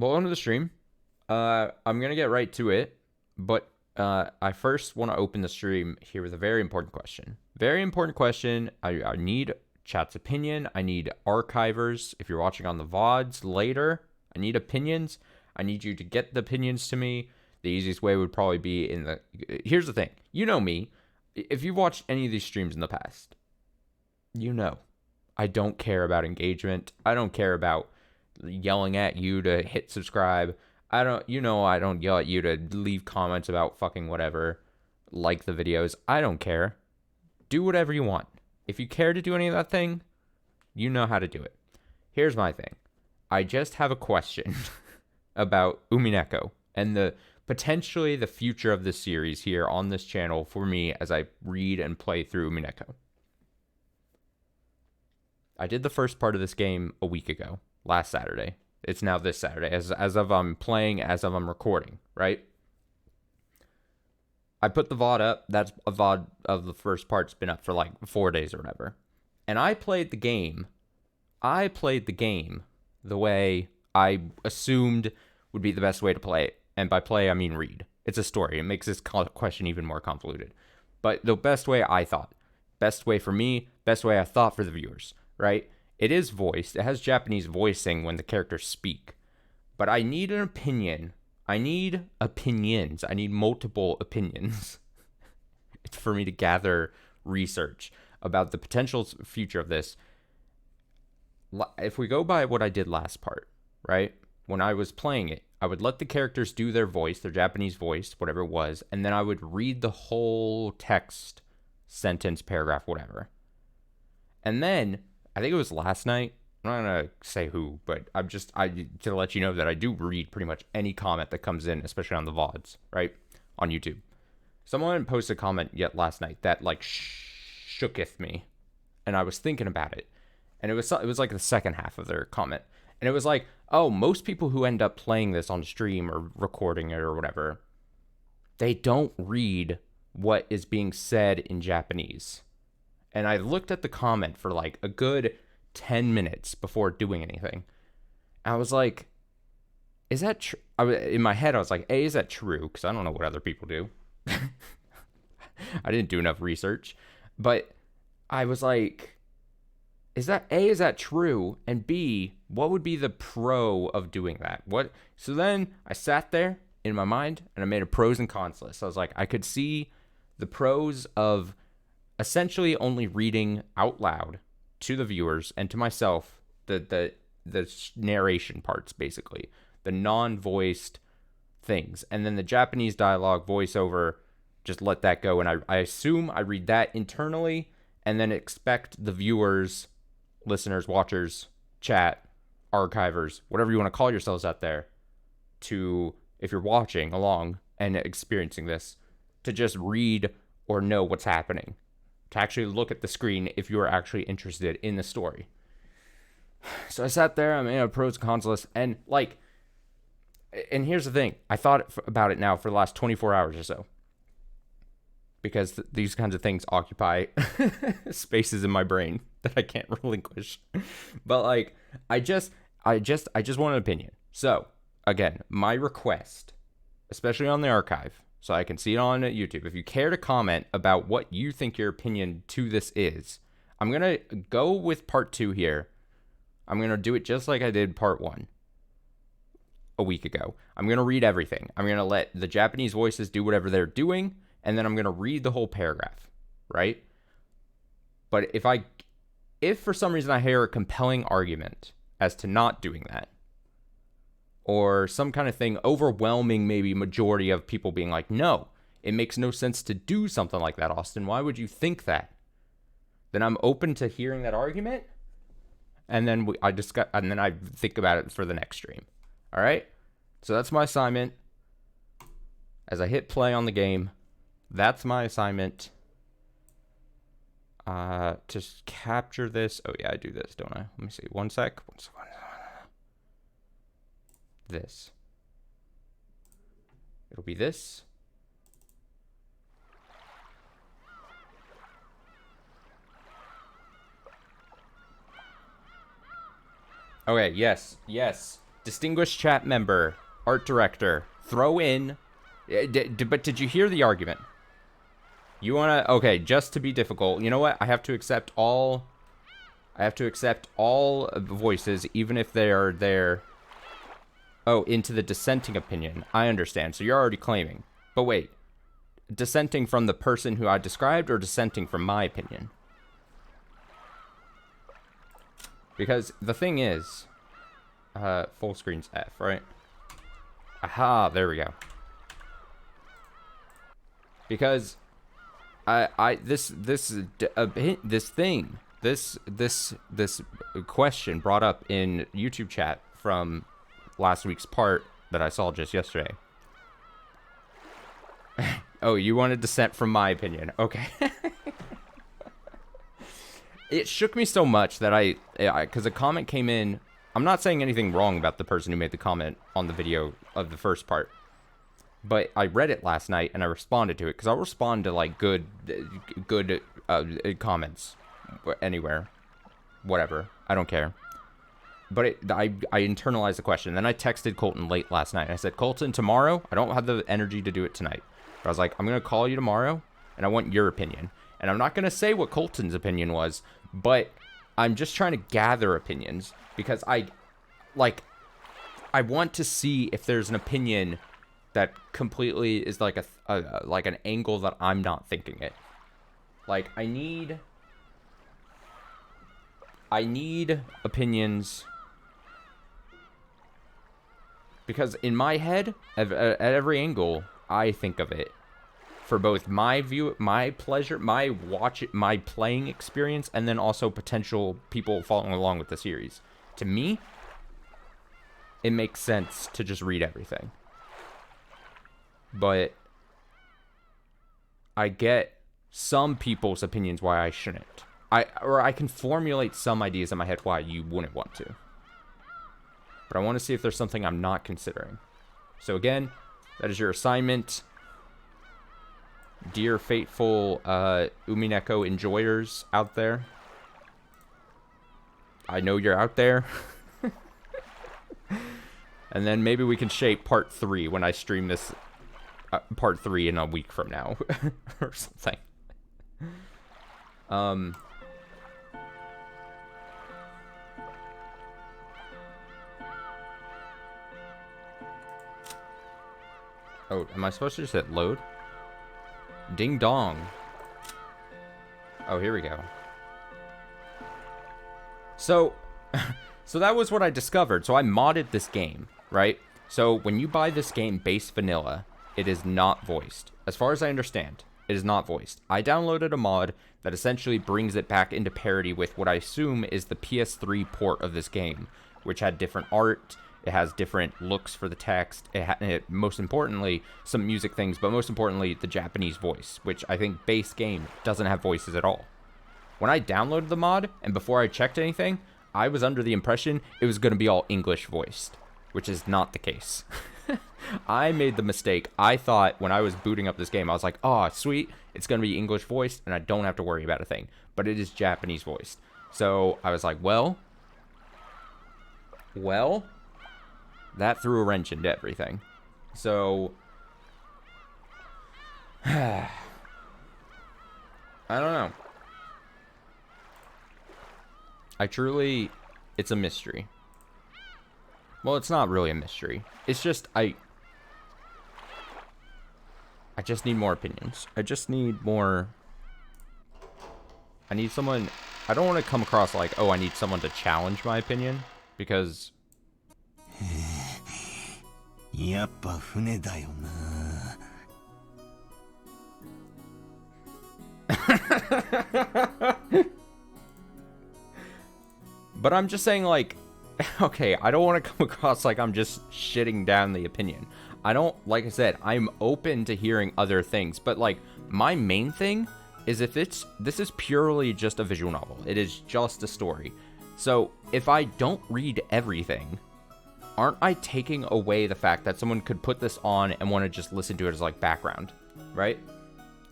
Welcome to the stream. I'm gonna get right to it, but I first want to open the stream here with a very important question. Very important question. I need chat's opinion. I need archivers. If you're watching on the VODs later, I need opinions. I need you to get the opinions to me. The easiest way would probably be in the. Here's the thing. You know me. If you've watched any of these streams in the past, you know I don't care about engagement. I don't care about yelling at you to hit subscribe. I don't yell at you to leave comments about fucking whatever, like the videos. I don't care. Do whatever you want. If you care to do any of that thing, you know how to do it. Here's my thing. I just have a question about Umineko and the potentially the future of this series here on this channel for me as I read and play through Umineko. I did the first part of this game a week ago, last Saturday. It's now this Saturday, as of I'm playing, as of I'm recording, right? I put the VOD up. That's a VOD of the first part's been up for like 4 days or whatever. And I played the game. The way I assumed would be the best way to play it. And by play, I mean read. It's a story. It makes this question even more convoluted. But the best way I thought. Best way for me, best way I thought for the viewers, right? It is voiced. It has Japanese voicing when the characters speak. But I need an opinion. I need opinions. I need multiple opinions for me to gather research about the potential future of this. If we go by what I did last part, right? When I was playing it, I would let the characters do their voice, their Japanese voice, whatever it was, and then I would read the whole text, sentence, paragraph, whatever. And then I think it was last night. I'm not gonna say who, but I to let you know that I do read pretty much any comment that comes in, especially on the VODs, right, on YouTube. Someone posted a comment yet last night that like shooketh me, and I was thinking about it, and it was like the second half of their comment, and it was like, oh, most people who end up playing this on stream or recording it or whatever, they don't read what is being said in Japanese. And I looked at the comment for like a good 10 minutes before doing anything. I was like, is that true? In my head, I was like, A, is that true? Because I don't know what other people do. I didn't do enough research. But I was like, is that true? And B, what would be the pro of doing that? So then I sat there in my mind and I made a pros and cons list. I was like, I could see the pros of essentially only reading out loud to the viewers and to myself the narration parts, basically the non-voiced things, and then the Japanese dialogue voiceover, just let that go. And I assume I read that internally and then expect the viewers, listeners, watchers, chat, archivers, whatever you want to call yourselves out there, to, if you're watching along and experiencing this, to just read or know what's happening, to actually look at the screen if you are actually interested in the story. So I sat there, I made a pros and cons list, and here's the thing. I thought about it now for the last 24 hours or so, because these kinds of things occupy spaces in my brain that I can't relinquish. But like, I just want an opinion. So again, my request, especially on the archive, so I can see it on YouTube, if you care to comment about what you think your opinion to this is, I'm going to go with part 2 here. I'm going to do it just like I did part 1 a week ago. I'm going to read everything. I'm going to let the Japanese voices do whatever they're doing, and then I'm going to read the whole paragraph, right? But if for some reason I hear a compelling argument as to not doing that, or some kind of thing, overwhelming maybe majority of people being like, no, it makes no sense to do something like that, Austin. Why would you think that? Then I'm open to hearing that argument, and then I think about it for the next stream. All right? So that's my assignment. As I hit play on the game, that's my assignment. To capture this. Oh yeah, I do this, don't I? Let me see. One sec. This. It'll be this. Okay, yes. Distinguished chat member, art director, throw in. But did you hear the argument? You want to... Okay, just to be difficult. You know what? I have to accept all... voices, even if they are there... Oh, into the dissenting opinion. I understand. So you're already claiming. But wait. Dissenting from the person who I described, or dissenting from my opinion? Because the thing is... full screen's F, right? Aha, there we go. Because... this question brought up in YouTube chat from last week's part that I saw just yesterday. Oh, you wanted dissent from my opinion. Okay. It shook me so much that because a comment came in. I'm not saying anything wrong about the person who made the comment on the video of the first part. But I read it last night and I responded to it because I'll respond to like good comments anywhere, whatever. I don't care. But I internalized the question. Then I texted Colton late last night. I said, Colton, tomorrow, I don't have the energy to do it tonight. But I was like, I'm going to call you tomorrow and I want your opinion. And I'm not going to say what Colton's opinion was, but I'm just trying to gather opinions because I want to see if there's an opinion that completely is like like an angle that I'm not thinking it. Like, I need opinions because in my head, at every angle, I think of it for both my view, my pleasure, my playing experience, and then also potential people following along with the series. To me, it makes sense to just read everything. But I get some people's opinions why I shouldn't. I can formulate some ideas in my head why you wouldn't want to. But I want to see if there's something I'm not considering. So again, that is your assignment. Dear faithful Umineko enjoyers out there. I know you're out there. And then maybe we can shape part 3 when I stream this part 3 in a week from now or something. Oh, am I supposed to just hit load? Ding dong. Oh, here we go. So that was what I discovered. So I modded this game, right? So when you buy this game base vanilla, it is not voiced. As far as I understand, it is not voiced. I downloaded a mod that essentially brings it back into parity with what I assume is the PS3 port of this game, which had different art. It has different looks for the text. It most importantly, some music things, but most importantly, the Japanese voice, which I think base game doesn't have voices at all. When I downloaded the mod, and before I checked anything, I was under the impression it was going to be all English voiced, which is not the case. I made the mistake. I thought when I was booting up this game, I was like, oh, sweet, it's going to be English voiced, and I don't have to worry about a thing. But it is Japanese voiced. So I was like, well, that threw a wrench into everything. So, I don't know. It's a mystery. Well, it's not really a mystery. It's just, I just need more opinions. I just need more. I need someone. I don't want to come across like, oh, I need someone to challenge my opinion. Because. But I'm just saying, like, okay, I don't want to come across like I'm just shitting down the opinion. I don't, like I said, I'm open to hearing other things, but like my main thing is this is purely just a visual novel. It is just a story. So if I don't read everything, aren't I taking away the fact that someone could put this on and want to just listen to it as like background, right?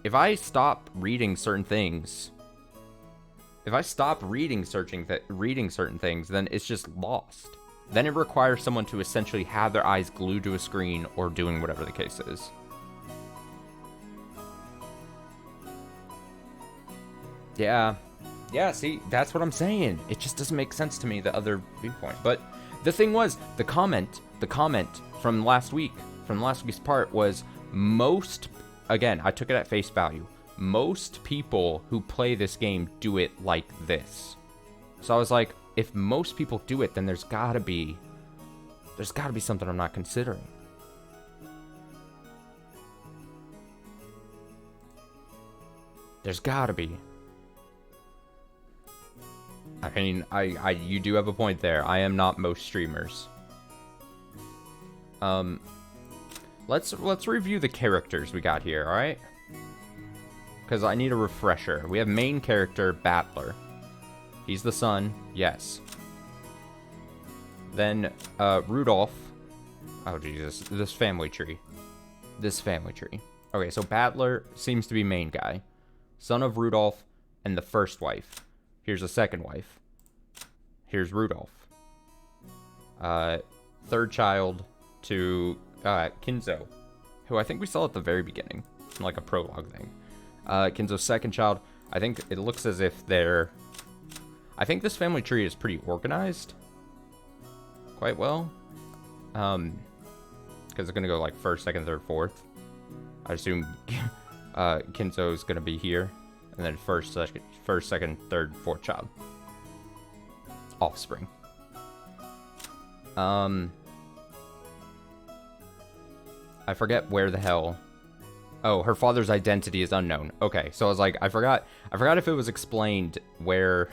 If I stop reading certain things, reading certain things, then it's just lost. then it requires someone to essentially have their eyes glued to a screen or doing whatever the case is. Yeah. Yeah, see, that's what I'm saying. It just doesn't make sense to me, the other viewpoint. But the thing was, the comment from last week's part was most, again, I took it at face value. Most people who play this game do it like this. So I was like, if most people do it, then there's gotta be something I'm not considering. There's gotta be. I mean, you do have a point there. I am not most streamers. Let's review the characters we got here, alright? Because I need a refresher. We have main character, Battler. He's the son, yes. Then, Rudolph. Oh, Jesus. This family tree. Okay, so Battler seems to be main guy. Son of Rudolph and the first wife. Here's the second wife. Here's Rudolph. Third child to Kinzo, who I think we saw at the very beginning, like a prologue thing. Kinzo's second child. I think it looks as if they're... I think this family tree is pretty organized. Quite well. Because it's going to go like first, second, third, fourth. I assume Kinzo's going to be here. And then first, second, third, fourth child. Offspring. I forget where the hell... Oh, her father's identity is unknown. Okay, so I was like, I forgot if it was explained where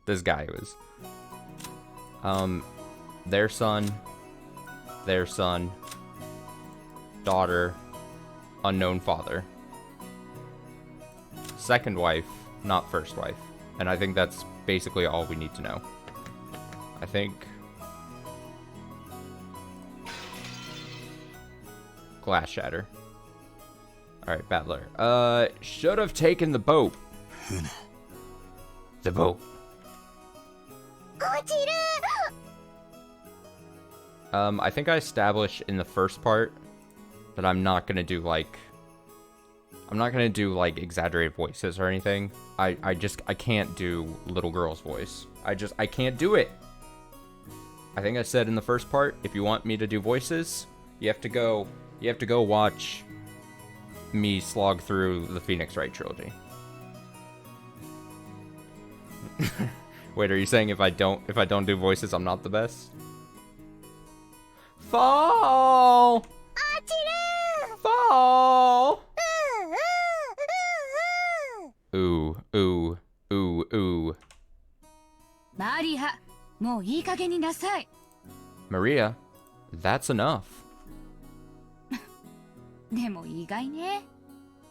this guy was. Their son, daughter, unknown father. Second wife, not first wife. And I think that's basically all we need to know. I think... Glass shatter. Alright, Battler. Should have taken the boat. The boat. I think I established in the first part that I'm not gonna do like exaggerated voices or anything. I can't do little girl's voice. I can't do it. I think I said in the first part, if you want me to do voices, you have to go watch me slog through the Phoenix Wright trilogy. Wait, are you saying if I don't do voices, I'm not the best? Fall! Fall! Ooh, ooh, ooh, ooh. Maria, that's enough.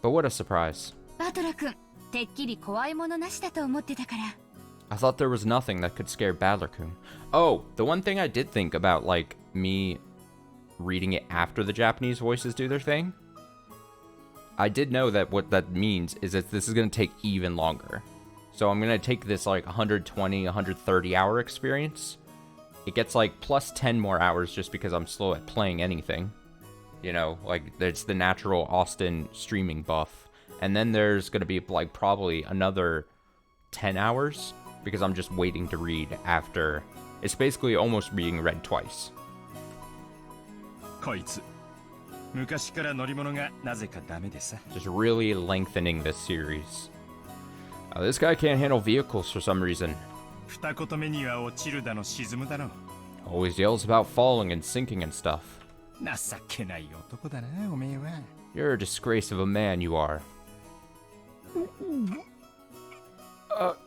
But what a surprise. I thought there was nothing that could scare Battler-kun. Oh, the one thing I did think about, like, me reading it after the Japanese voices do their thing, I did know that what that means is that this is going to take even longer. So I'm going to take this, like, 120, 130 hour experience. It gets, like, plus 10 more hours just because I'm slow at playing anything. You know, like, it's the natural Austin streaming buff. And then there's going to be, like, probably another 10 hours because I'm just waiting to read after. It's basically almost being read twice. Just really lengthening this series. This guy can't handle vehicles for some reason. Always yells about falling and sinking and stuff. You're a disgrace of a man, you are.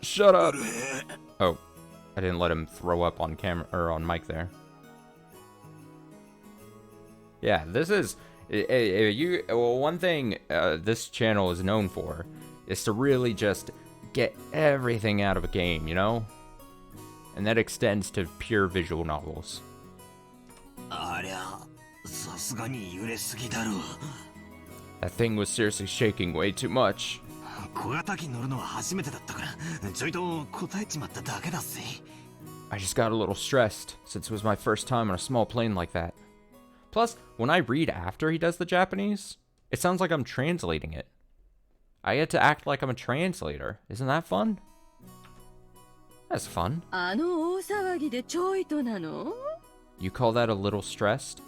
Shut up. Oh, I didn't let him throw up on camera or on mic there. Yeah, this is one thing this channel is known for is to really just get everything out of a game, you know? And that extends to pure visual novels. That thing was seriously shaking way too much. I just got a little stressed since it was my first time on a small plane like that. Plus, when I read after he does the Japanese, it sounds like I'm translating it. I get to act like I'm a translator. Isn't that fun? That's fun. You call that a little stressed?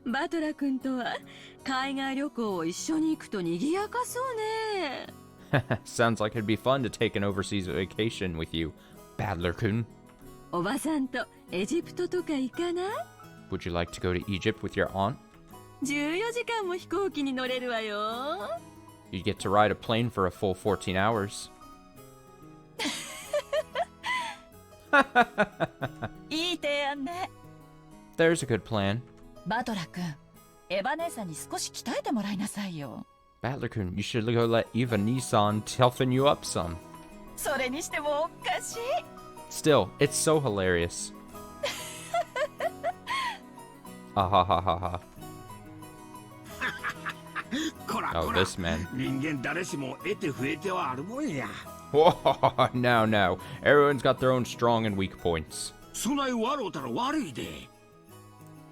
バトラ君とは海外旅行を一緒に行くと賑やかそうね。Sounds like it'd be fun to take an overseas vacation with you, Badler-kun. おばさんとエジプトとか行かない？ Would you like to go to Egypt with your aunt? 14時間も飛行機に乗れるわよ。You'd get to ride a plane for a full 14 hours. いい提案ね。There's a good plan. バトラ君、エヴァ姉さんに少し鍛えてもらいなさいよ。Badler-kun, you should go let Eva Nissan toughen you up some. それにしてもおかしい。Still, it's so hilarious. Ah ha ha ha ha. Oh, this man. Whoa, now. Everyone's got their own strong and weak points.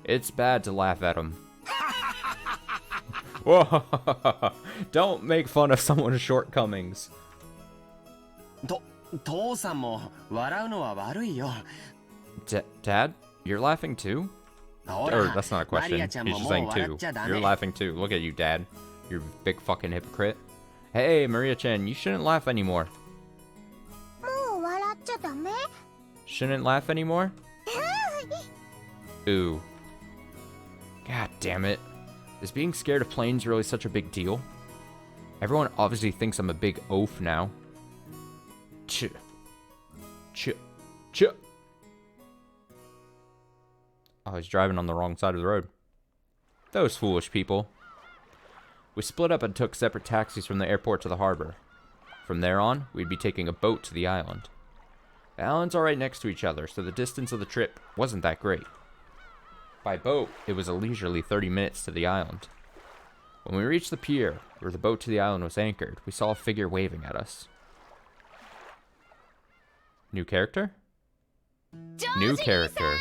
It's bad to laugh at him. Whoa, don't make fun of someone's shortcomings. Dad, you're laughing too? Or, that's not a question. He's just saying too. You're laughing too. Look at you, Dad. You're a big fucking hypocrite. Hey, Maria-chan, you shouldn't laugh anymore. Shouldn't laugh anymore? Ooh. God damn it. Is being scared of planes really such a big deal? Everyone obviously thinks I'm a big oaf now. Ch. Oh, he's driving on the wrong side of the road. Those foolish people. We split up and took separate taxis from the airport to the harbor. From there on, we'd be taking a boat to the island. The islands are right next to each other, so the distance of the trip wasn't that great. By boat, it was a leisurely 30 minutes to the island. When we reached the pier, where the boat to the island was anchored, we saw a figure waving at us. New character? New character.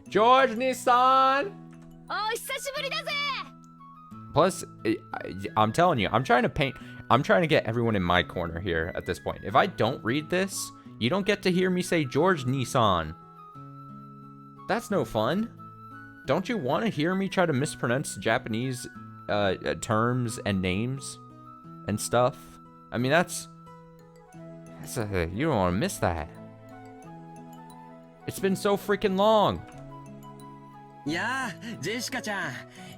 George Nissan! Plus, I'm telling you, I'm trying to get everyone in my corner here at this point. If I don't read this, you don't get to hear me say George Nissan. That's no fun. Don't you want to hear me try to mispronounce Japanese terms and names and stuff? I mean, you don't want to miss that. It's been so freaking long. Yeah, Jessica-chan.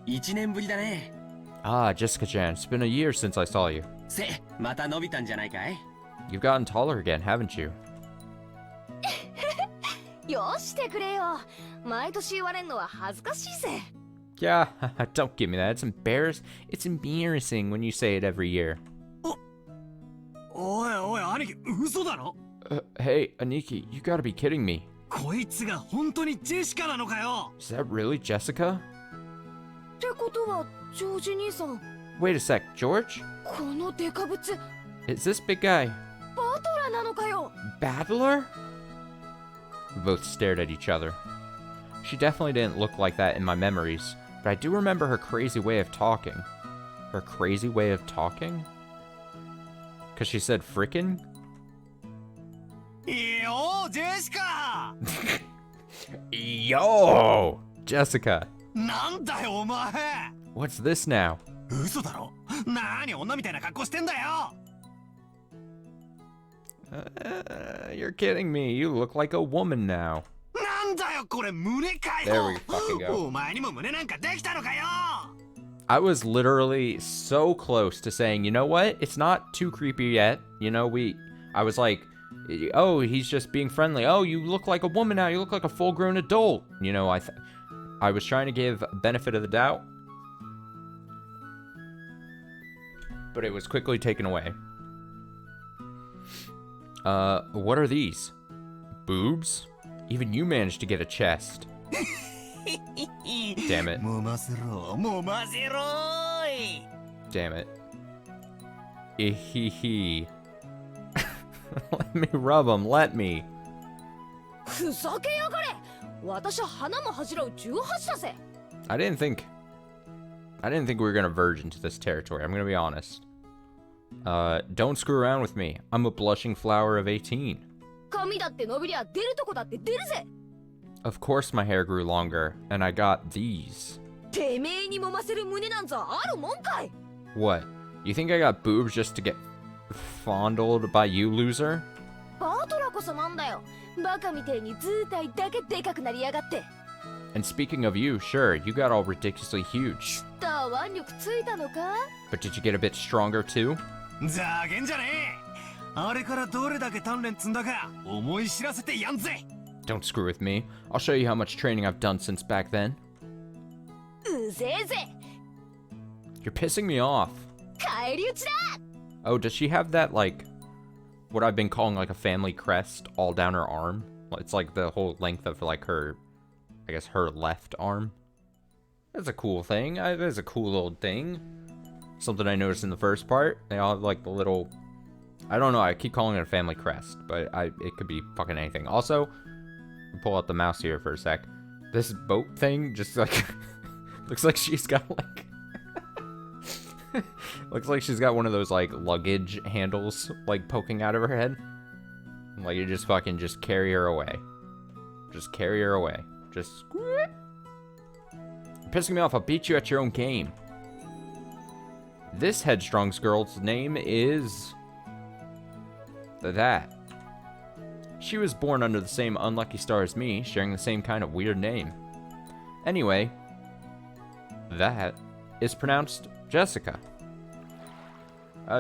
1年ぶりだね。 Ah, Jessica-chan, it's been a year since I saw you. また伸びたんじゃないかい? You've gotten taller again, haven't you? よしてくれよ。毎年言われんのは恥ずかしいぜ。Yeah, don't give me that. It's embarrassing when you say it every year. おい、兄貴、嘘だろ? Hey, Aniki, you gotta be kidding me. こいつが本当にジェシカなのかよ? Is that really Jessica? ってことは、ジョージ兄さん。Wait a sec, George? このデカブツ。Is this big guy? バトラなのかよ。Battler? We both stared at each other. She definitely didn't look like that in my memories, but I do remember her crazy way of talking. Her crazy way of talking? Because she said frickin'? Yo, Jessica! Yo! Jessica! なんだよ、お前! What's this now? 嘘だろ? 何女みたいな格好してんだよ! You're kidding me. You look like a woman now. なんだよ、これ胸かよ! There we fucking go. お前にも胸なんかできたのかよ! I was literally so close to saying, you know what? It's not too creepy yet. You know, I was like, oh, he's just being friendly. Oh, you look like a woman now. You look like a full-grown adult. You know, I was trying to give benefit of the doubt. But it was quickly taken away. What are these? Boobs? Even you managed to get a chest. Damn it. Damn it. Let me rub him. Let me. ふざけやがれ。私は花も恥じらう18だぜ。I didn't think we were gonna verge into this territory. I'm gonna be honest. Don't screw around with me. I'm a blushing flower of 18. 髪だって伸びりゃ出るとこだって出るぜ。Of course my hair grew longer, and I got these. てめえに揉ませる胸なんざあるもんかい。 What? You think I got boobs just to get fondled by you, loser? バートラこそなんだよ。バカみてえに図体だけでかくなりやがって。And speaking of you, sure, you got all ridiculously huge. だ腕力ついたのか But did you get a bit stronger too? ざけんじゃねえ。あれからどれだけ鍛錬積んだか思い知らせてやんぜ。 Don't screw with me. I'll show you how much training I've done since back then. うぜえぜ。 You're pissing me off. 返り討ちだ。 Oh, does she have that, like, what I've been calling, like, a family crest all down her arm? It's like the whole length of, like, her, I guess, her left arm. That's a cool thing. That's a cool little thing. Something I noticed in the first part. They all have, like, the little... I don't know. I keep calling it a family crest, but it could be fucking anything. Also, pull out the mouse here for a sec. This boat thing just, like... looks like she's got, like... looks like she's got one of those, like, luggage handles, like, poking out of her head. Like, you just fucking just carry her away. Just carry her away. Just... You're pissing me off. I'll beat you at your own game. This headstrong girl's name is... That. She was born under the same unlucky star as me, sharing the same kind of weird name. Anyway, that is pronounced Jessica.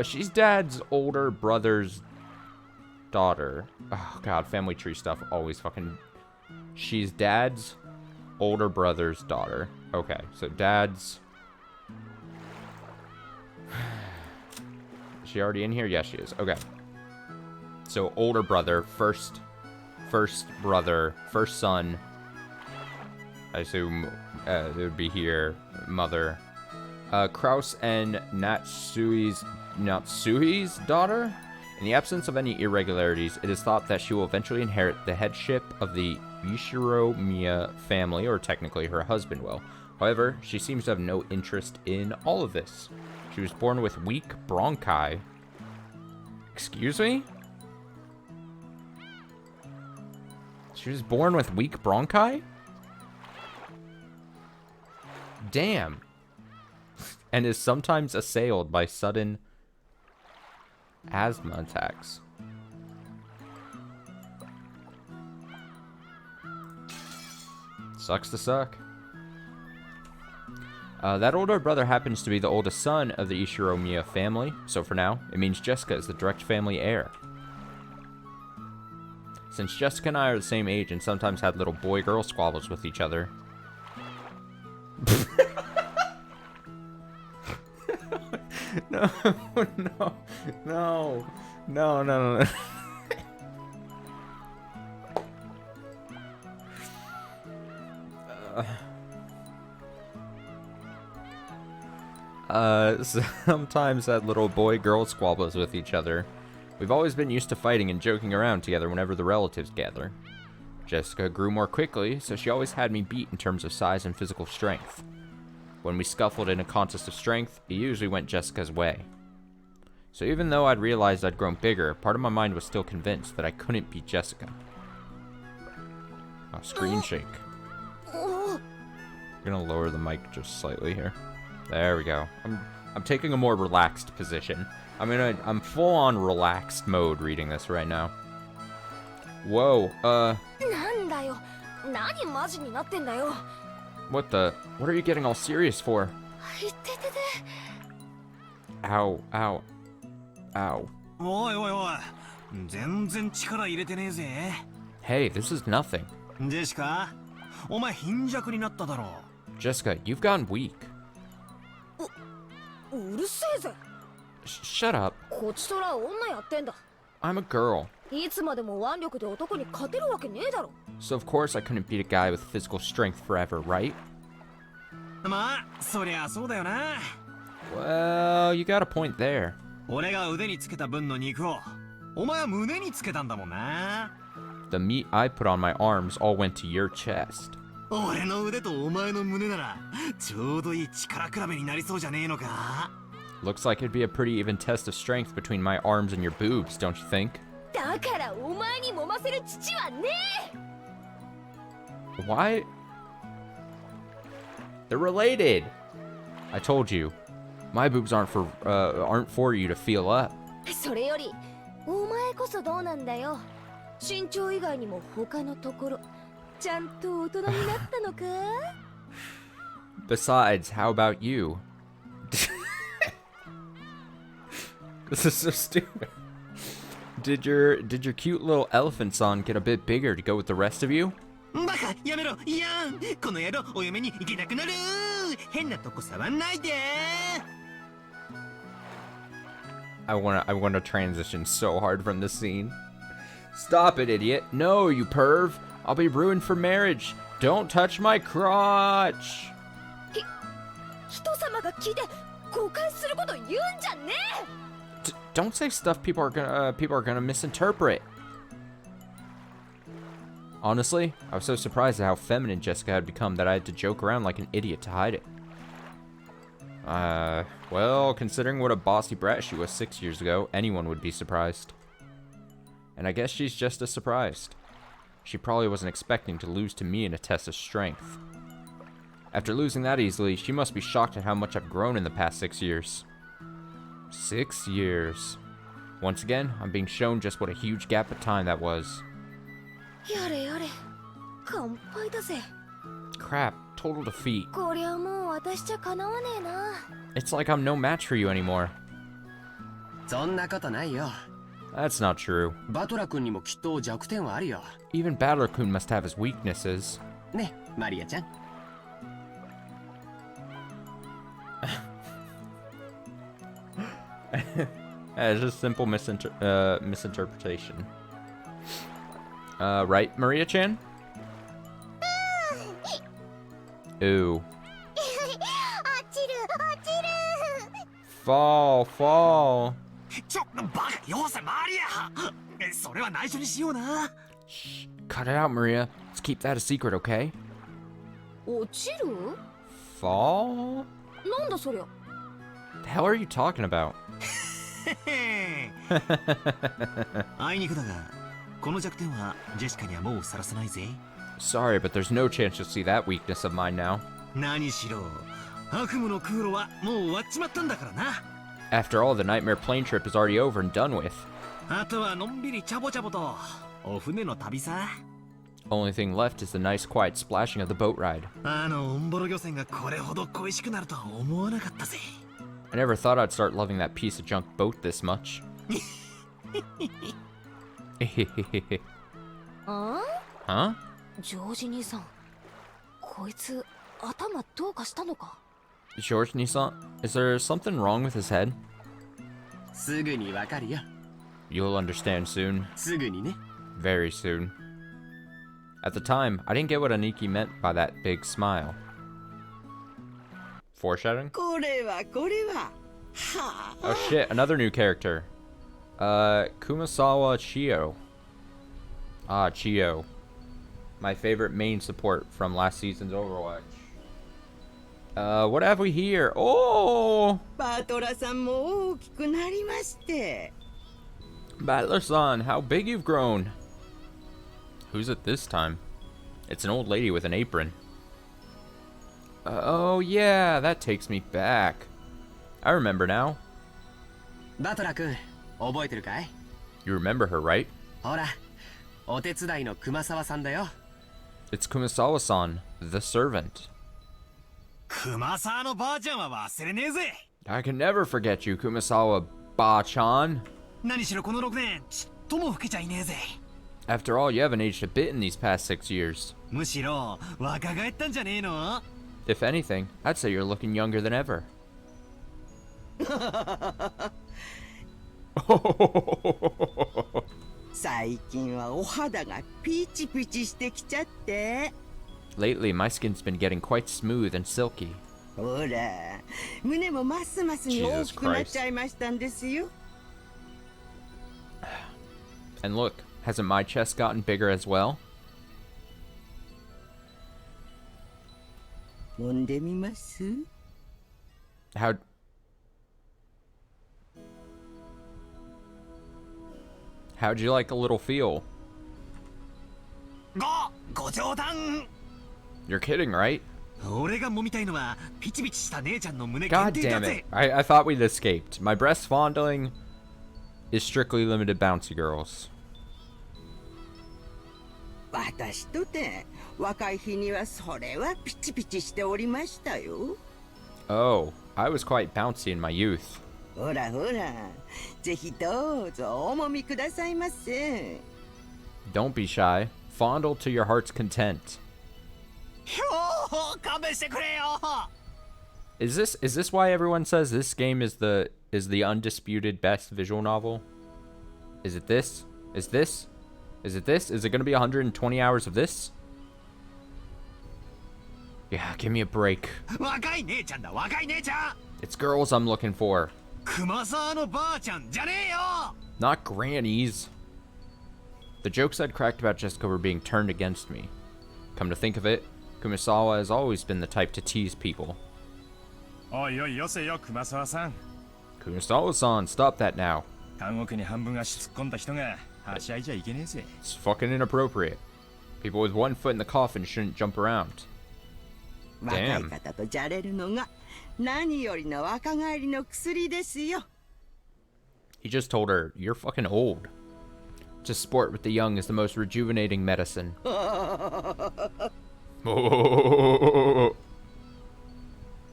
She's Dad's older brother's daughter. Oh god, family tree stuff always fucking... She's Dad's older brother's daughter. Okay, so Dad's... Is she already in here? Yes, she is. Okay. So, older brother, first brother, first son. I assume it would be here. Mother. Kraus and Natsui's daughter? In the absence of any irregularities, it is thought that she will eventually inherit the headship of the Yishiromiya family, or technically her husband will. However, she seems to have no interest in all of this. She was born with weak bronchi. Excuse me? She was born with weak bronchi? Damn. And is sometimes assailed by sudden asthma attacks. Sucks to suck. That older brother happens to be the oldest son of the Ishiromiya family, so for now, it means Jessica is the direct family heir. Since Jessica and I are the same age and sometimes had little boy-girl squabbles with each other... No. Sometimes had little boy-girl squabbles with each other. We've always been used to fighting and joking around together whenever the relatives gather. Jessica grew more quickly, so she always had me beat in terms of size and physical strength. When we scuffled in a contest of strength, it usually went Jessica's way. So even though I'd realized I'd grown bigger, part of my mind was still convinced that I couldn't beat Jessica. Oh, screen shake. I'm gonna lower the mic just slightly here. There we go. I'm taking a more relaxed position. I'm full on relaxed mode reading this right now. Whoa, なんだよ。何マジになってんだよ。 what are you getting all serious for? いててて。 Ow, ow, ow. おいおいおい。全然力入れてねえぜ。 Hey, this is nothing. ジェシカ、お前貧弱になっただろ。 Jessica, you've gotten weak. うるせえぜ。 Shut up. こちとら女やってんだ。 I'm a girl. いつまでも腕力で男に勝てるわけねえだろ。 So of course I couldn't beat a guy with physical strength forever, right? まあ、そりゃそうだよな。 Well, you got a point there. 俺が腕につけた分の肉をお前は胸につけたんだもんな。 The meat I put on my arms all went to your chest. 俺の腕とお前の胸ならちょうどいい力比べになりそうじゃねえのか。 Looks like it'd be a pretty even test of strength between my arms and your boobs, don't you think? だからお前に揉ませる父はねえ。 Why? They're related. I told you, my boobs aren't for you to feel up. それよりお前こそどうなんだよ。身長以外にも他のところちゃんと大人になったのか。 Besides, how about you? This is so stupid. Did your cute little elephant son get a bit bigger to go with the rest of you? バカやめろ。いやんこの野郎お嫁に行けなくなる。変なとこ触んないで。 I wanna transition so hard from this scene. Stop it, idiot. No, you perv. I'll be ruined for marriage. Don't touch my crotch. 人様が聞いて誤解すること言うんじゃねえ。 Don't say stuff people are gonna misinterpret. Honestly, I was so surprised at how feminine Jessica had become that I had to joke around like an idiot to hide it. Well, considering what a bossy brat she was 6 years ago, anyone would be surprised. And I guess she's just as surprised. She probably wasn't expecting to lose to me in a test of strength. After losing that easily, she must be shocked at how much I've grown in the past 6 years. 6 years. Once again, I'm being shown just what a huge gap of time that was. やれやれ乾杯だぜ。 Crap, total defeat. こりゃもう私じゃかなわねえな。 It's like I'm no match for you anymore. そんなことないよ。 That's not true. バトラ君にもきっと弱点はあるよ。 Even Battler-kun must have his weaknesses. ね、マリアちゃん。It's just simple misinterpretation. Right, Maria-chan? Ooh. 落ちる落ちる。 Fall, fall. ちょバカよせマリア。それは内緒にしような。 Shh, cut it out, Maria. Let's keep that a secret, okay? 落ちる？ Fall? なんだそりゃ。 The hell are you talking about? あいにくだがこの弱点はジェシカにはもうさらさないぜ。 Sorry, but there's no chance you'll see that weakness of mine now. 何しろ悪夢の空路はもう終わっちまったんだからな。 After all, the nightmare plane trip is already over and done with. あとはのんびりチャボチャボとお船の旅さ。 Only thing left is the nice quiet splashing of the boat ride. あのオンボロ漁船がこれほど恋しくなるとは思わなかったぜ。 I never thought I'd start loving that piece of junk boat this much. あ Huh? ジョージ兄さん、こいつ頭どうかしたのか。 George Nissan, is there something wrong with his head? すぐにわかるよ。 You'll understand soon. すぐにね。 Very soon. At the time, I didn't get what Aniki meant by that big smile. Foreshadowing? これはこれは。はあ。 Oh shit, another new character. Kumasawa Chio. Ah, Chio. My favorite main support from last season's Overwatch. What have we here? Oh! バトラさんも大きくなりまして。 Battler-san, how big you've grown. Who's it this time? It's an old lady with an apron. Oh yeah, that takes me back. I remember now. バトラ君、覚えてるかい？ You remember her, right? ほら、お手伝いの熊沢さんだよ。 It's Kumasawa-san, the servant. 熊沢のばあちゃんは忘れねえぜ。 I can never forget you, Kumasawa Ba-chan. 何しろこの6年ちっとも老けちゃいねえぜ。 After all, you haven't aged a bit in these past 6 years. むしろ若返ったんじゃねえの。 If anything, I'd say you're looking younger than ever. 最近はお肌がピチピチしてきちゃって。 Lately, my skin's been getting quite smooth and silky. ほら、胸もますますに大きくなっちゃいましたんですよ。And look, hasn't my chest gotten bigger as well? 飲んでみます How... How'd you like a little feel? ご冗談 You're kidding, right? 俺が揉みたいのはピチピチした姉ちゃんの胸 God 限定だ damn ぜ it. I thought we'd escaped. My breast fondling is strictly limited bouncy girls. 私とて若い日にはそれはピチピチしておりましたよ Oh, I was quite bouncy in my youth. ほらほらぜひどうぞお揉みくださいませ Don't be shy. Fondle to your heart's content. ひょー勘弁してくれよ Is this why everyone says this game is the undisputed best visual novel? Is it this? Is this? Is it this? Is it going to be 120 hours of this? Yeah, give me a break. 若い姉ちゃんだ若い姉ちゃん It's girls I'm looking for, 熊沢のばあちゃんじゃねえよ not grannies. The jokes I'd cracked about Jessica were being turned against me. Come to think of it, Kumasawa has always been the type to tease people. おいおいよせよ熊沢さん Kumasawa-san, stop that now. 監獄に半分足突っ込んだ人がはしゃいじゃいけねえぜ It's fucking inappropriate. People with one foot in the coffin shouldn't jump around. 若い方とじゃれるのが何よりの若返りの薬ですよ He just told her, you're fucking old. To sport with the young is the most rejuvenating medicine.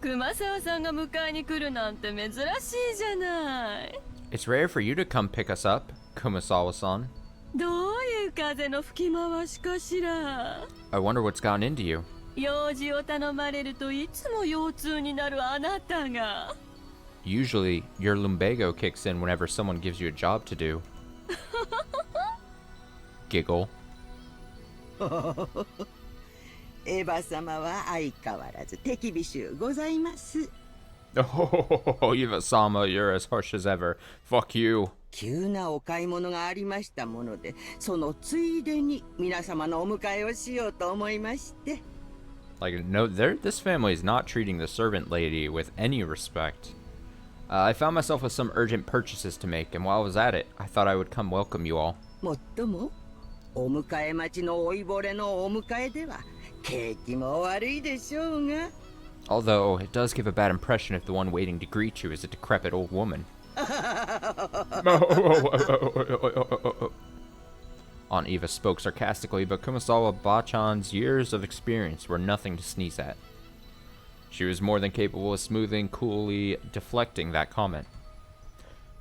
熊沢さんが迎えに来るなんて珍しいじゃない It's rare for you to come pick us up, Kumasawa-san. どういう風の吹き回しかしら I wonder what's gotten into you. 用事を頼まれるといつも腰痛になるあなたが Usually, your lumbago kicks in whenever someone gives you a job to do. Giggle. エヴァ様は相変わらず手厳しゅうございます Oh, Eva-sama, you're as harsh as ever. Fuck you. 急なお買い物がありましたものでそのついでに皆様のお迎えをしようと思いまして Like, no, this family is not treating the servant lady with any respect. I found myself with some urgent purchases to make, and while I was at it, I thought I would come welcome you all. もっともお迎え待ちの老いぼれのお迎えでは景気も悪いでしょうが Although, it does give a bad impression if the one waiting to greet you is a decrepit old woman. Aunt Eva spoke sarcastically, but Kumasawa Bachan's years of experience were nothing to sneeze at. She was more than capable of smoothing, coolly deflecting that comment.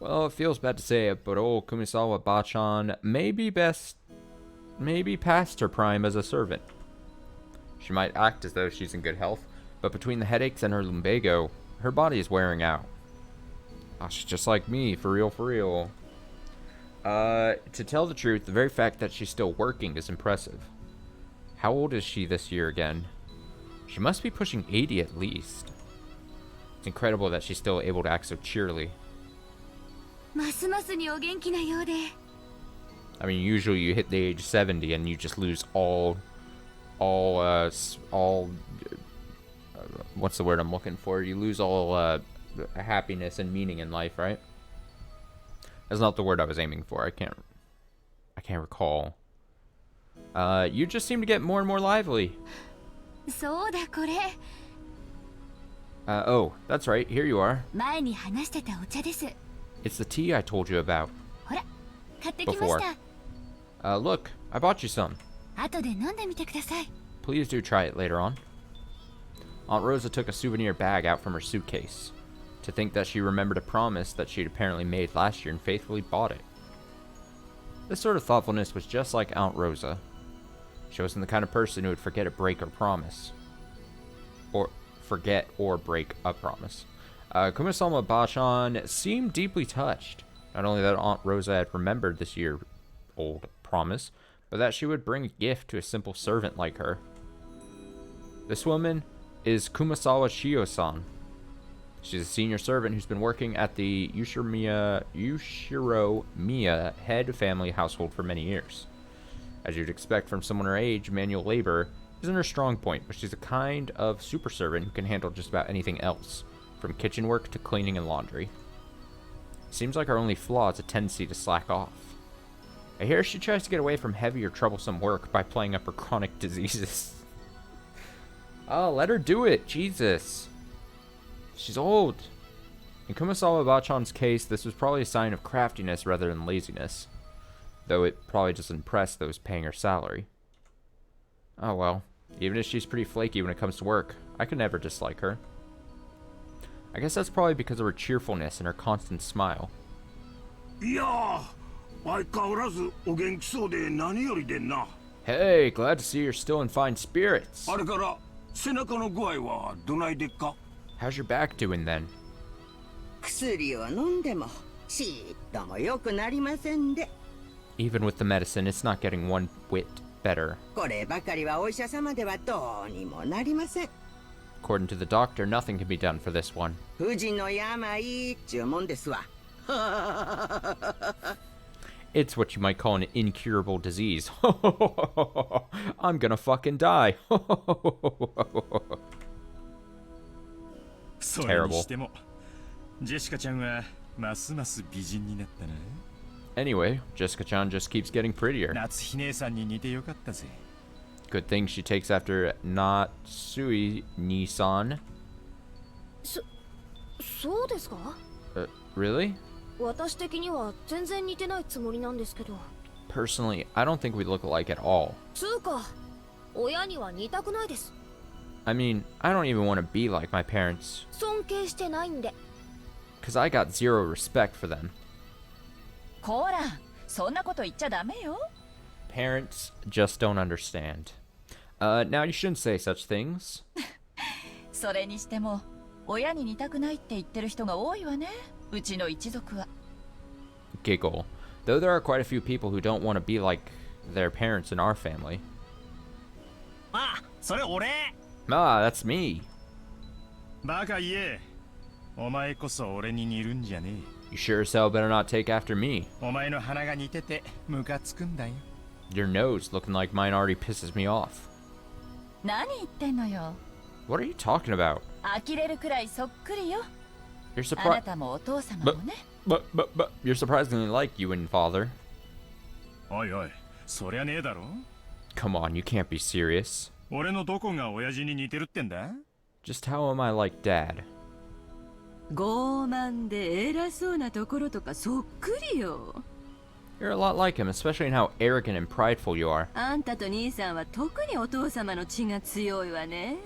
Well, it feels bad to say it, but old Kumasawa Bachan may be past her prime as a servant. She might act as though she's in good health, but between the headaches and her lumbago, her body is wearing out. Oh, she's just like me, for real, for real. To tell the truth, the very fact that she's still working is impressive. How old is she this year again? She must be pushing 80 at least. It's incredible that she's still able to act so cheerily. ますますにお元気なようで I mean, usually you hit the age 70 and you just lose all what's the word I'm looking for? You lose all happiness and meaning in life, right? That's not the word I was aiming for. I can't recall. You just seem to get more and more lively. そうだこれ Oh, that's right. Here you are. 前に話してたお茶です It's the tea I told you about ほら買ってきま before. した Look, I bought you some. 後で飲んでみてください Please do try it later on. Aunt Rosa took a souvenir bag out from her suitcase. To think that she remembered a promise that she'd apparently made last year and faithfully bought it. This sort of thoughtfulness was just like Aunt Rosa. She wasn't the kind of person who would forget or break a promise. Or forget or break a promise. Kumasama Bachan seemed deeply touched. Not only that Aunt Rosa had remembered this year-old promise, but that she would bring a gift to a simple servant like her. This woman is Kumasawa Shio-san. She's a senior servant who's been working at the Yushiromiya head family household for many years. As you'd expect from someone her age, manual labor isn't her strong point, but she's a kind of super servant who can handle just about anything else, from kitchen work to cleaning and laundry. Seems like her only flaw is a tendency to slack off. I hear she tries to get away from heavy or troublesome work by playing up her chronic diseases. Oh, let her do it, Jesus. She's old. In Kumasawa Bachan's case, this was probably a sign of craftiness rather than laziness, though it probably doesn't impress those paying her salary. Oh well, even if she's pretty flaky when it comes to work, I could never dislike her. I guess that's probably because of her cheerfulness and her constant smile. いやー、相変わらずお元気そうで何よりでんな。 Hey, glad to see you're still in fine spirits. あれから背中の具合はどないでっか？ How's your back doing then? 薬を飲んでもちっとも良くなりませんで。 Even with the medicine, it's not getting one whit better. こればかりはお医者様ではどうにもなりません。 According to the doctor, nothing can be done for this one. 不治の病っちゅうもんですわ。 It's what you might call an incurable disease. I'm gonna fucking die. それにしてもジェシカちゃんはますます美人になったな。 Anyway, Jessica-chan just keeps getting prettier. 夏日姉さんに似てよかったぜ。 Good thing she takes after Natsui Nissan. そうですか？ Really? 私的には全然似てないつもりなんですけど。 Personally, I don't think we look alike at all. つうか、親には似たくないです。 I mean, I don't even want to be like my parents, 尊敬してないんで。 because I got zero respect for them. こら、そんなこと言っちゃダメよ。 Parents just don't understand. Now you shouldn't say such things. それにしても、親に似たくないって言ってる人が多いわね。うちの一族は。 Giggle. Though there are quite a few people who don't want to be like their parents in our family. あ、それ俺。 Ah, that's me. バカ言え。お前こそ俺に似るんじゃね You sure as hell better not take after me. え。お前の鼻が似ててムカつくんだよ。 Your nose looking like mine already pisses me off. 何言ってんのよ。 What are you talking about? 呆れるくらいそっくりよ。 You're あな surprised. たもお父様もね。 But, you're surprisingly like you and father. おいおい、そりゃねえだろ。 Come on, you can't be serious. 俺のどこが親父に似てるってんだ？ Just how am I like dad? 傲慢で偉そうなところとかそっくりよ。 You're a lot like him, especially in how arrogant and prideful you are. あんたと兄さんは特にお父様の血が強いわね。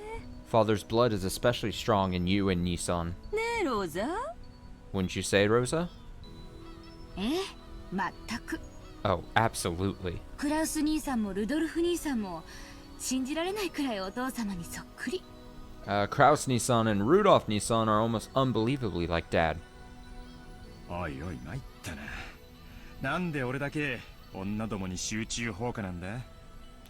Father's blood is especially strong in you and Nissan. ねえ、ローザ。 Wouldn't you say, Rosa? ええ、まったく。 Oh, absolutely. クラウス兄さんもルドルフ兄さんも信じられないくらいお父様にそっくり。Kraus Nissan and Rudolph Nissan are almost unbelievably like dad. おいおい、参ったな。なんで俺だけ女どもに集中放火なんだ？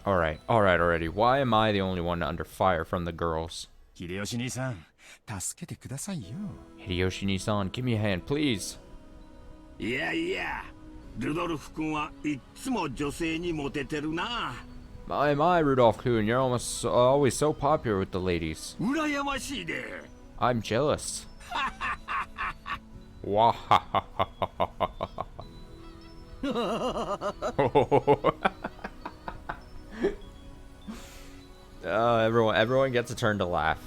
Alright already. Why am I the only one under fire from the girls? 秀吉兄さん、助けてくださいよ。 Hideyoshi Nissan, give me a hand, please. いやいや、ルドルフ君はいっつも女性にモテてるな。 My, Rudolph Kuhn, you're almost always so popular with the ladies. 羨ましいで。 I'm jealous. Wahahahaha. Everyone gets a turn to laugh.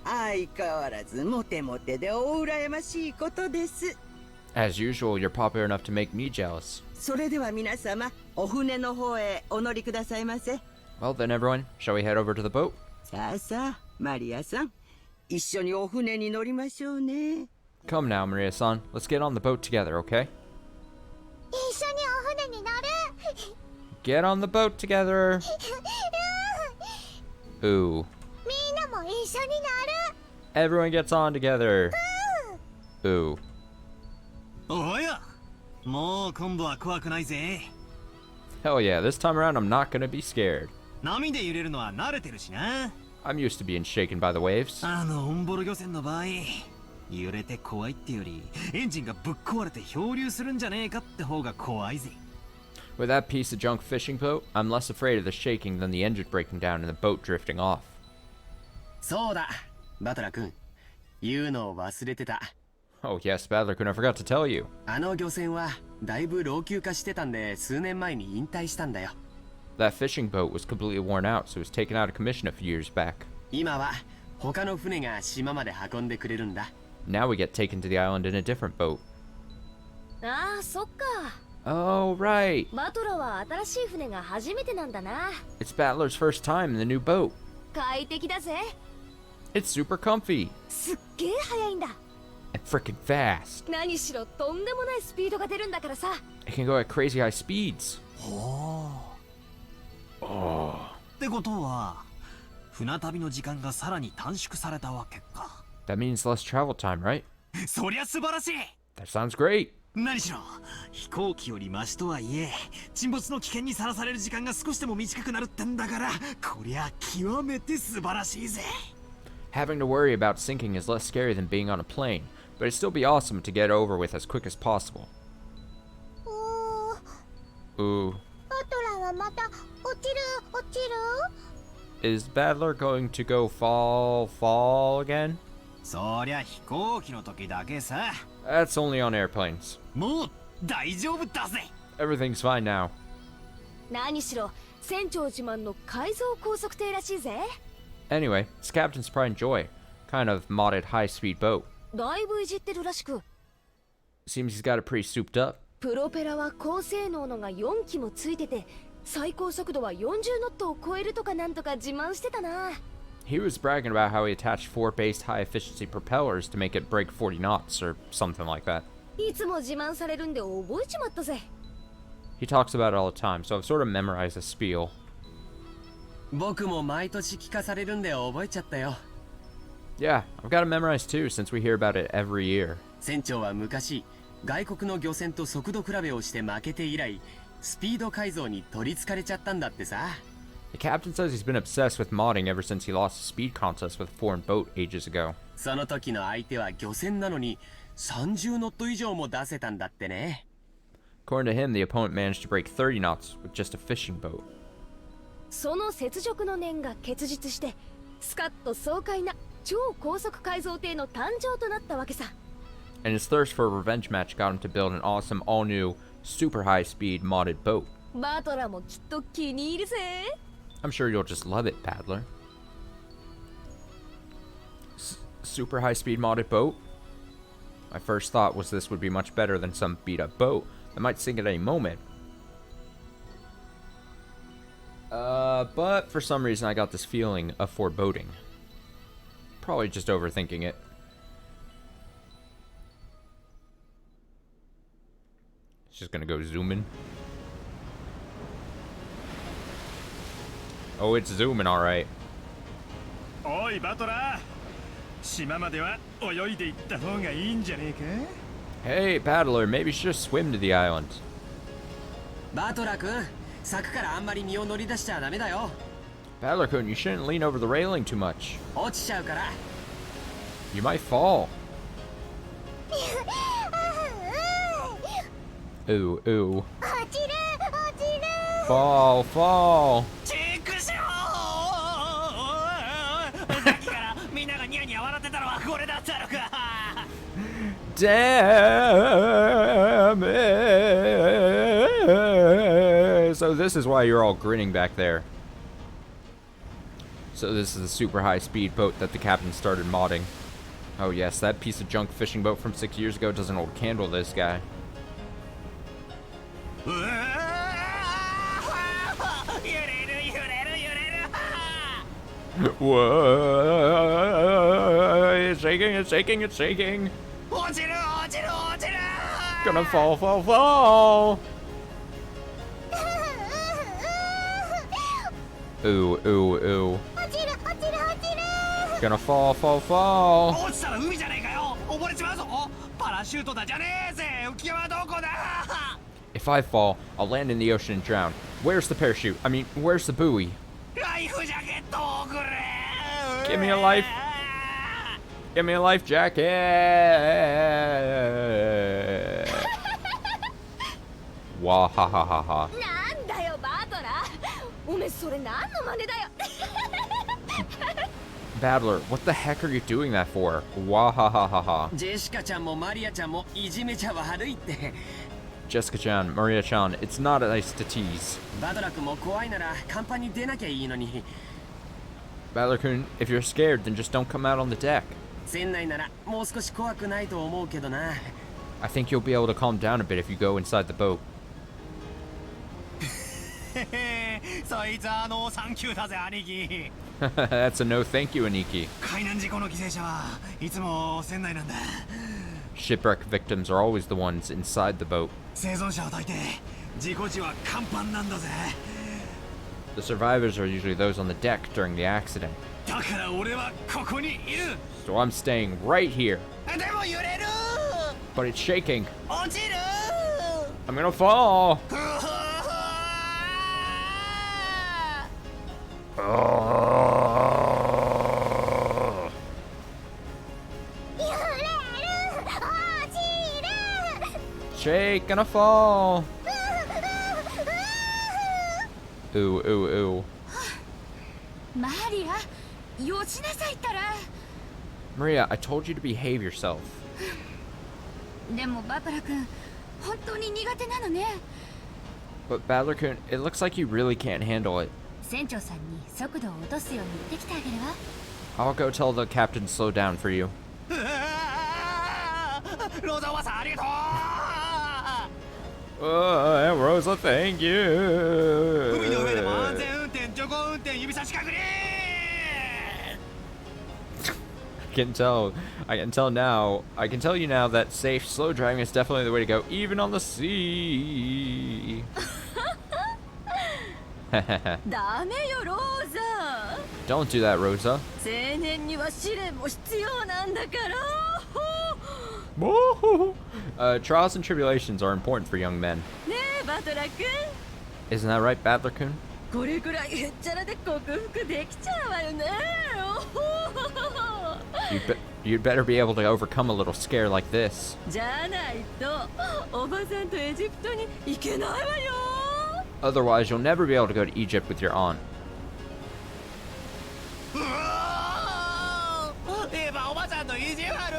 相変わらずモテモテでお羨ましいことです。 As usual, you're popular enough to make me jealous. それでは皆様、お船の方へお乗りくださいませ。 Well then, everyone, shall we head over to the boat? さあさあ、マリアさん、一緒にお船に乗りましょうね。 Come now, Maria-san. Let's get on the boat together, okay? 一緒にお船に乗る。 Get on the boat together. Ooh. みんなも一緒に乗る。 Everyone gets on together. Ooh. おや、もう今度は怖くないぜ。 Hell yeah, this time around I'm not gonna be scared. 波で揺れるのは慣れてるしな。 I'm used to being shaken by the waves. オンボロ漁船の場合、揺れて怖いってよりエンジンがぶっ壊れて漂流するんじゃねえかって方が怖いぜ。 With that piece of junk fishing boat, I'm less afraid of the shaking than the engine breaking down and the boat drifting off. そうだ、バトラ君。言うのを忘れてた。Oh yes, Badler-kun, I forgot to tell you. あの漁船はだいぶ老朽化してたんで数年前に引退したんだよ。That fishing boat was completely worn out, so it was taken out of commission a few years back. 今は他の船が島まで運んでくれるんだ。Now we get taken to the island in a different boat. ああ、そっか。 Oh, right. バトラは新しい船が初めてなんだな。 It's Badler's first time in the new boat. 快適だぜ。 It's super comfy すっげえ速いんだ。 and freaking fast. 何しろとんでもないスピードが出るんだからさ。 It can go at crazy high speeds. ってことは船旅の時間がさらに短縮されたわけか。 That means less travel time, right? そりゃ素晴らしい。 That sounds great. 何しろ飛行機よりマシとはいえ沈没の危険にさらされる時間が少しでも短くなるってんだから、こりゃ極めて素晴らしいぜ。 Having to worry about sinking is less scary than being on a plane, but it'd still be awesome to get over with as quick as possible. Ooh. バトラはまた落ちる。 Is Badler going to go fall again? そりゃ飛行機の時だけさ。 That's only on airplanes. もう大丈夫だぜ。 Everything's fine now. 何しろ船長自慢の改造高速艇らしいぜ。 Anyway, it's Captain's pride and joy. Kind of modded high-speed boat. だいぶいじってるらしく。 Seems he's got it pretty souped up. プロペラは高性能のが4機もついてて、最高速度は40ノットを超えるとかなんとか自慢してたな。 He was bragging about how he attached 4 based high-efficiency propellers to make it break 40 knots or something like that. いつも自慢されるんで覚えちまったぜ。 He talks about it all the time, so I've sort of memorized the spiel. 僕も毎年聞かされるんで覚えちゃったよ。 Yeah, I've got it memorized too, since we hear about it every year. 船長は昔外国の漁船と速度比べをして負けて以来、スピード改造に取りつかれちゃったんだってさ。 The captain says he's been obsessed with modding ever since he lost a speed contest with a foreign boat ages ago. その時の相手は漁船なのに30ノット以上も出せたんだってね。 According to him, the opponent managed to break 30 knots with just a fishing boat. その雪辱の念が結実して、スカッと爽快な超高速改造艇の誕生となったわけさ。 And his thirst for a revenge match got him to build an awesome, all-new, super high-speed modded boat. バトラもきっと気に入るぜ。 I'm sure you'll just love it, Paddler. Super high-speed modded boat? My first thought was this would be much better than some beat-up boat that might sink at any moment. But for some reason I got this feeling of foreboding. Probably just overthinking it. It's just gonna go zooming. Oh, it's zooming, alright. おいバトラー、島までは泳いで行った方がいいんじゃねえか。 Hey, paddler, maybe you should just swim to the island. バトラ君、柵からあんまり身を乗り出しちゃダメだよ。 Paddler-kun, you shouldn't lean over the railing too much. 落ちちゃうから。 You might fall. Ooh, ooh. 落ちる。 Fall, fall. チェックしろー。さっきからみんながニヤニヤ笑ってたのはこれだったのか。 Damn it. So this is why you're all grinning back there. So this is a super high speed boat that the captain started modding. Oh yes, that piece of junk fishing boat from 6 years ago doesn't hold a candle to this guy. うわー、揺れる揺れる揺れる。 Whoa, it's shaking, it's shaking, it's shaking. 落ちる落ちる落ちる。 Gonna fall, fall, fall. Ooh, ooh, ooh. 落ちる。 Gonna fall, fall, fall. 落ちたら海じゃねえかよ。溺れちまうぞ。パラシュートだじゃねえぜ。浮き輪はどこだ。 If I fall, I'll land in the ocean and drown. Where's the parachute? I mean, where's the buoy? ライフジャケットをくれ。 Give me a life. Give me a life jacket. Wah ha ha ha ha. なんだよバトラー、おめえそれ何の真似だよ。 Battler, what the heck are you doing that for? Wah ha ha ha ha. ジェシカちゃんもマリアちゃんもいじめちゃ悪いって。 Jessica-chan, Maria-chan, it's not nice to tease. バドラ君も怖いなら甲板に出なきゃいいのに。 Battler-kun, if you're scared, then just don't come out on the deck. 船内ならもう少し怖くないと思うけどな。 I think you'll be able to calm down a bit if you go inside the boat. そいつサンキューだぜ兄貴。 That's a no thank you, Aniki. 海難事故の犠牲者はいつも船内なんだ。 Shipwreck victims are always the ones inside the boat. 生存者は大抵事故時は甲板なんだぜ。 The survivors are usually those on the deck during the accident. だから俺はここにいる。 So I'm staying right here. でも揺れる。 But it's shaking. 落ちる。 I'm gonna fall. Shake, gonna fall. Ooh, ooh, ooh. マリア、よしなさいったら。 Maria, I told you to behave yourself. でもバトラ君、本当に苦手なのね。 But Battler-kun, it looks like you really can't handle it. 船長さんに速度を落とすように言ってきてあげるわ。 I'll go tell the captain to slow down for you. ロザワさんありがとう。 Rosa, thank 海 you. の上でも安全運転、徐行運転、指差し確認。 I can tell you now that safe, slow driving is definitely the way to go, even on the sea. ダメよローザ Don't do that, Rosa. 青年には試練も必要なんだから。 Trials and tribulations are important for young men. ねえバトラ君、 Isn't that right, Battler-kun? これくらいへっちゃらで克服できちゃうわよね。 You'd better be able to overcome a little scare like this. じゃないとおばさんとエジプトに行けないわよ。 Otherwise, you'll never be able to go to Egypt with your aunt. エヴァおばさんの意地悪。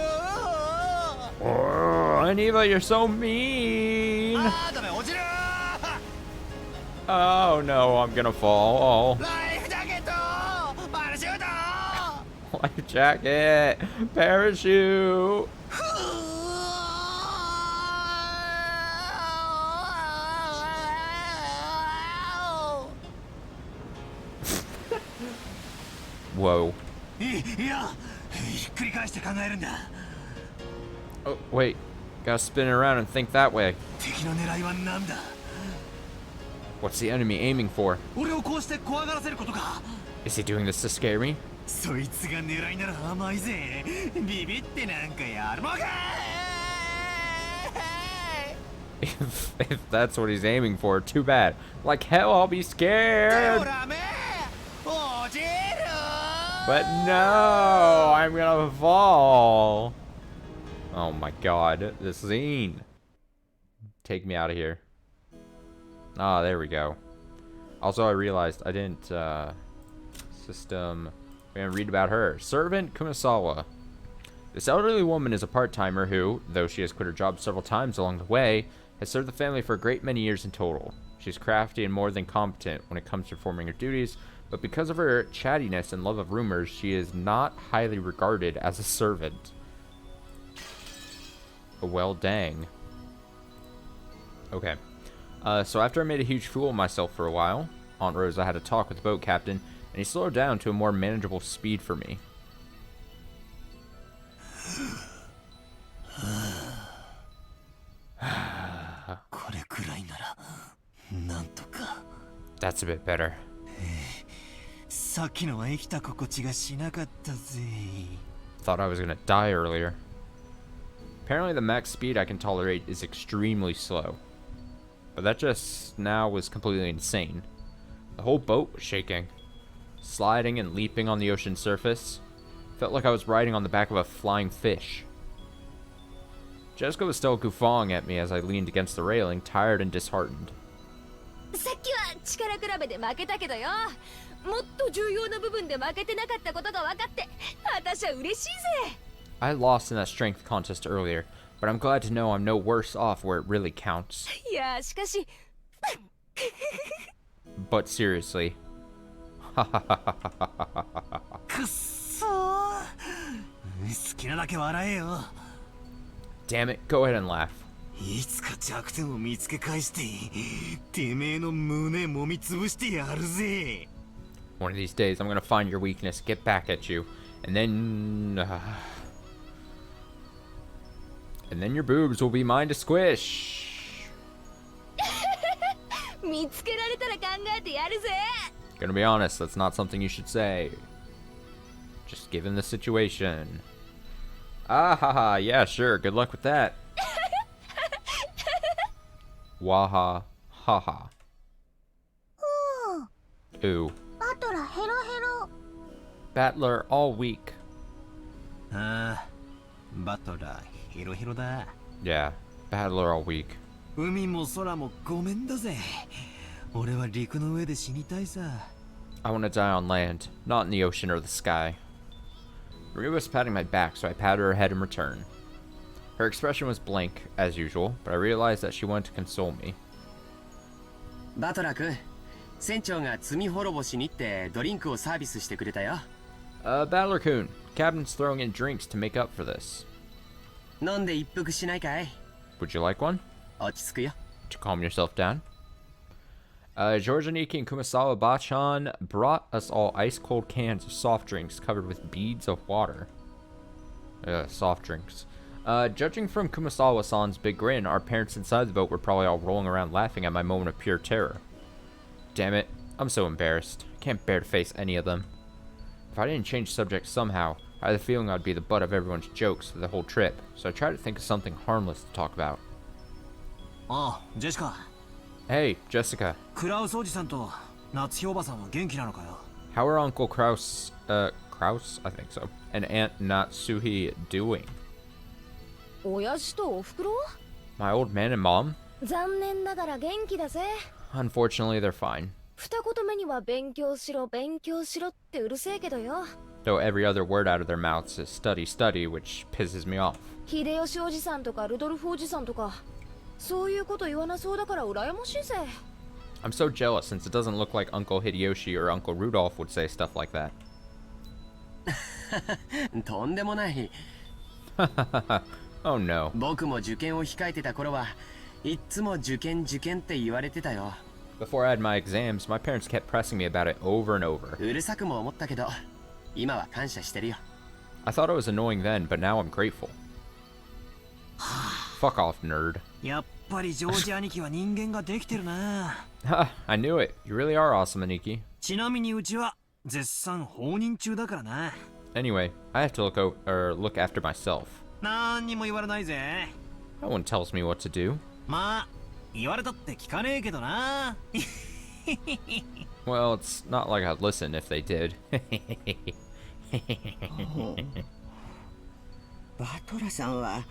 Oh, Aniva, you're so mean. ダメ落ちる。 Oh no, I'm gonna fall. ライフジャケット、パラシュート。 Life jacket, parachute. Whoa. いや、ひっくり返して考えるんだ。 Oh, wait. Gotta spin it around and think that way. 敵の狙いは何だ。 What's the enemy aiming for? 俺をこうして怖がらせることか。 Is he doing this to scare me? そいつが狙いなら甘いぜ。ビビってなんかやるのか。 If that's what he's aiming for, too bad. Like hell, I'll be scared. ほらめ、落ちる。 But no, I'm gonna fall. Oh my god, this scene. Take me out of here. Ah, there we go. Also, I realized I didn't, system. We're gonna read about her. Servant Kumasawa. This elderly woman is a part-timer who, though she has quit her job several times along the way, has served the family for a great many years in total. She's crafty and more than competent when it comes to performing her duties, but because of her chattiness and love of rumors, she is not highly regarded as a servant. Well, dang. Okay. So after I made a huge fool of myself for a while, Aunt Rosa had a talk with the boat captain, and he slowed down to a more manageable speed for me. That's a bit better. さっきのは生きた心地がしなかったぜ。 Thought I was gonna die earlier. Apparently the max speed I can tolerate is extremely slow. But that just now was completely insane. The whole boat was shaking, sliding and leaping on the ocean surface. Felt like I was riding on the back of a flying fish. Jessica was still guffawing at me as I leaned against the railing, tired and disheartened. さっきは力比べで負けたけどよ、もっと重要な部分で負けてなかったことが分かって私は嬉しいぜ。 I lost in that strength contest earlier, but I'm glad to know I'm no worse off where it really counts. いやしかし But seriously. くっそー。好きなだけ笑えよ。 Damn it, go ahead and laugh. いつか弱点を見つけ返しててめえの胸揉みつぶしてやるぜ。 One of these days, I'm gonna find your weakness, get back at you, and then your boobs will be mine to squish. 見つけられたら考えてやるぜ。 Gonna be honest, that's not something you should say. Just given the situation. Ah haha, yeah, sure, good luck with that. Waha, haha. Ooh. バトラヘロヘロ。 Battler all week. ああ、バトラーヘロヘロだ。 Yeah, Battler all week. 海も空もごめんだぜ。俺は陸の上で死にたいさ。 I want to die on land, not in the ocean or the sky. Maria was patting my back, so I patted her head in return. Her expression was blank, as usual, but I realized that she wanted to console me. バトラー君、船長が罪滅ぼしにってドリンクをサービスしてくれたよ。Battler-kun, Captain's throwing in drinks to make up for this. 飲んで一服しないかい？ Would you like one? 落ち着くよ。 To calm yourself down? Georgianiki and Kumasawa Bachan brought us all ice-cold cans of soft drinks covered with beads of water. Soft drinks. Judging from Kumasawa-san's big grin, our parents inside the boat were probably all rolling around laughing at my moment of pure terror. Damn it, I'm so embarrassed. I can't bear to face any of them. If I didn't change subject somehow, I had the feeling I'd be the butt of everyone's jokes for the whole trip, so I tried to think of something harmless to talk about. ああ、ジェシカ。 Hey, Jessica. クラウスおじさんと夏日おばさんは元気なのかよ。 How are Uncle Kraus, Kraus? I think so. And Aunt Natsuhi doing? 親父とおふくろ？ My old man and mom? 残念ながら元気だぜ。 Unfortunately, they're fine. 二言目には勉強しろ勉強しろってうるせえけどよ。 Though every other word out of their mouths is study, study, which pisses me off. 秀吉おじさんとかルドルフおじさんとかそういうこと言わなそうだから羨ましいぜ。 I'm so jealous since it doesn't look like Uncle Hideyoshi or Uncle Rudolph would say stuff like that. とんでもない。 Oh no. 僕も受験を控えてた頃はいっつも受験受験って言われてたよ。 Before I had my exams, my parents kept pressing me about it over and over. うるさくも思ったけど、今は感謝してるよ。 I thought it was annoying then, but now I'm grateful. Fuck off, nerd. やっぱりジョージ兄貴は人間ができてるな。Ha, I knew it. You really are awesome, Aniki. ちなみにうちは絶賛放任中だからな。 Anyway, I have to look after myself. なんにも言われないぜ。 No one tells me what to do. まあ、言われたって聞かねえけどな。 Well, it's not like I'd listen if they did. バトラさんは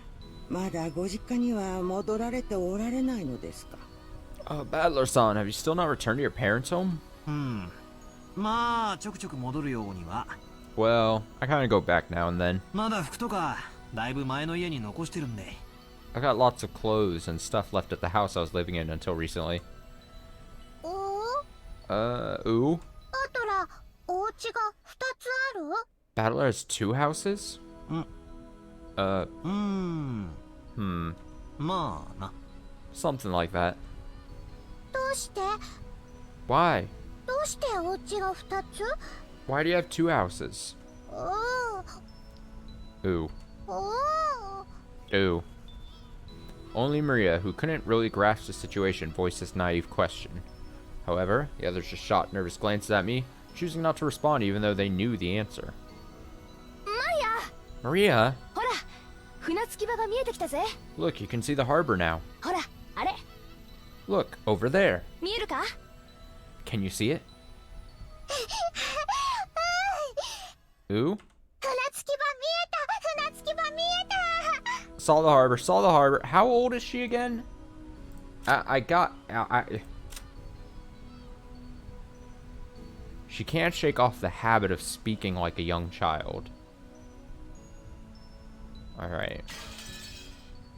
まだご実家には戻られておられないのですか？ Battler-san, have you still not returned to your parents' home? まあ、ちょくちょく戻るようには。 Well, I kind of go back now and then. まだ服とか、だいぶ前の家に残してるんで。 I got lots of clothes and stuff left at the house I was living in until recently. バ Ooh? トラ、お家が二つある？ Battler has 2 houses? まあな。 Something like that. どうして？ Why? どうしてお家が二つ？ Why do you have 2 houses? Ooh. Ooh. Only Maria, who couldn't really grasp the situation, voiced this naive question. However, the others just shot nervous glances at me, choosing not to respond even though they knew the answer. Maria! ほら、船着き場が見えてきたぜ。 Look, you can see the harbor now. ほら、あれ、 Look, over there. 見えるか？ Can you see it? Ooh? 船着き Saw the harbor, saw the harbor. How old is she again? She can't shake off the habit of speaking like a young child. Alright.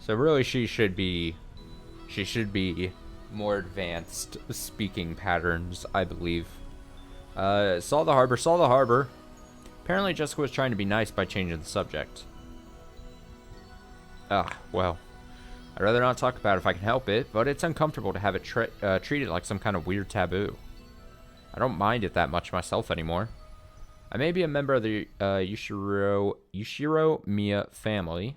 So really she should be more advanced speaking patterns, I believe. Saw the harbor, saw the harbor. Apparently Jessica was trying to be nice by changing the subject. Well, I'd rather not talk about it if I can help it, but it's uncomfortable to have it treated like some kind of weird taboo. I don't mind it that much myself anymore. I may be a member of the Yushiro Miya family,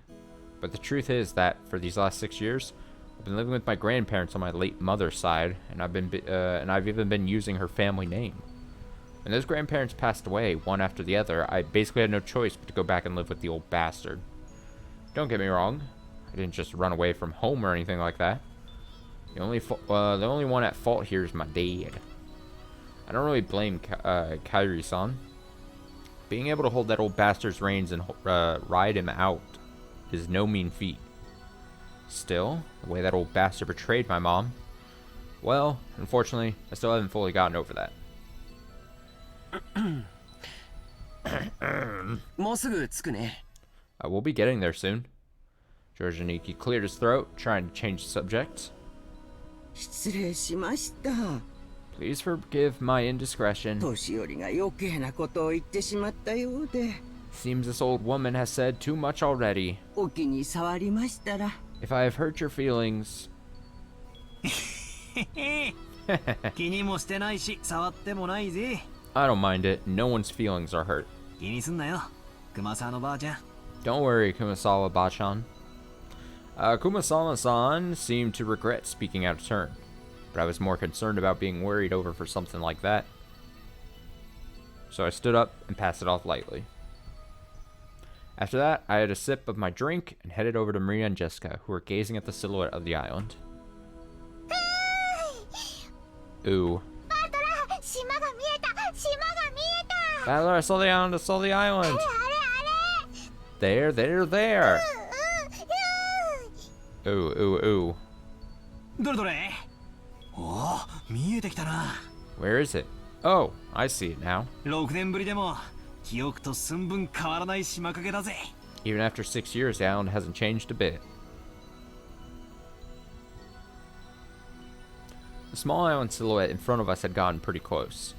but the truth is that for these last 6 years, I've been living with my grandparents on my late mother's side, and I've even been using her family name. When those grandparents passed away, one after the other, I basically had no choice but to go back and live with the old bastard. Don't get me wrong, I didn't just run away from home or anything like that. The only one at fault here is my dad. I don't really blame Kairi-san. Being able to hold that old bastard's reins and ride him out is no mean feat. Still, the way that old bastard betrayed my mom, well, unfortunately, I still haven't fully gotten over that. もうすぐ着くね。 We'll be getting there soon. Georgianiki cleared his throat, trying to change the subject. 失礼しました。 Please forgive my indiscretion. 年寄りが余計なことを言ってしまったようで。 Seems this old woman has said too much already. お気に障りましたら。 If I have hurt your feelings... 気にもしてないし、触ってもないぜ。 I don't mind it. No one's feelings are hurt. 気にすんなよ、熊沢のばあちゃん。 Don't worry, Kumasawa-bachan. Kumasawa-san seemed to regret speaking out of turn, but I was more concerned about being worried over for something like that. So I stood up and passed it off lightly. After that, I had a sip of my drink and headed over to Maria and Jessica, who were gazing at the silhouette of the island. Ooh. Battler, I saw the island, I saw the island! There. Ooh. どれどれ。おお、見えてきたな。Where is it? Oh, I see it now. 6年ぶりでも記憶と寸分変わらない島影だぜ。 Even after 6 years, the island hasn't changed a bit. The small island silhouette in front of us had gotten pretty close.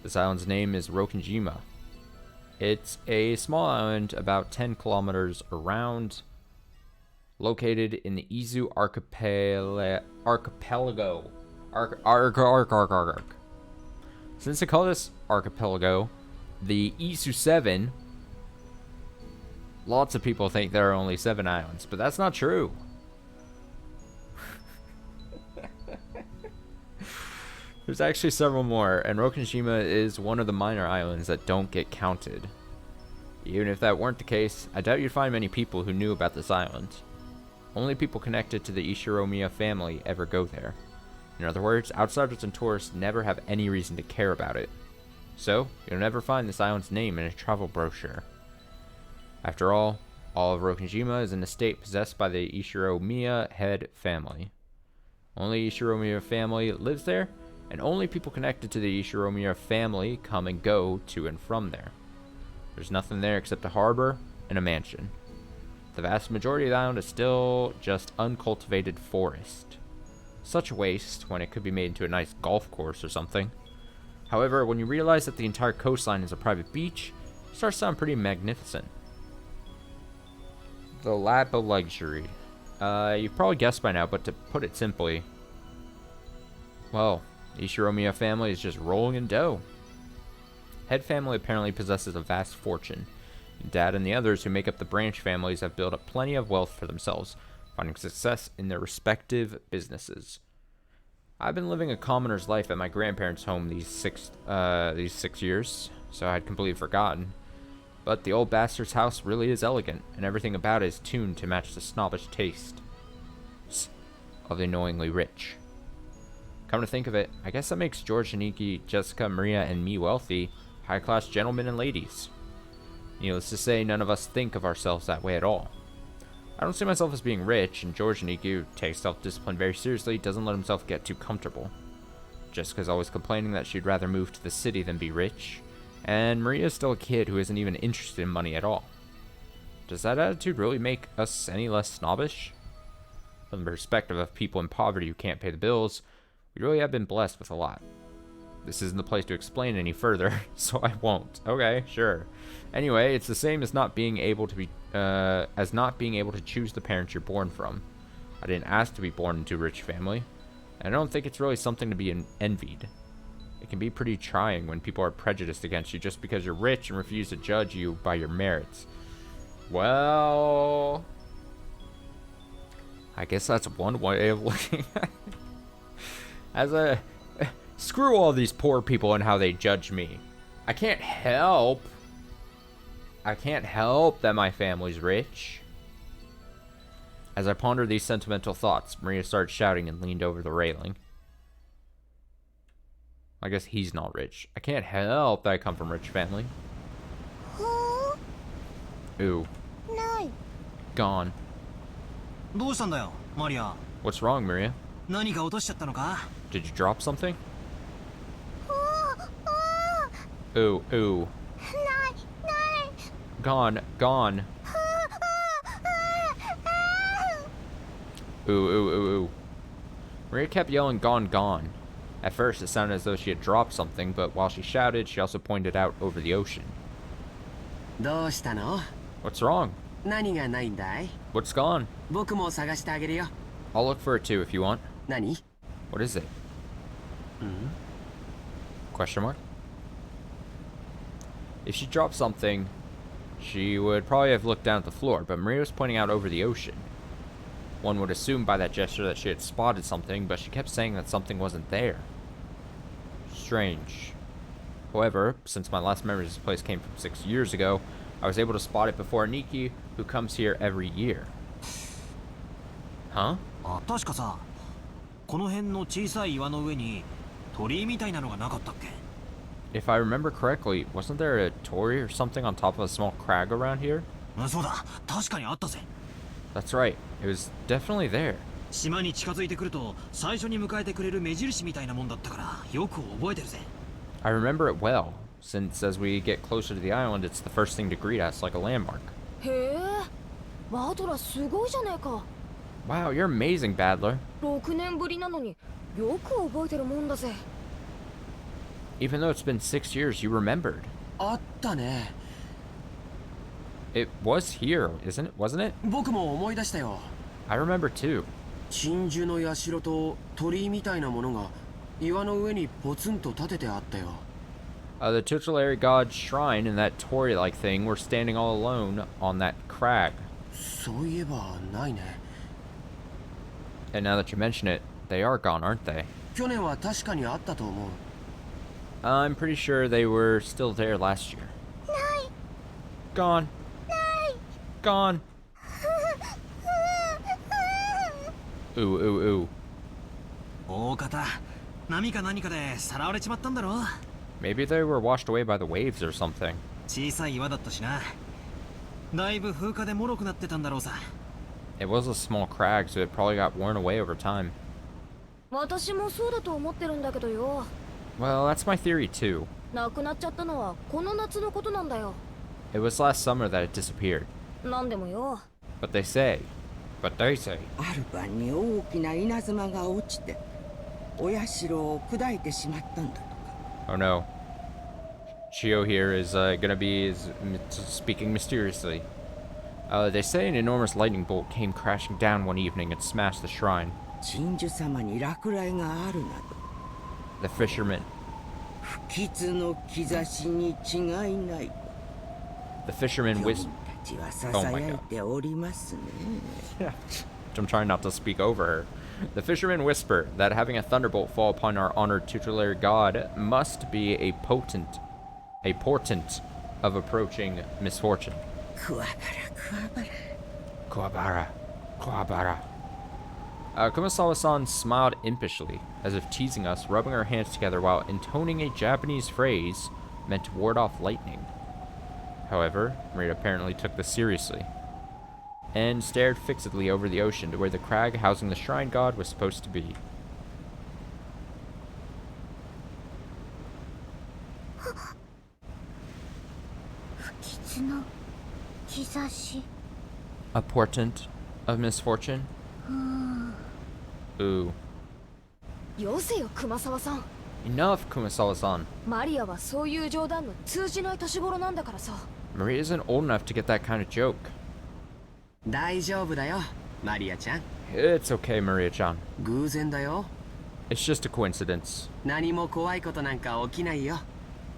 This island's name is Rokinjima. It's a small island about 10 kilometers around, located in the Izu archipelago. Since they call this archipelago the Izu 7, lots of people think there are only 7 islands, but that's not true. There's actually several more, and Rokinjima is one of the minor islands that don't get counted. Even if that weren't the case, I doubt you'd find many people who knew about this island. Only people connected to the Ishiromiya family ever go there. In other words, outsiders and tourists never have any reason to care about it. So, you'll never find this island's name in a travel brochure. After all of Rokinjima is an estate possessed by the Ishiromiya head family. Only Ishiromiya family lives there, and only people connected to the Ishiromiya family come and go to and from there. There's nothing there except a harbor and a mansion. The vast majority of the island is still just uncultivated forest. Such a waste when it could be made into a nice golf course or something. However, when you realize that the entire coastline is a private beach, it starts to sound pretty magnificent. The lap of luxury. You've probably guessed by now, but to put it simply, well, the Ishiromiya family is just rolling in dough. Head family apparently possesses a vast fortune. Dad and the others who make up the branch families have built up plenty of wealth for themselves, finding success in their respective businesses. I've been living a commoner's life at my grandparents' home these six years, so I'd completely forgotten. But the old bastard's house really is elegant, and everything about it is tuned to match the snobbish taste of the annoyingly rich. Come to think of it, I guess that makes George, Aniki, Jessica, Maria, and me wealthy, high-class gentlemen and ladies. Needless to say, none of us think of ourselves that way at all. I don't see myself as being rich, and George Niku takes self-discipline very seriously, doesn't let himself get too comfortable. Jessica's always complaining that she'd rather move to the city than be rich, and Maria's still a kid who isn't even interested in money at all. Does that attitude really make us any less snobbish? From the perspective of people in poverty who can't pay the bills, we really have been blessed with a lot. This isn't the place to explain any further, so I won't. Okay, sure. Anyway, it's the same as not being able to choose the parents you're born from. I didn't ask to be born into a rich family, and I don't think it's really something to be envied. It can be pretty trying when people are prejudiced against you just because you're rich and refuse to judge you by your merits. Well, I guess that's one way of looking at it. Screw all these poor people and how they judge me. I can't help that my family's rich. As I pondered these sentimental thoughts, Maria started shouting and leaned over the railing. I guess he's not rich. I can't help that I come from a rich family. Ooh. Gone. どうしたんだよ、マリア。 What's wrong, Maria? 何か落としちゃったのか？ Did you drop something? Ooh, ooh. Gone, gone. Ooh, ooh, ooh, ooh. Maria kept yelling, gone, gone. At first, it sounded as though she had dropped something, but while she shouted, she also pointed out over the ocean. どうしたの？ What's wrong? 何がないんだい？ What's gone? 僕も探してあげるよ。 I'll look for it too if you want. 何？ What is it? Question mark? If she dropped something, she would probably have looked down at the floor, but Maria was pointing out over the ocean. One would assume by that gesture that she had spotted something, but she kept saying that something wasn't there. Strange. However, since my last memory of this place came from 6 years ago, I was able to spot it before Nikki, who comes here every year. Huh? あ、確かさ、この辺の小さい岩の上に鳥居みたいなのがなかったっけ？ If I remember correctly, wasn't there a torii or something on top of a small crag around here? そうだ、確かにあったぜ。 That's right. It was definitely there. 島に近づいてくると最初に迎えてくれる目印みたいなもんだったからよく覚えてるぜ。 I remember it well, since as we get closer to the island, it's the first thing to greet us like a landmark. へえ、バトラすごいじゃねえか。 Wow, you're amazing, Badler. 6年ぶりなのによく覚えてるもんだぜ。 Even though it's been 6 years, you remembered. あったね。 It was here, wasn't it? 僕も思い出したよ。 I remember too. 鎮守の社と鳥居みたいなものが岩の上にポツンと立ててあったよ。The tutelary god's shrine and that torii-like thing were standing all alone on that crag. そういえばないね。 And now that you mention it, they are gone, aren't they? 去年は確かにあったと思う。 I'm pretty sure they were still there last year. Gone. Gone. Ooh, ooh, ooh. 大方、波か何かでさらわれちまったんだろ。 Maybe they were washed away by the waves or something. 小さい岩だったしな。だいぶ風化で脆くなってたんだろうさ。 It was a small crag, so it probably got worn away over time. 私もそうだと思ってるんだけどよ。 Well, that's my theory too. なくなっちゃったのはこの夏のことなんだよ。 It was last summer that it disappeared. なんでもよ。 But they say. ある晩に大きな稲妻が落ちてお社を砕いてしまったんだとか。 Oh no. Chio here is gonna be speaking mysteriously. They say an enormous lightning bolt came crashing down one evening and smashed the shrine. 鎮守様に落雷があるなど The fisherman. 不吉の兆しに違いない。 The fisherman 漁 whispered. 民たちはささやいておりますね。I'm trying not to speak over her. The fishermen whisper that having a thunderbolt fall upon our honored tutelary god must be a portent of approaching misfortune. クワバラクワバラ。 Kuwabara. Kumasawa-san smiled impishly, as if teasing us, rubbing her hands together while intoning a Japanese phrase meant to ward off lightning. However, Maria apparently took this seriously and stared fixedly over the ocean to where the crag housing the shrine god was supposed to be. A portent of misfortune? Ooh. よせよ熊沢さん。 Enough, Kumasawa-san. マリアはそういう冗談の通じない年頃なんだからさ。 Maria isn't old enough to get that kind of joke. 大丈夫だよマリアちゃん。 It's okay, Maria-chan. 偶然だよ。 It's just a coincidence. 何も怖いことなんか起きないよ。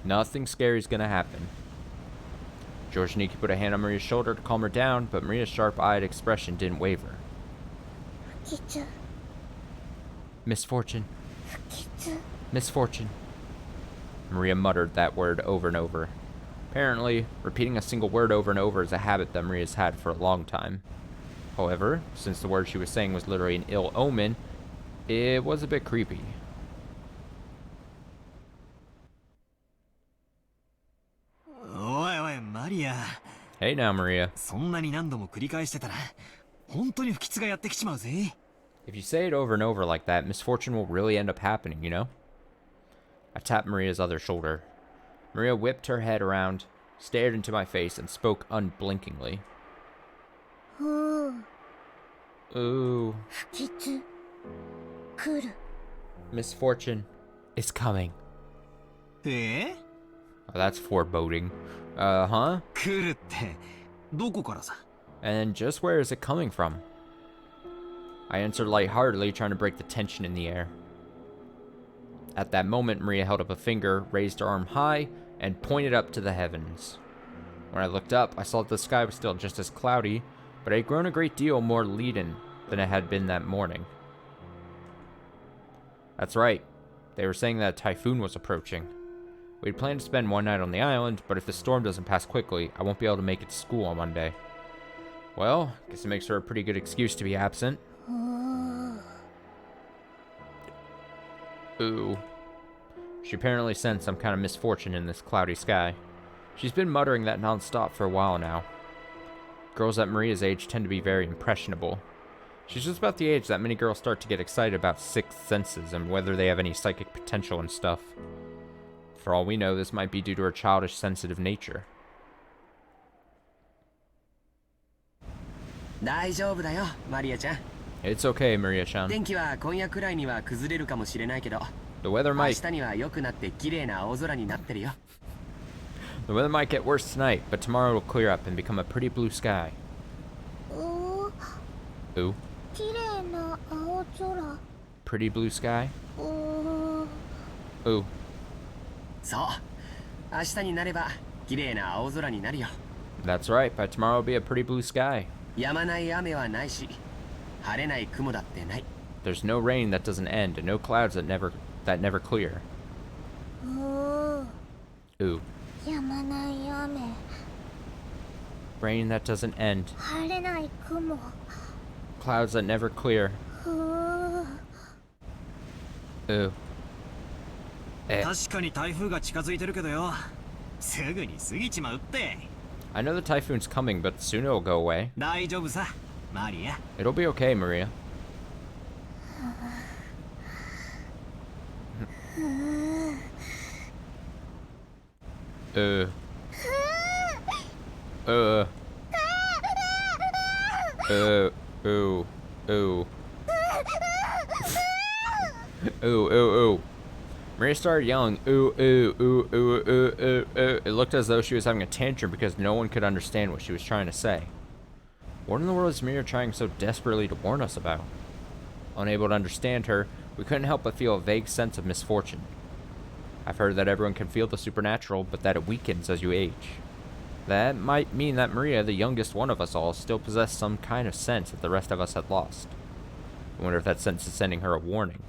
Nothing scary's gonna happen. George Niki put a hand on Maria's shoulder to calm her down, but Maria's sharp-eyed expression didn't waver. Misfortune. Misfortune. Maria muttered that word over and over. Apparently, repeating a single word over and over is a habit that Maria's had for a long time. However, since the word she was saying was literally an ill omen, it was a bit creepy. Maria. Hey now, Maria. そんなに何度も繰り返してたら本当に不吉がやってきちまうぜ。 If you say it over and over like that, misfortune will really end up happening, you know? I tapped Maria's other shoulder. Maria whipped her head around, stared into my face, and spoke unblinkingly. Ooh. Misfortune is coming. え？ Oh, that's foreboding. Huh? 来るってどこからさ？ And just where is it coming from? I answered lightheartedly, trying to break the tension in the air. At that moment, Maria held up a finger, raised her arm high, and pointed up to the heavens. When I looked up, I saw that the sky was still just as cloudy, but it had grown a great deal more leaden than it had been that morning. That's right. They were saying that a typhoon was approaching. We'd planned to spend one night on the island, but if the storm doesn't pass quickly, I won't be able to make it to school on Monday. Well, guess it makes for a pretty good excuse to be absent. Ooh. She apparently sensed some kind of misfortune in this cloudy sky. She's been muttering that non-stop for a while now. Girls at Maria's age tend to be very impressionable. She's just about the age that many girls start to get excited about sixth senses and whether they have any psychic potential and stuff. For all we know, this might be due to her childish, sensitive nature. 大丈夫だよマリアちゃん。 It's okay, Maria-chan. 天気は今夜くらいには崩れるかもしれないけど、 The weather 明 might 日には良くなって綺麗な青空になってるよ。 the weather might get worse tonight, but tomorrow it'll clear up and become a pretty blue sky. Ooh. Pretty blue sky? Ooh. そう。明日になれば綺麗な青空になるよ。 That's right, by tomorrow it'll be a pretty blue sky. 止まない雨はないし、晴れない雲だってない。 There's no rain that doesn't end, and no clouds that never clear. Ooh. Rain that doesn't end. Clouds that never clear. Ooh. Eh. 確かに台風が近づいてるけどよ。すぐに過ぎちまうって。 I know the typhoon's coming, but soon it'll go away. 大丈夫さ、マリア。 It'll be okay, Maria. Ooh. Ooh. Maria started yelling, ooh, ooh, ooh, ooh, ooh, ooh, ooh. It looked as though she was having a tantrum because no one could understand what she was trying to say. What in the world is Maria trying so desperately to warn us about? Unable to understand her, we couldn't help but feel a vague sense of misfortune. I've heard that everyone can feel the supernatural, but that it weakens as you age. That might mean that Maria, the youngest one of us all, still possessed some kind of sense that the rest of us had lost. I wonder if that sense is sending her a warning.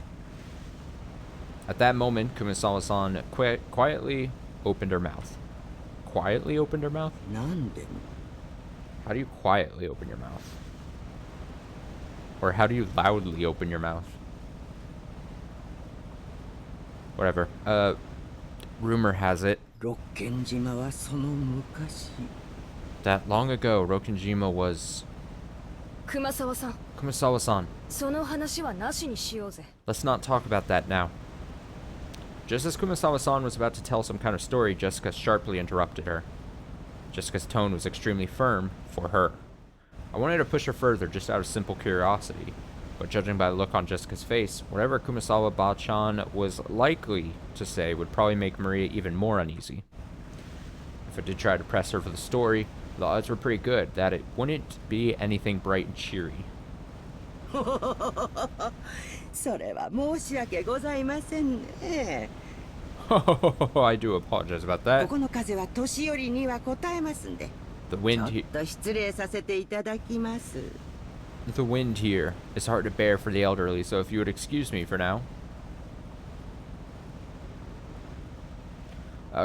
At that moment, Kumasawa-san quietly opened her mouth. Quietly opened her mouth? なんで How do you quietly open your mouth? Or how do you loudly open your mouth? Whatever. Rumor has it 六軒島はその昔。 That long ago, Rokenjima was... 熊沢さん、 Kumasawa-san. その話はなしにしようぜ。 Let's not talk about that now. Just as Kumasawa-san was about to tell some kind of story, Jessica sharply interrupted her. Jessica's tone was extremely firm for her. I wanted to push her further just out of simple curiosity, but judging by the look on Jessica's face, whatever Kumasawa-chan was likely to say would probably make Maria even more uneasy. If I did try to press her for the story, the odds were pretty good that it wouldn't be anything bright and cheery. それは申し訳ございませんね。 I do apologize about こ that. この風は年寄りには応えますんで、 The ちょ wind, っと失礼させていただきます。 the wind here is hard to bear for the elderly, so if you would excuse me for now.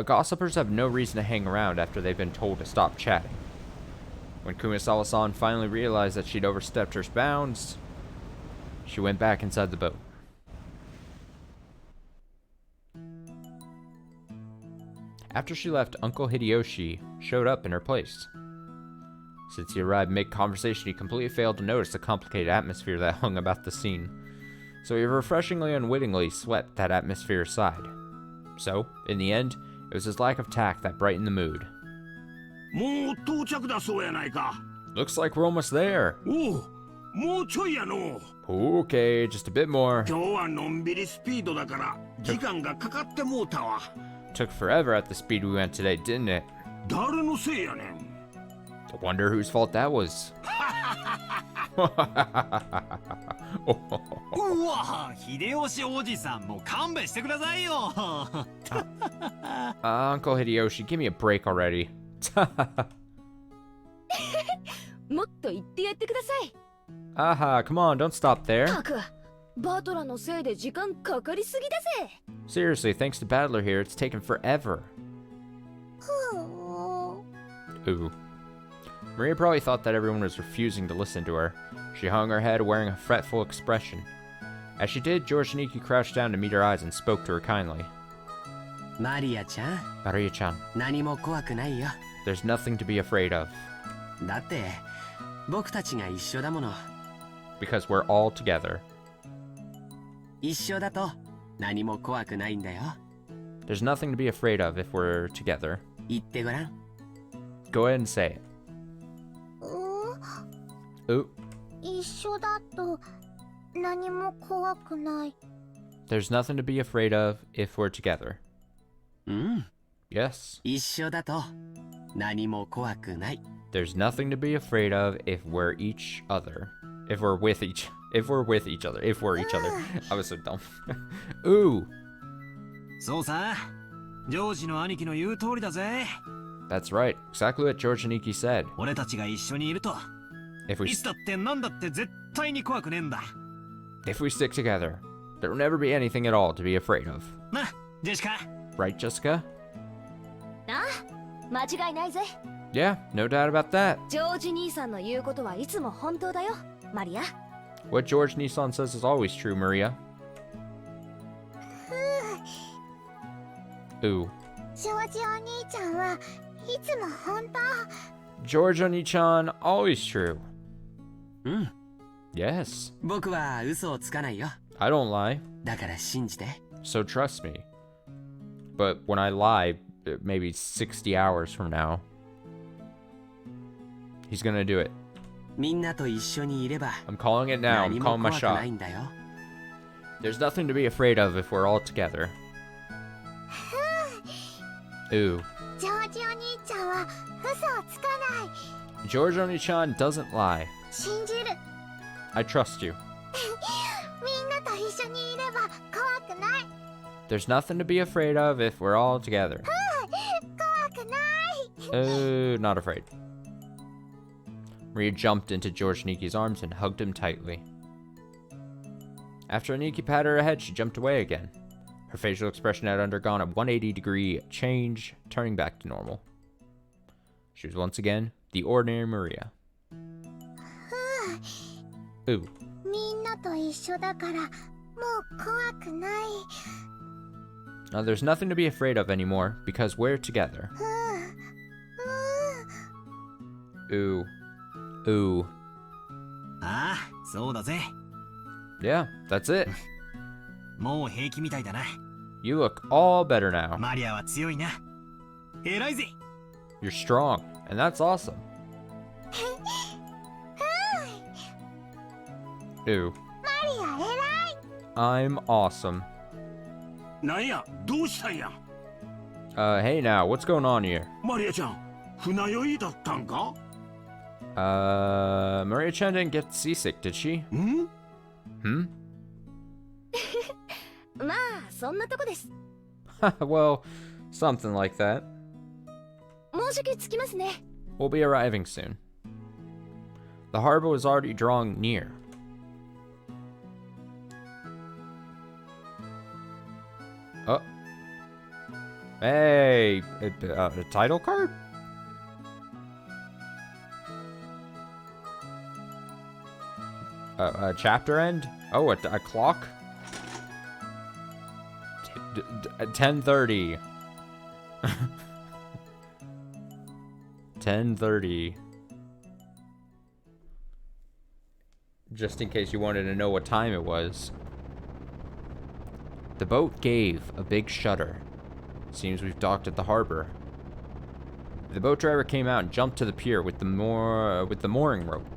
Gossipers have no reason to hang around after they've been told to stop chatting. When Kumasawa-san finally realized that she'd overstepped her bounds, she went back inside the boat. After she left, Uncle Hideyoshi showed up in her place. Since he arrived mid-conversation, he completely failed to notice the complicated atmosphere that hung about the scene, so he refreshingly unwittingly swept that atmosphere aside. So, in the end, it was his lack of tact that brightened the mood. もう到着だそうやないか。 Looks like we're almost there. おう、もうちょいやの。 Okay, just a bit more. 今日はのんびりスピードだから時間がかかってもうたわ。 Took forever at the speed we went today, didn't it? 誰のせいやねん。 I wonder whose fault that was. うわ、秀吉おじさんもう勘弁してくださいよ。Uncle Hideyoshi, give me a break already. もっと言ってやってください。 Aha, come on, don't stop there. たく、バトラのせいで時間かかりすぎだぜ。 Seriously, thanks to Battler here, it's taken forever. Ooh. Maria probably thought that everyone was refusing to listen to her. She hung her head, wearing a fretful expression. As she did, George Niki crouched down to meet her eyes and spoke to her kindly. マリアちゃん、 Maria-chan, 何も怖くないよ。 there's nothing to be afraid of, だって僕たちが一緒だもの。 because we're all together. 一緒だと何も怖くないんだよ。 There's nothing to be afraid of if we're together. 言ってごらん。 Go ahead and say it. Ooh, 一緒だと何も怖くない。 there's nothing to be afraid of if we're together. うん。 Yes. 一緒だと何も怖くない。 There's nothing to be afraid of if we're each other. If we're with each other. If we're each other. I was so dumb. Ooh. そうさ、ジョージの兄貴の言う通りだぜ。 That's right. Exactly what George Niki said. 俺たちが一緒にいると、 If we いつだってなんだって絶対に怖くねえんだ。 if we stick together, there will never be anything at all to be afraid of. な、ジェシカ。 Right, Jessica? ああ、間違いないぜ。 Yeah, no doubt about that. ジョージ兄さんの言うことはいつも本当だよ、マリア。 What George Nissan says is always true, Maria. Ooh. ジョージお兄ちゃんはいつも本当。 George Oni-chan, always true. うん。 Yes. 僕は嘘をつかないよ。 I don't lie, だから信じて。 so trust me. But when I lie, maybe 60 hours from now, he's gonna do it. みんなと一緒にいれば I'm calling it now. 何 I'm も calling my 怖くな shot. いんだよ。 There's nothing to be afraid of if we're all together. Ooh. ジョージお兄ちゃんは嘘をつかない。 George Oni-chan doesn't lie. 信じる。 I trust you. みんなと一緒にいれば怖くない。 There's nothing to be afraid of if we're all together. 怖くない。 Not afraid. Maria jumped into George Niki's arms and hugged him tightly. After Niki patted her head, she jumped away again. Her facial expression had undergone a 180-degree change, turning back to normal. She was once again the ordinary Maria. Ooh. みんなと一緒だからもう怖くない。Now, there's nothing to be afraid of anymore, because we're together. Ooh. Ooh. ああ、そうだぜ。 Yeah, that's it. もう平気みたいだな。 You look all better now. マリアは強いな。偉いぜ。 You're strong, and that's awesome. Ooh. I'm awesome. なんや、どうしたんや。Hey now, what's going on here? マリアちゃん、船酔いだったんか。Maria-chan didn't get seasick, did she? ん Hmm? まあそんなとこです。 Well, something like that. 申し訳つきますね。 We'll be arriving soon. The harbor was already drawing near. Oh. Hey, a title card? A chapter end? Oh, a clock? 10:30. 10:30. Just in case you wanted to know what time it was. The boat gave a big shudder. Seems we've docked at the harbor. The boat driver came out and jumped to the pier with the mooring rope.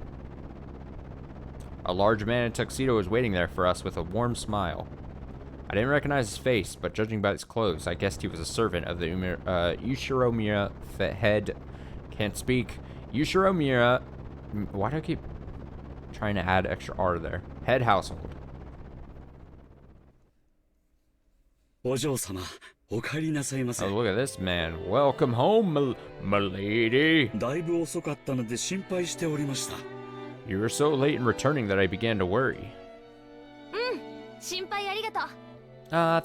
A large man in a tuxedo was waiting there for us with a warm smile. I didn't recognize his face, but judging by his clothes, I guessed he was a servant of the Ushiromiya head. Can't speak. Ushiromiya. Why do I keep trying to add extra R there? Head household. お嬢様、お帰りなさいませ。 Oh, look at this man. Welcome home, my lady. だいぶ遅かったので心配しておりました。 You were so late in returning that I began to worry. 心配ありがと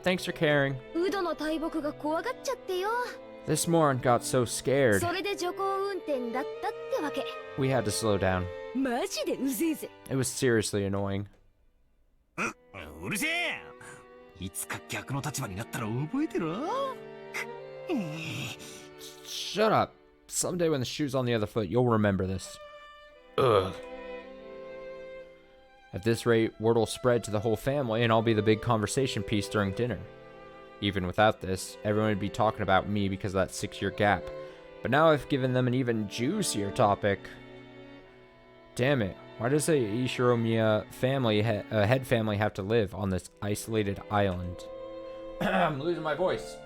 Thanks for caring. う。ウドの大木が怖がっちゃってよ。 This moron got so scared. それで徐行運転だったってわけ。 We had to slow down. マジでうぜえぜ。 It was seriously annoying. うるせえ。いつか逆の立場になったら覚えてろ。 Shut up. Someday when the shoe's on the other foot, you'll remember this. Ugh. At this rate, word will spread to the whole family, and I'll be the big conversation piece during dinner. Even without this, everyone would be talking about me because of that 6-year gap. But now I've given them an even juicier topic. Damn it. Why does the Ishiromiya family, head family have to live on this isolated island? I'm losing my voice.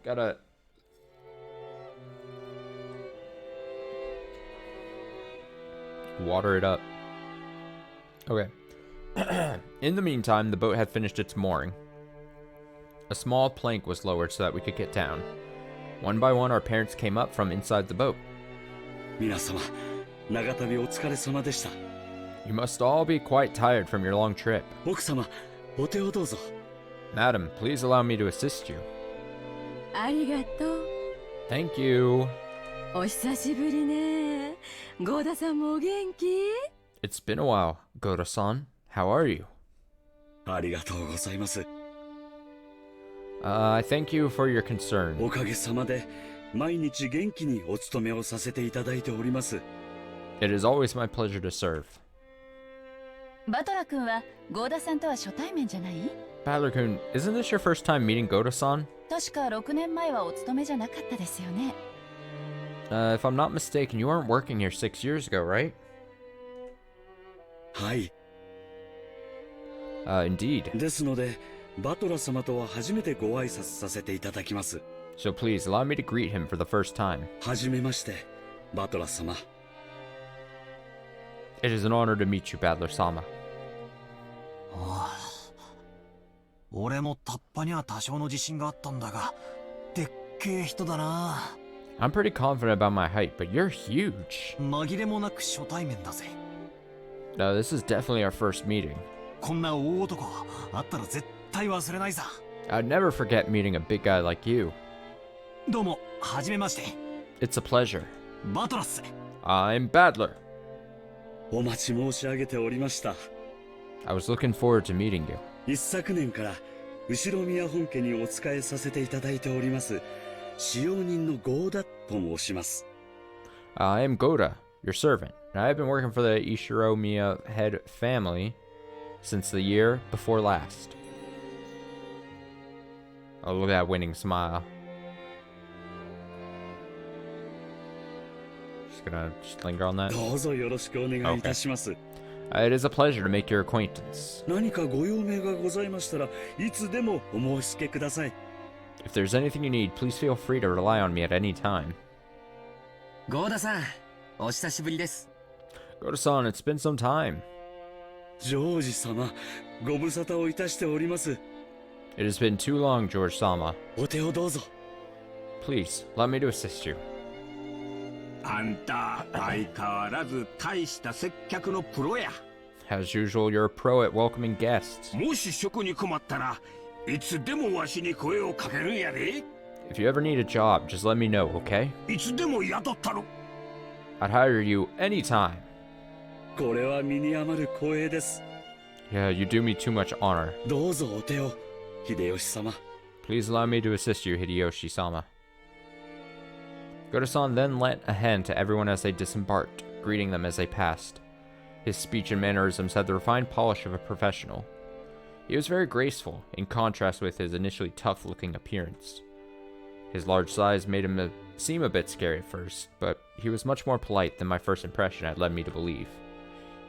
Gotta... water it up. Okay. In the meantime, the boat had finished its mooring. A small plank was lowered so that we could get down. One by one, our parents came up from inside the boat. 皆様、長旅お疲れ様でした。 You must all be quite tired from your long trip. 奥様、お手をどうぞ。 Madam, please allow me to assist you. ありがとう。 Thank you. お久しぶりね。ゴーダさんもお元気？ It's been a while, Goda-san. How are you? ありがとうございます。 I thank you for your concern. おかげさまで、毎日元気にお勤めをさせていただいております。 It is always my pleasure to serve. バトラ君はゴーダさんとは初対面じゃない？ Badler-kun, isn't this your first time meeting Goda-san? 確か6年前はお勤めじゃなかったですよね。If I'm not mistaken, you weren't working here 6 years ago, right? はい。 Indeed. ですので、バトラ様とは初めてご挨拶させていただきます。 So please allow me to greet him for the first time. はじめまして、バトラ様。 It is an honor to meet you, Badler-sama. 俺もタッパには多少の自信があったんだが、でっけえ人だな。 I'm pretty confident about my height, but you're huge. 紛れもなく初対面だぜ。This is definitely our first meeting. こんな大男あったら絶対忘れないさ。 I'd never forget meeting a big guy like you. どうも、はじめまして。 It's a pleasure. バトラっす。 I'm Badler. お待ち申し上げておりました。 I was looking forward to meeting you. 一昨年から後ろ宮本家にお仕えさせていただいております使用人のゴーダと申します。 I am Goda, your servant, and I have been working for the Ishiromiya head family since the year before last. Oh, look at that winning smile. Just linger on that. どうぞよろしくお願いいたします。 It is a pleasure to make your acquaintance. 何かご用命がございましたらいつでもお申し付けください。 If there's anything you need, please feel free to rely on me at any time. ゴーダさん、お久しぶりです。Goda-san, it's been some time. ジョージ様、ご無沙汰をいたしております。 It has been too long, George-sama. お手をどうぞ。 Please, allow me to assist you. あんた相変わらず大した接客のプロや。 As usual, you're a pro at welcoming guests. もし職に困ったらいつでもわしに声をかけるんやで。 If you ever need a job, just let me know, okay? いつでも雇ったろ。 I'd hire you anytime. これは身に余る光栄です。 Yeah, you do me too much honor. どうぞお手を、秀吉様。 Please allow me to assist you, Hideyoshi-sama. Goda-san then lent a hand to everyone as they disembarked, greeting them as they passed. His speech and mannerisms had the refined polish of a professional. He was very graceful, in contrast with his initially tough-looking appearance. His large size made him seem a bit scary at first, but he was much more polite than my first impression had led me to believe.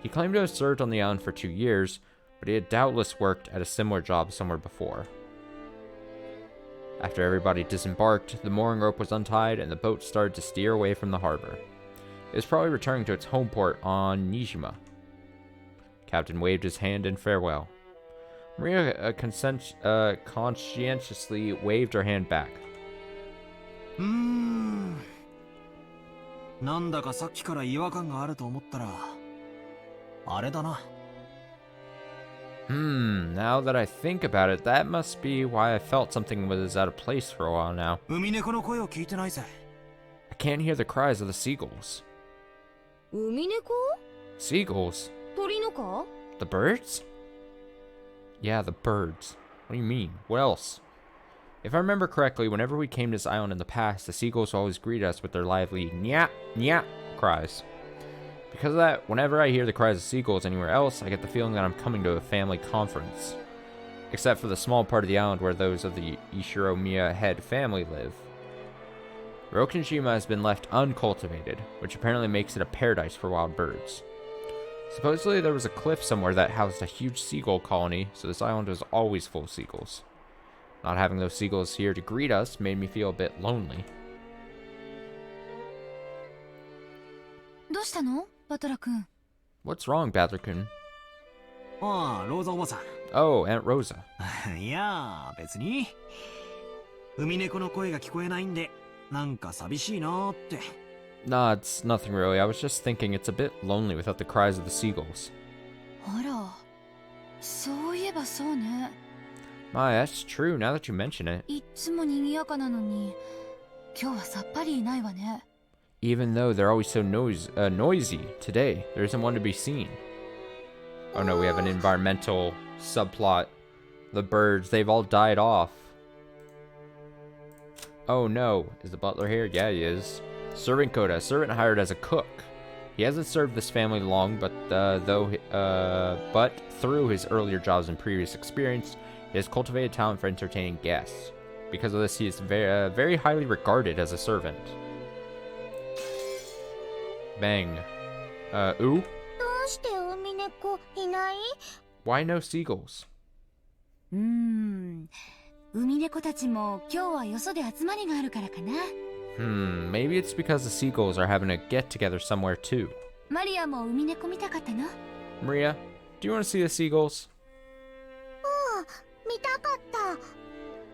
He claimed to have served on the island for 2 years, but he had doubtless worked at a similar job somewhere before. After everybody disembarked, the mooring rope was untied and the boat started to steer away from the harbor. It was probably returning to its home port on Nijima. Captain waved his hand in farewell. Maria conscientiously waved her hand back. なんだかさっきから違和感があると思ったらあれだな。Now that I think about it, that must be why I felt something was out of place for a while now. ウミネコの声を聞いてないぜ。 I can't hear the cries of the seagulls. 海猫？ Seagulls? 鳥のか？ The birds? Yeah, the birds. What do you mean? What else? If I remember correctly, whenever we came to this island in the past, the seagulls always greet us with their lively nyah, nyah cries. Because of that, whenever I hear the cries of seagulls anywhere else, I get the feeling that I'm coming to a family conference. Except for the small part of the island where those of the Ishiromiya head family live. Rokinshima has been left uncultivated, which apparently makes it a paradise for wild birds. Supposedly there was a cliff somewhere that housed a huge seagull colony, so this island was always full of seagulls. Not having those seagulls here to greet us made me feel a bit lonely. どうしたのバトラ君。 What's wrong, Badler-kun? ああ、ローザおばさん。 Oh, Aunt Rosa. いや、別に。ウミネコの声が聞こえないんで、なんか寂しいなーって。Nah, it's nothing really. I was just thinking it's a bit lonely without the cries of the seagulls. あら、そういえばそうね。My, that's true now that you mention it. いっつも賑やかなのに、今日はさっぱりいないわね。Even though they're always so noisy, today there isn't one to be seen. Oh no, we have an environmental subplot. The birds, they've all died off. Oh no, is the butler here? Yeah, he is. Servant Koda, servant hired as a cook. He hasn't served this family long, but through his earlier jobs and previous experience, he has cultivated talent for entertaining guests. Because of this, he is very highly regarded as a servant. Bang. Ooh? どうして海猫いない？ Why no seagulls? 海猫たちも今日はよそで集まりがあるからかな。Maybe it's because the seagulls are having a get-together somewhere too. マリアも海猫見たかったの？ Maria, do you want to see the seagulls? 見たかっ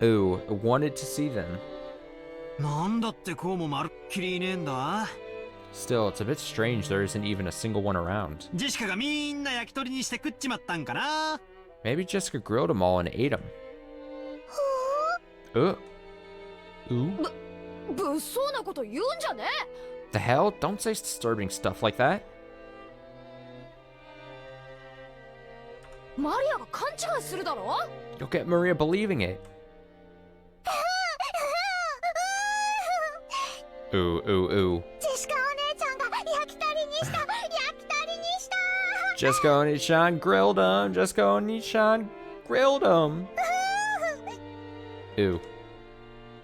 た。Ooh, wanted to see them. なんだってこうもまるっきりいねえんだ。 Still, it's a bit strange there isn't even a single one around. ジェシカがみんな焼き鳥にして食っちまったんかな。 Maybe Jessica grilled them all and ate them. Ooh. 物騒なこと言うんじゃねえ。 The hell? Don't say disturbing stuff like that. マリアが勘違いするだろ。 You'll get Maria believing it. Ooh, ooh, ooh. ジェシカお姉ちゃんが焼き鳥にした焼き鳥にした。 Jessica Oni-chan grilled him. Jessica Oni-chan grilled him. Ew.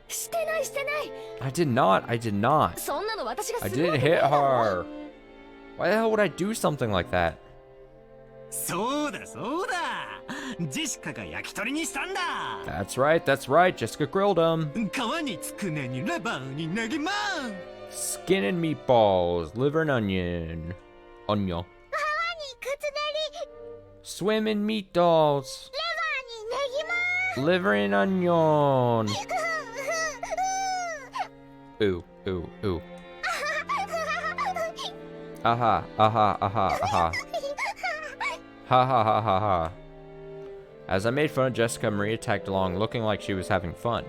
してないしてない。 I did not. I did not. そんなの私が I するわ didn't けない hit だろ。 her. Why the hell would I do something like that? そうだそうだ、ジェシカが焼き鳥にしたんだ。 That's right. That's right. Jessica grilled him. 皮につくねにレバーにネギマン。 Skin and meatballs, liver and onion. Onion. 皮にくつねり Swim and meat dolls. レバーにネギマン Liver and onion. Ooh, ooh, ooh. Aha, aha, aha, aha. Ha ha ha ha ha. As I made fun of Jessica, Maria tagged along looking like she was having fun.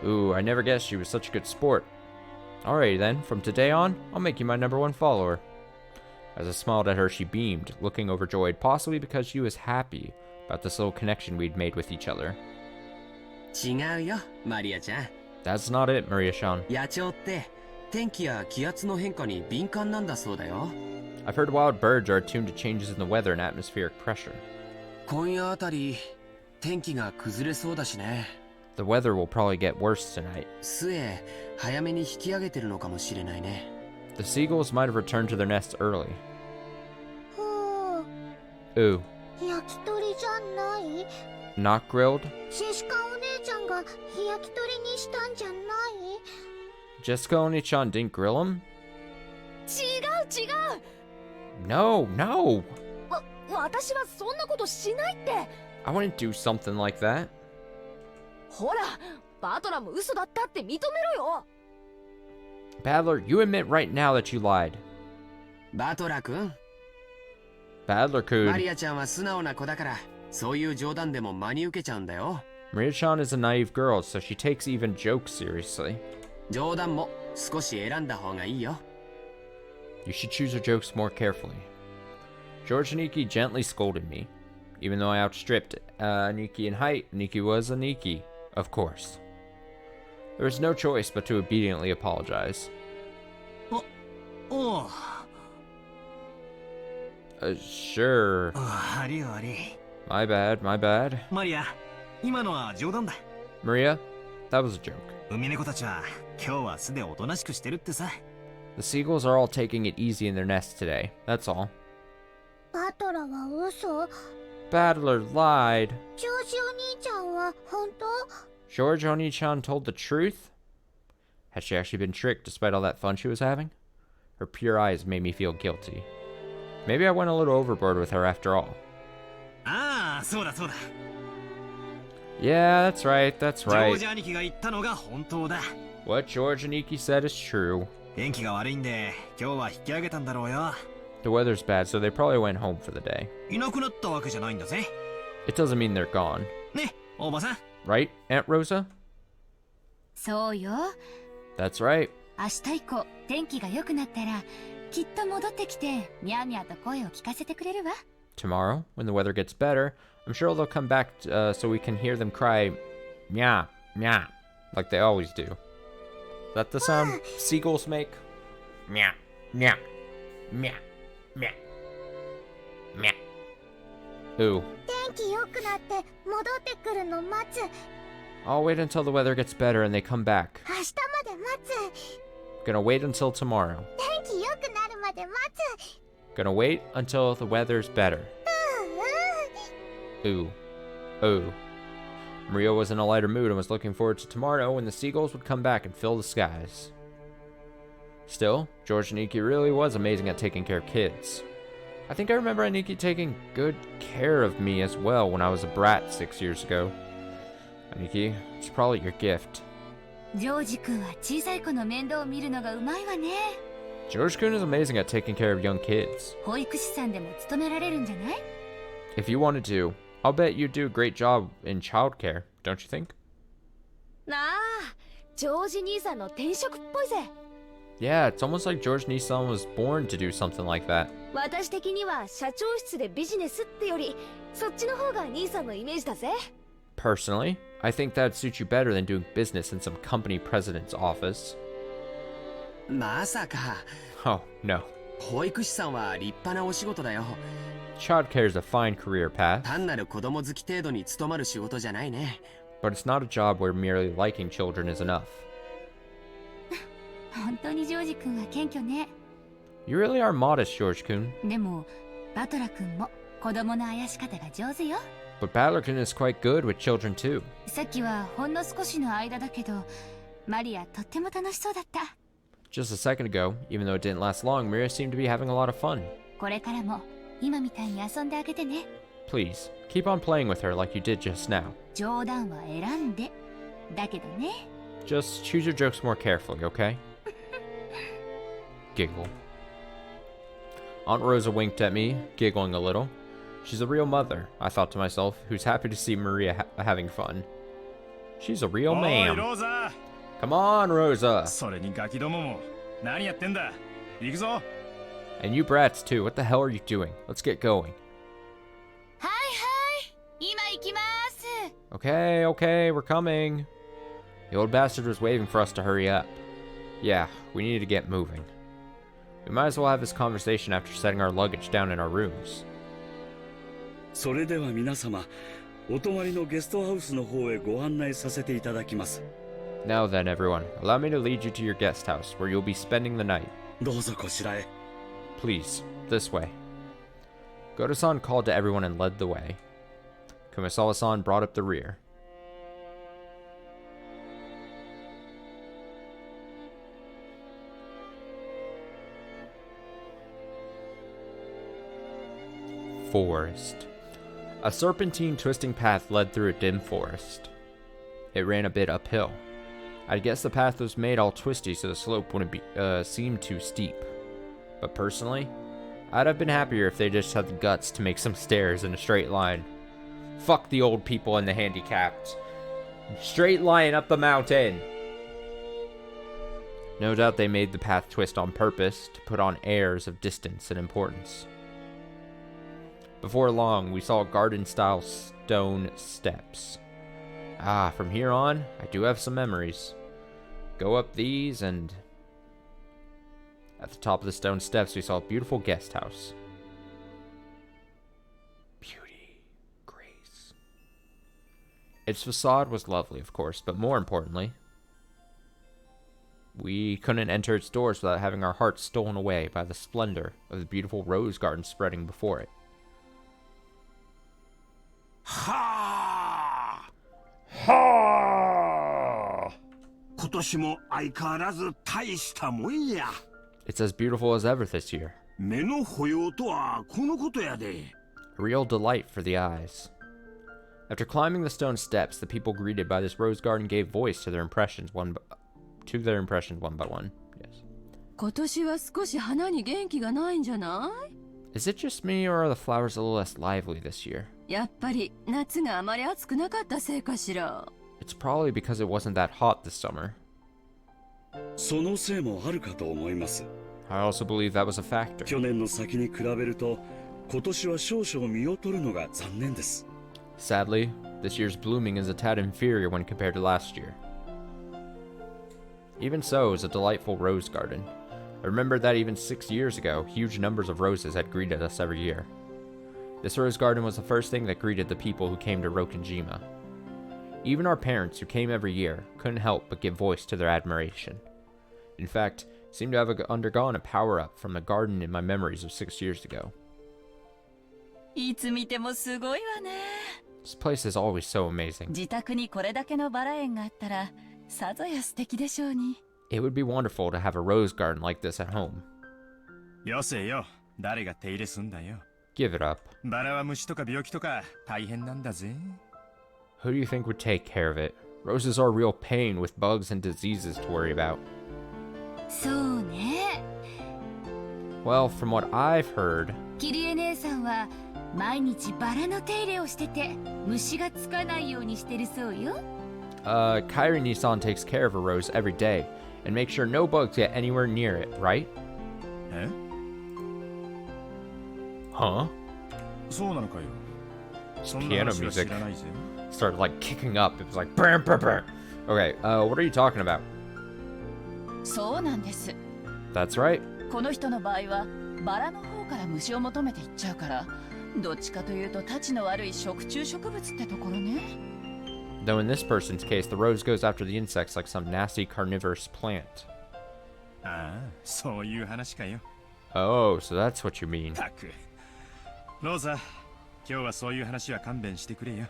Ooh, I never guessed she was such a good sport. Alrighty then, from today on, I'll make you my #1 follower. As I smiled at her, she beamed, looking overjoyed, possibly because she was happy about this little connection we'd made with each other. 違うよマリアちゃん。 That's not it, Maria-chan. 野鳥って天気や気圧の変化に敏感なんだそうだよ。 I've heard wild birds are attuned to changes in the weather and atmospheric pressure. 今夜あたり天気が崩れそうだしね。 The weather will probably get worse tonight. 巣へ早めに引き上げてるのかもしれないね。 The seagulls might have returned to their nests early. ふ Ooh, う焼き鳥じゃない。 not grilled? ジェシカお姉ちゃんが焼き鳥にしたんじゃない。 Jessica Oni-chan didn't grill him? 違う違う。 No, no! 私はそんなことしないって。 I wouldn't do something like that. ほらバトラも嘘だったって認めろよ。 Badler, you admit right now that you lied. バトラ君、 Badler マ could. リアちゃんは素直な子だからそういう冗談でも真に受けちゃうんだよ。 Maria-chan is a naive girl, so she takes even jokes seriously. 冗談も少し選んだ方がいいよ。 You should choose your jokes more carefully. George Aniki gently scolded me. Even though I outstripped Aniki in height, Aniki was Aniki, of course. There was no choice but to obediently apologize. おう。 Sure. ありあり。 My bad, my bad. マリア、今のは冗談だ。 Maria, that was a joke. ウミネコたちは今日は素でおとなしくしてるってさ。 The seagulls are all taking it easy in their nests today, that's all. バトラは嘘。 Badler lied. ジョージお兄ちゃんは本当。 George Oni-chan told the truth? Had she actually been tricked despite all that fun she was having? Her pure eyes made me feel guilty. Maybe I went a little overboard with her after all. ああ、そうだそうだ。 Yeah, that's right, that's ジョー right. ジ兄貴が言ったのが本当だ。 What George Aniki said is true. 天気が悪いんで今日は引き上げたんだろうよ。 The weather's bad, so they probably went home for the day. いなくなったわけじゃないんだぜ。 It doesn't mean they're gone. ね、おばさん。 Right, Aunt Rosa? そうよ。 That's right. 明日以降天気が良くなったらきっと戻ってきてミャーミャーと声を聞かせてくれるわ。 Tomorrow, when the weather gets better, I'm sure they'll come back so we can hear them cry, meow, meow, like they always do. Is that the sound seagulls make? Meow, meow, meow, meow, meow. Ooh. 天気良くなって戻ってくるの待つ。 I'll wait until the weather gets better and they come back. 明日まで待つ。 Gonna wait until tomorrow. 天気良くなるまで待つ。 Gonna wait until the weather's better. Ooh. Ooh. Maria was in a lighter mood and was looking forward to tomorrow when the seagulls would come back and fill the skies. Still, George Aniki really was amazing at taking care of kids. I think I remember Aniki taking good care of me as well when I was a brat 6 years ago. Aniki, it's probably your gift. ジョージ君は小さい子の面倒を見るのがうまいわね。 George-kun is amazing at taking care of young kids. 保育士さんでも務められるんじゃない？ If you wanted to, I'll bet you'd do a great job in childcare, don't you think? なあジョージ兄さんの転職っぽいぜ。Yeah, it's almost like George Nissan was born to do something like that. 私的には社長室でビジネスってよりそっちの方が兄さんのイメージだぜ。 Personally, I think that'd suit you better than doing business in some company president's office. まさか。 Oh, no. 保育士さんは立派なお仕事だよ。 Childcare is a fine career path. 単なる子供好き程度に務まる仕事じゃないね。 But it's not a job where merely liking children is enough. 本当にジョージ君は謙虚ね。 You really are modest, George-kun. でもバトラ君も子供のあやし方が上手よ。 But Battler-kun is quite good with children too. さっきはほんの少しの間だけどマリアとっても楽しそうだった。 Just a second ago, even though it didn't last long, Maria seemed to be having a lot of fun. これからも今みたいに遊んであげてね。 Please, keep on playing with her like you did just now. 冗談は選んで。だけどね。 Just choose your jokes more carefully, okay? Giggle. Aunt Rosa winked at me, giggling a little. She's a real mother, I thought to myself, who's happy to see Maria having fun. She's a real おい ma'am. ローザ Come on, Rosa. それにガキどもも何やってんだ行くぞ And you brats too. What the hell are you doing? Let's get going. はいはい今行きます。 Okay, okay, we're coming. The old bastard was waving for us to hurry up. Yeah, we need to get moving. We might as well have this conversation after setting our luggage down in our rooms. それでは皆様、お泊まりのゲストハウスの方へご案内させていただきます。 Now then, everyone, allow me to lead you to your guest house, where you'll be spending the night. どうぞこちらへ。 Please, this way. Goto-san called to everyone and led the way. Kumasawa-san brought up the rear. Forest. A serpentine twisting path led through a dim forest. It ran a bit uphill. I'd guess the path was made all twisty so the slope wouldn't seem too steep. But personally, I'd have been happier if they just had the guts to make some stairs in a straight line. Fuck the old people and the handicapped. Straight line up the mountain! No doubt they made the path twist on purpose to put on airs of distance and importance. Before long, we saw garden-style stone steps. Ah, from here on, I do have some memories. Go up these and... At the top of the stone steps, we saw a beautiful guest house. Beauty. Grace. Its facade was lovely, of course, but more importantly, we couldn't enter its doors without having our hearts stolen away by the splendor of the beautiful rose garden spreading before it. Ha! Ha! 今年も相変わらず大したもんや。 It's as beautiful as ever this year. 目の保養とはこのことやで。 A real delight for the eyes. After climbing the stone steps, the people greeted by this rose garden gave voice to their impressions one by one. Yes. 今年は少し花に元気がないんじゃない？ Is it just me or are the flowers a little less lively this year? やっぱり夏があまり暑くなかったせいかしら。 It's probably because it wasn't that hot this summer. そのせいもあるかと思います。 I also believe that was a factor. 去年の先に比べると、今年は少々見劣るのが残念です。 Sadly, this year's blooming is a tad inferior when compared to last year. Even so, it was a delightful rose garden. I remember that even 6 years ago, huge numbers of roses had greeted us every year. This rose garden was the first thing that greeted the people who came to Rokenjima. Even our parents, who came every year, couldn't help but give voice to their admiration. In fact, seemed to have undergone a power-up from the garden in my memories of 6 years ago. いつ見てもすごいわね。 This place is always so amazing. 自宅にこれだけのバラ園があったらさぞや素敵でしょうに。 It would be wonderful to have a rose garden like this at home. よせよ、誰が手入れすんだよ。 Give it up. バラは虫とか病気とか大変なんだぜ。 Who do you think would take care of it? Roses are a real pain with bugs and diseases to worry about. そうね。 Well, from what I've heard... キリエ姉さんは毎日バラの手入れをしてて虫がつかないようにしてるそうよ。Kairi Nissan takes care of a rose every day, and make sure no bugs get anywhere near it, right? Eh? Huh? そうなのかよ。そんな Piano 話は知 music らないぜ。 started like kicking up. It was like brr, brr, brr. Okay, what are you talking about? そうなんです。 That's right. この人の場合はバラの方から虫を求めていっちゃうから、どっちかというとたちの悪い食虫植物ってところね。 Though in this person's case, the rose goes after the insects like some nasty carnivorous plant. ああ、そういう話かよ。 Oh, so that's what you mean. たく。ローザ、今日はそういう話は勘弁してくれよ。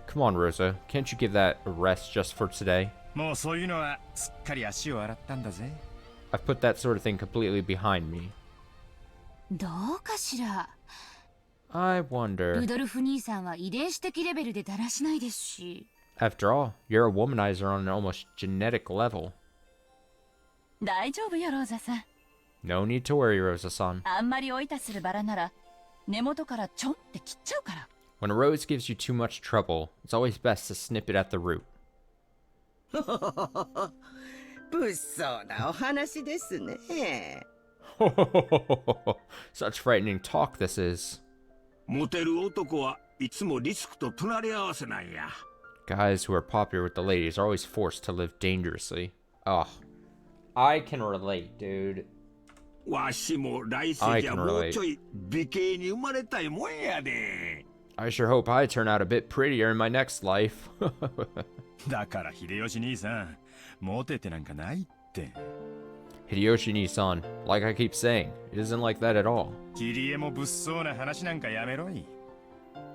Come on, Rosa. Can't you give that a rest just for today? もうそういうのはすっかり足を洗ったんだぜ。 I've put that sort of thing completely behind me. どうかしら。 I wonder. ルドルフ兄さんは遺伝子的レベルでだらしないですし。 After all, you're a womanizer on an almost genetic level. 大丈夫よ、ローザさん。 No need to worry, Rosa-san. あんまりおいたするバラなら根元からちょんって切っちゃうから。 When a rose gives you too much trouble, it's always best to snip it at the root. 物騒なお話ですね。 Such frightening talk this is. モテる男はいつもリスクと隣り合わせなんや。 Guys who are popular with the ladies are always forced to live dangerously. Oh, I can relate, dude. わしも来世じゃもうちょい美形に生まれたいもんやで。 I sure hope I turn out a bit prettier in my next life. だから秀吉兄さん、モテてなんかないって。 Hideyoshi Nissan, like I keep saying, it isn't like that at all. キリエも物騒な話なんかやめろい。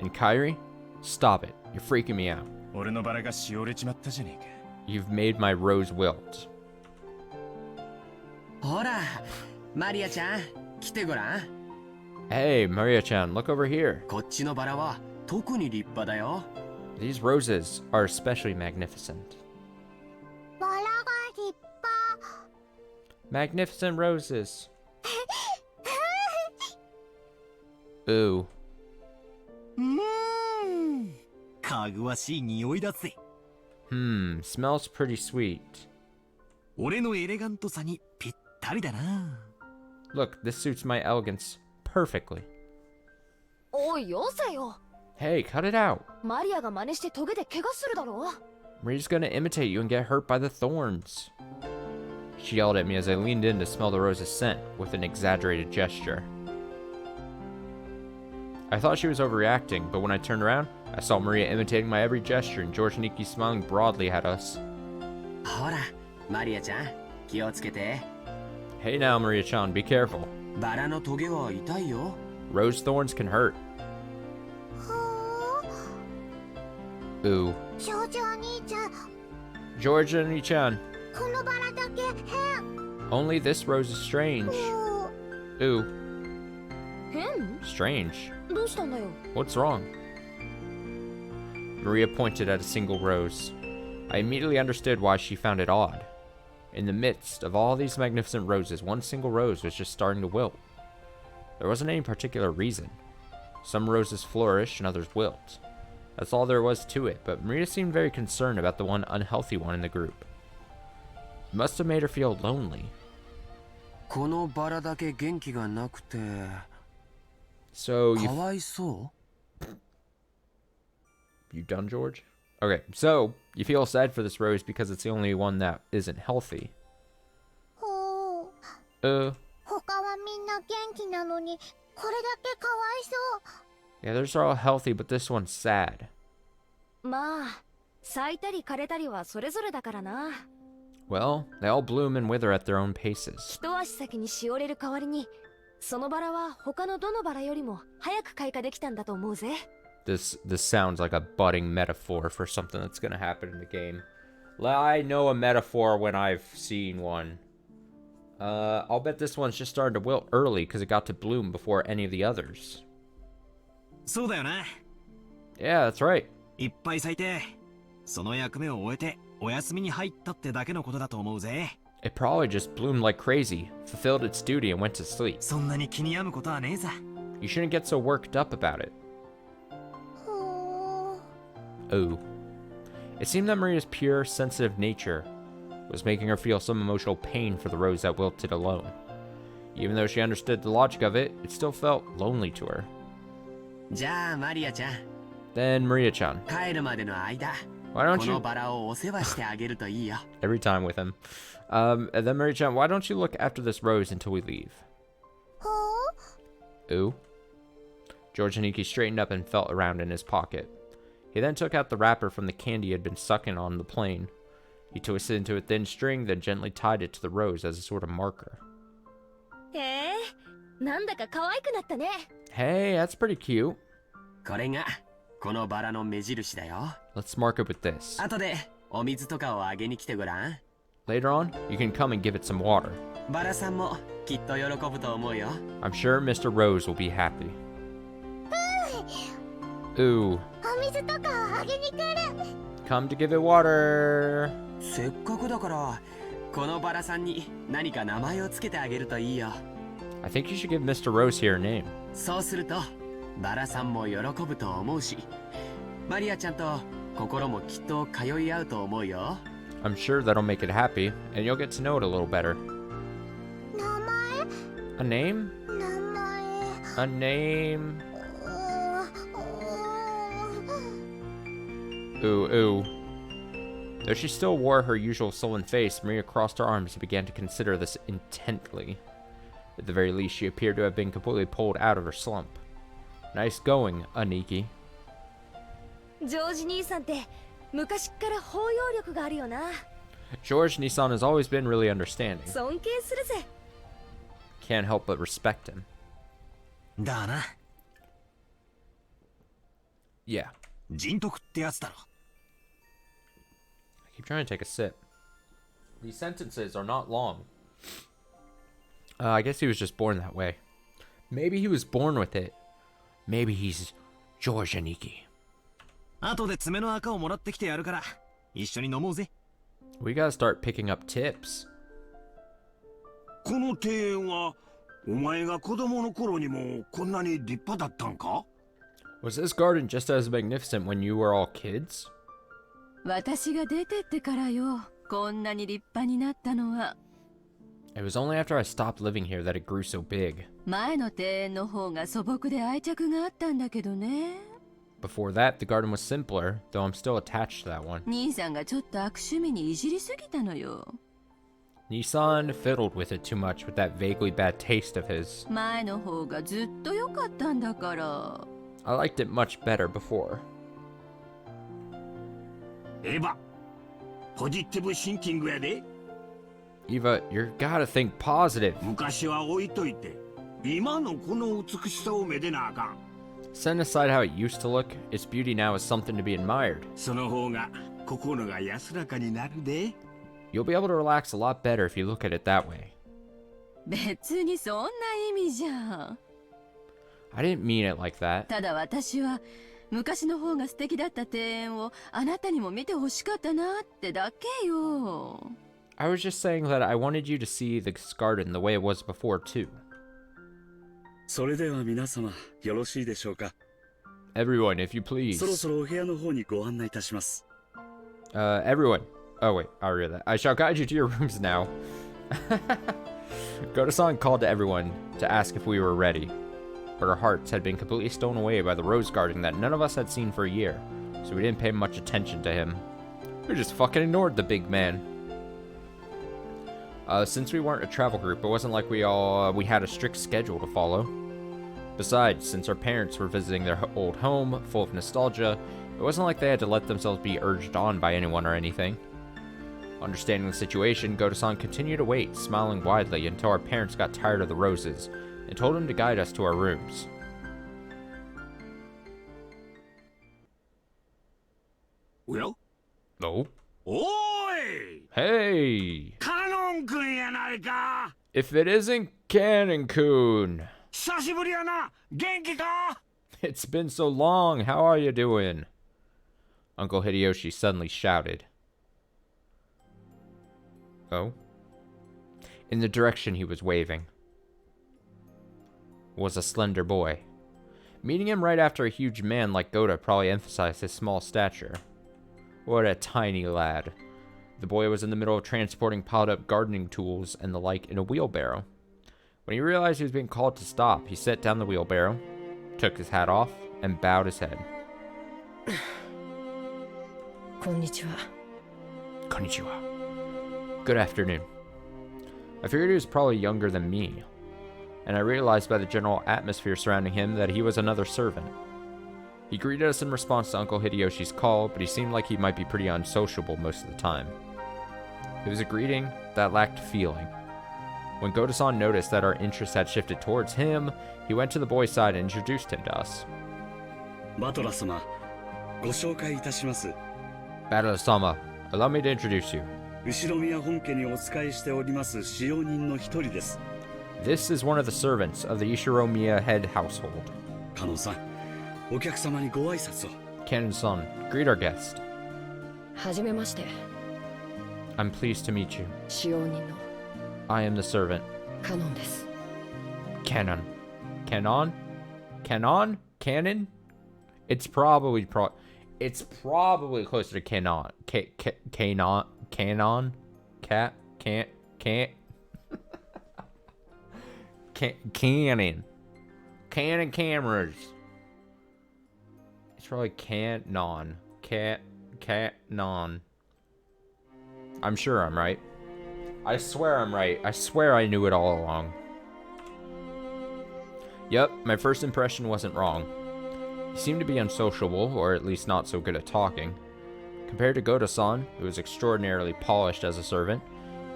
And Kyrie? Stop it. You're freaking me out. 俺のバラがしおれちまったじゃねえか。 You've made my rose wilt. ほら、マリアちゃん、来てごらん。 Hey, Maria-chan, look over here. こっちのバラは特に立派だよ。 These roses are especially magnificent. バラが立派。 Magnificent roses. Ooh. かぐわしい匂いだぜ。Smells pretty sweet. 俺のエレガントさにぴったりだな。 Look, this suits my elegance perfectly. おい、よせよ。 Hey, cut it out. マリアが真似してトゲで怪我するだろ。 Maria's gonna imitate you and get hurt by the thorns. She yelled at me as I leaned in to smell the rose's scent with an exaggerated gesture. I thought she was overreacting, but when I turned around, I saw Maria imitating my every gesture and George Nikki smiling broadly at us. ほら、マリアちゃん、気をつけて。 Hey now, Maria-chan, be careful. バラのトゲは痛いよ。 Rose thorns can hurt. Ooh. 少女お兄ちゃん、 George Nikki-chan, このバラだけ変。 only this rose is strange. Ooh. 変？ Strange. どうしたんだよ。 What's wrong? Maria pointed at a single rose. I immediately understood why she found it odd. In the midst of all these magnificent roses, one single rose was just starting to wilt. There wasn't any particular reason. Some roses flourish and others wilt. That's all there was to it, but Maria seemed very concerned about the one unhealthy one in the group. It must have made her feel lonely. このバラだけ元気がなくて。 So かわいそう？ You done, George? Okay, so you feel sad for this rose because it's the only one that isn't healthy. ほう。他はみんな元気なのに、これだけかわいそう。 Yeah, theirs are all healthy, but this one's sad. まあ、咲いたり枯れたりはそれぞれだからな。 Well, they all bloom and wither at their own paces. 一足先にしおれる代わりに、そのバラは他のどのバラよりも早く開花できたんだと思うぜ。This sounds like a budding metaphor for something that's gonna happen in the game. I know a metaphor when I've seen one. I'll bet this one's just started to wilt early because it got to bloom before any of the others. そうだよな。 Yeah, that's right. いっぱい咲いて、その役目を終えてお休みに入ったってだけのことだと思うぜ。 It probably just bloomed like crazy, fulfilled its duty, and went to sleep. そんなに気に病むことはねえさ。 You shouldn't get so worked up about it. Ooh. It seemed that Maria's pure, sensitive nature was making her feel some emotional pain for the rose that wilted alone. Even though she understood the logic of it, it still felt lonely to her. じゃあマリアちゃん Then Maria-chan, 帰るまでの間 why don't こ you... のバラをお世話してあげるといいよ Every time with him. And then Maria-chan, why don't you look after this rose until we leave? Ooh. George Haniki straightened up and felt around in his pocket. He then took out the wrapper from the candy he had been sucking on the plane. He twisted it into a thin string, then gently tied it to the rose as a sort of marker. へえ、なんだか可愛くなったね。 Hey, that's pretty cute. これがこのバラの目印だよ Let's mark it with this. 後でお水とかをあげに来てごらん Later on, you can come and give it some water. バラさんもきっと喜ぶと思うよ I'm sure Mr. Rose will be happy. Ooh. お水とかをあげに来る。 Come to give it water. せっかくだからこのバラさんに何か名前をつけてあげるといいよ I think you should give Mr. Rose here a name. そうするとバラさんも喜ぶと思うしマリアちゃんと心もきっと通い合うと思うよ I'm sure that'll make it happy, and you'll get to know it a little better. 名前 A name? 名前 A name? Ooh, ooh. Though she still wore her usual sullen face, Maria crossed her arms and began to consider this intently. At the very least, she appeared to have been completely pulled out of her slump. Nice going, Aniki. ジョージ兄さんって昔っから包容力があるよな。 George Nissan has always been really understanding. 尊敬するぜ。 Can't help but respect him. だな Yeah. 人徳ってやつだろ I keep trying to take a sip. These sentences are not long. I guess he was just born that way. Maybe he was born with it. Maybe he's George Aniki. 後で爪の赤をもらってきてやるから一緒に飲もうぜ We gotta start picking up tips. この庭園はお前が子供の頃にもこんなに立派だったんか Was this garden just as magnificent when you were all kids? 私が出てってからよ、こんなに立派になったのは。 It was only after I stopped living here that it grew so big. 前の庭園の方が素朴で愛着があったんだけどね。 Before that, the garden was simpler, though I'm still attached to that one. 兄さんがちょっと悪趣味にいじりすぎたのよ。 Nissan fiddled with it too much with that vaguely bad taste of his. 前の方がずっと良かったんだから。 I liked it much better before. エヴァポジティブシンキングやで Eva, you gotta think positive. 昔は置いといて今のこの美しさをめでなあかん Setting aside how it used to look, its beauty now is something to be admired. その方が心が安らかになるで You'll be able to relax a lot better if you look at it that way. 別にそんな意味じゃ。 I didn't mean it like that. ただ私は昔の方が素敵だった庭園をあなたにも見てほしかったなってだけよ。 I was just saying that I wanted you to see this garden the way it was before too. それでは皆様よろしいでしょうか Everyone, if you please. そろそろお部屋の方にご案内いたします Everyone. Oh wait, I read that. I shall guide you to your rooms now. Goto-san called to everyone to ask if we were ready. But our hearts had been completely stolen away by the rose garden that none of us had seen for a year, so we didn't pay much attention to him. We just fucking ignored the big man. Since we weren't a travel group, it wasn't like we had a strict schedule to follow. Besides, since our parents were visiting their old home, full of nostalgia, it wasn't like they had to let themselves be urged on by anyone or anything. Understanding the situation, Goto-san continued to wait, smiling widely until our parents got tired of the roses, and told him to guide us to our rooms. Well? Oh? おい Hey! カノン君やないか If it isn't Cannon-kun! 久しぶりやな元気か It's been so long, how are you doing? Uncle Hideyoshi suddenly shouted. Oh? In the direction he was waving was a slender boy. Meeting him right after a huge man like Goto probably emphasized his small stature. What a tiny lad. The boy was in the middle of transporting piled-up gardening tools and the like in a wheelbarrow. When he realized he was being called to stop, he set down the wheelbarrow, took his hat off, and bowed his head. Konnichiwa. Konnichiwa. Good afternoon. I figured he was probably younger than me, and I realized by the general atmosphere surrounding him that he was another servant. He greeted us in response to Uncle Hideyoshi's call, but he seemed like he might be pretty unsociable most of the time. It was a greeting that lacked feeling. When Goto-san noticed that our interest had shifted towards him, he went to the boy's side and introduced him to us. Butler-sama, ご紹介いたします。 Butler-sama, allow me to introduce you. 後宮本家にお仕えしております使用人の一人です。 This is one of the servants of the Ishiromiya head household. カノンさん、お客様にご挨拶を。Canon-san, greet our guest. はじめまして。 I'm pleased to meet you. 使用人の I am the servant. カノンです。 Canon. Canon? Canon? Canon? It's probably closer to canon. Canon? Canon? Can't. Canon. Canon cameras. It's probably canon. Canon. I'm sure I'm right. I swear I'm right. I swear I knew it all along. Yep, my first impression wasn't wrong. He seemed to be unsociable, or at least not so good at talking. Compared to Goto-san, who was extraordinarily polished as a servant,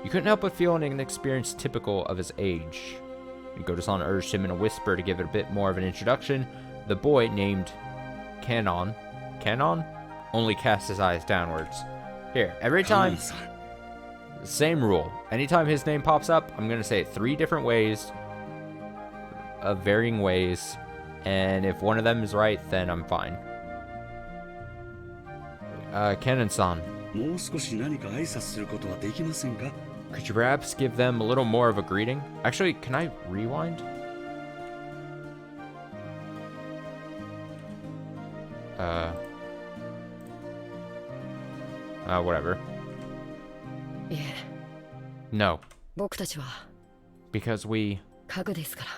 you couldn't help but feel an inexperience typical of his age. When Goto-san urged him in a whisper to give it a bit more of an introduction, the boy, named Canon, only cast his eyes downwards. Here, every time... Same rule. Anytime his name pops up, I'm going to say it 3 different ways, of varying ways, and if one of them is right, then I'm fine. Canon-san. Could you perhaps give them a little more of a greeting? Actually, can I rewind? Whatever. Yeah. No. 僕たちは Because we 家具ですから。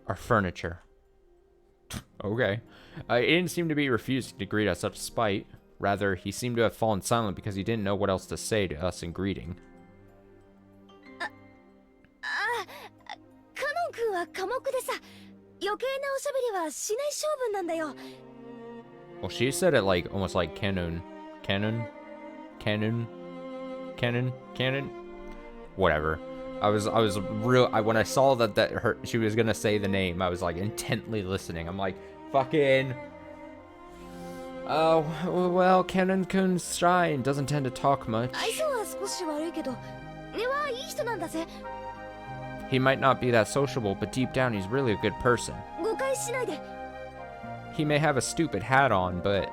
are furniture. Okay. He didn't seem to be refusing to greet us out of spite. Rather, he seemed to have fallen silent because he didn't know what else to say to us in greeting. カノン君は寡黙でさ、余計なおしゃべりはしない性分なんだよ。 Well, she said it like almost like canon. Whatever. When I saw that she was gonna say the name, I was like intently listening. I'm like, fucking. Oh, well, Canon-kun's shy and doesn't tend to talk much. 愛想は少し悪いけど、根はいい人なんだぜ。 He might not be that sociable, but deep down he's really a good person. 誤解しないで。 He may have a stupid hat on, but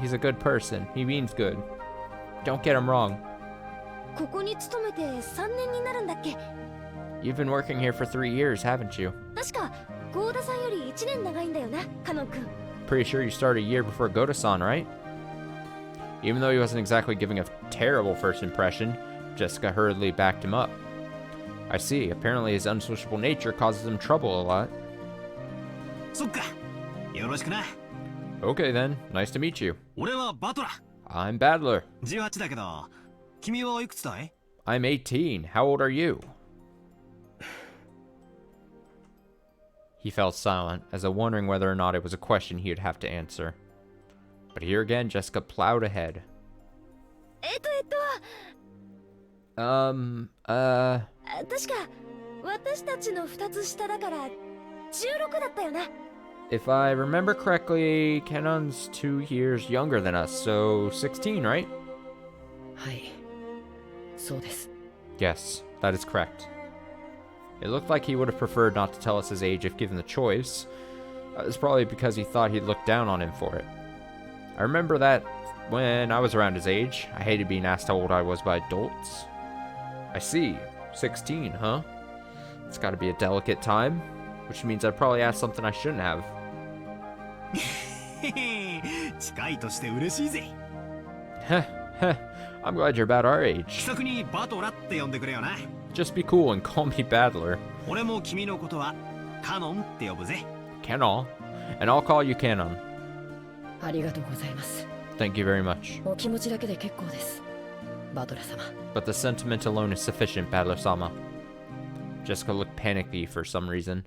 he's a good person. He means good. Don't get him wrong. ここに勤めて3年になるんだっけ？ You've been working here for 3 years, haven't you? 確かゴーダさんより1年長いんだよな、カノン君。 Pretty sure you started a year before Goto-san, right? Even though he wasn't exactly giving a terrible first impression, Jessica hurriedly backed him up. I see. Apparently his unsociable nature causes him trouble a lot. そっか。よろしくな。 Okay then. Nice to meet you. 俺はバトラ。 I'm Badler. 18だけど、君はいくつだい？ I'm 18. How old are you? He fell silent, as though wondering whether or not it was a question he would have to answer. But here again, Jessica plowed ahead. 確か私たちの2つ下だから16だったよな。 If I remember correctly, Canon's 2 years younger than us, so 16, right? はい。そうです。 Yes, that is correct. It looked like he would have preferred not to tell us his age if given the choice. It's probably because he thought he'd look down on him for it. I remember that when I was around his age, I hated being asked how old I was by adults. I see. 16, huh? It's gotta be a delicate time, which means I'd probably ask something I shouldn't have. 近いとして嬉しいぜ。I'm glad you're about our age. 気さくにバトラって呼んでくれよな。 Just be cool and call me Battler. 俺も君のことはカノンって呼ぶぜ。 Canon. And I'll call you Canon. ありがとうございます。 Thank you very much. お気持ちだけで結構です。バトラ様。 But the sentiment alone is sufficient, Battler-sama. Jessica looked panicky for some reason.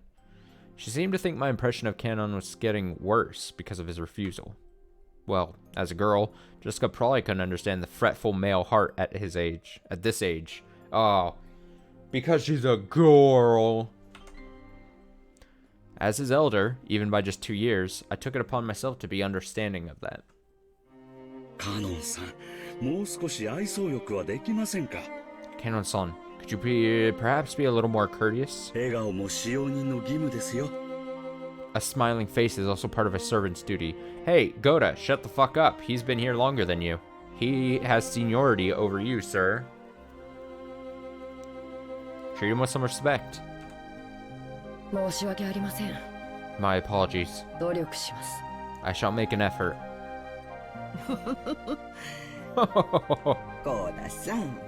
She seemed to think my impression of Canon was getting worse because of his refusal. Well, as a girl, Jessica probably couldn't understand the fretful male heart at his age. At this age. Oh, because she's a girl. As his elder, even by just 2 years, I took it upon myself to be understanding of that. Canon-san, もう少し愛想よくはできませんか? Canon-san, could you perhaps be a little more courteous? 笑顔も使用人の義務ですよ。 A smiling face is also part of a servant's duty. Hey, Goda, shut the fuck up. He's been here longer than you. He has seniority over you, sir. Treat him with some respect. 申し訳ありません。 My apologies. 努力します。 I shall make an effort. ゴーダさん、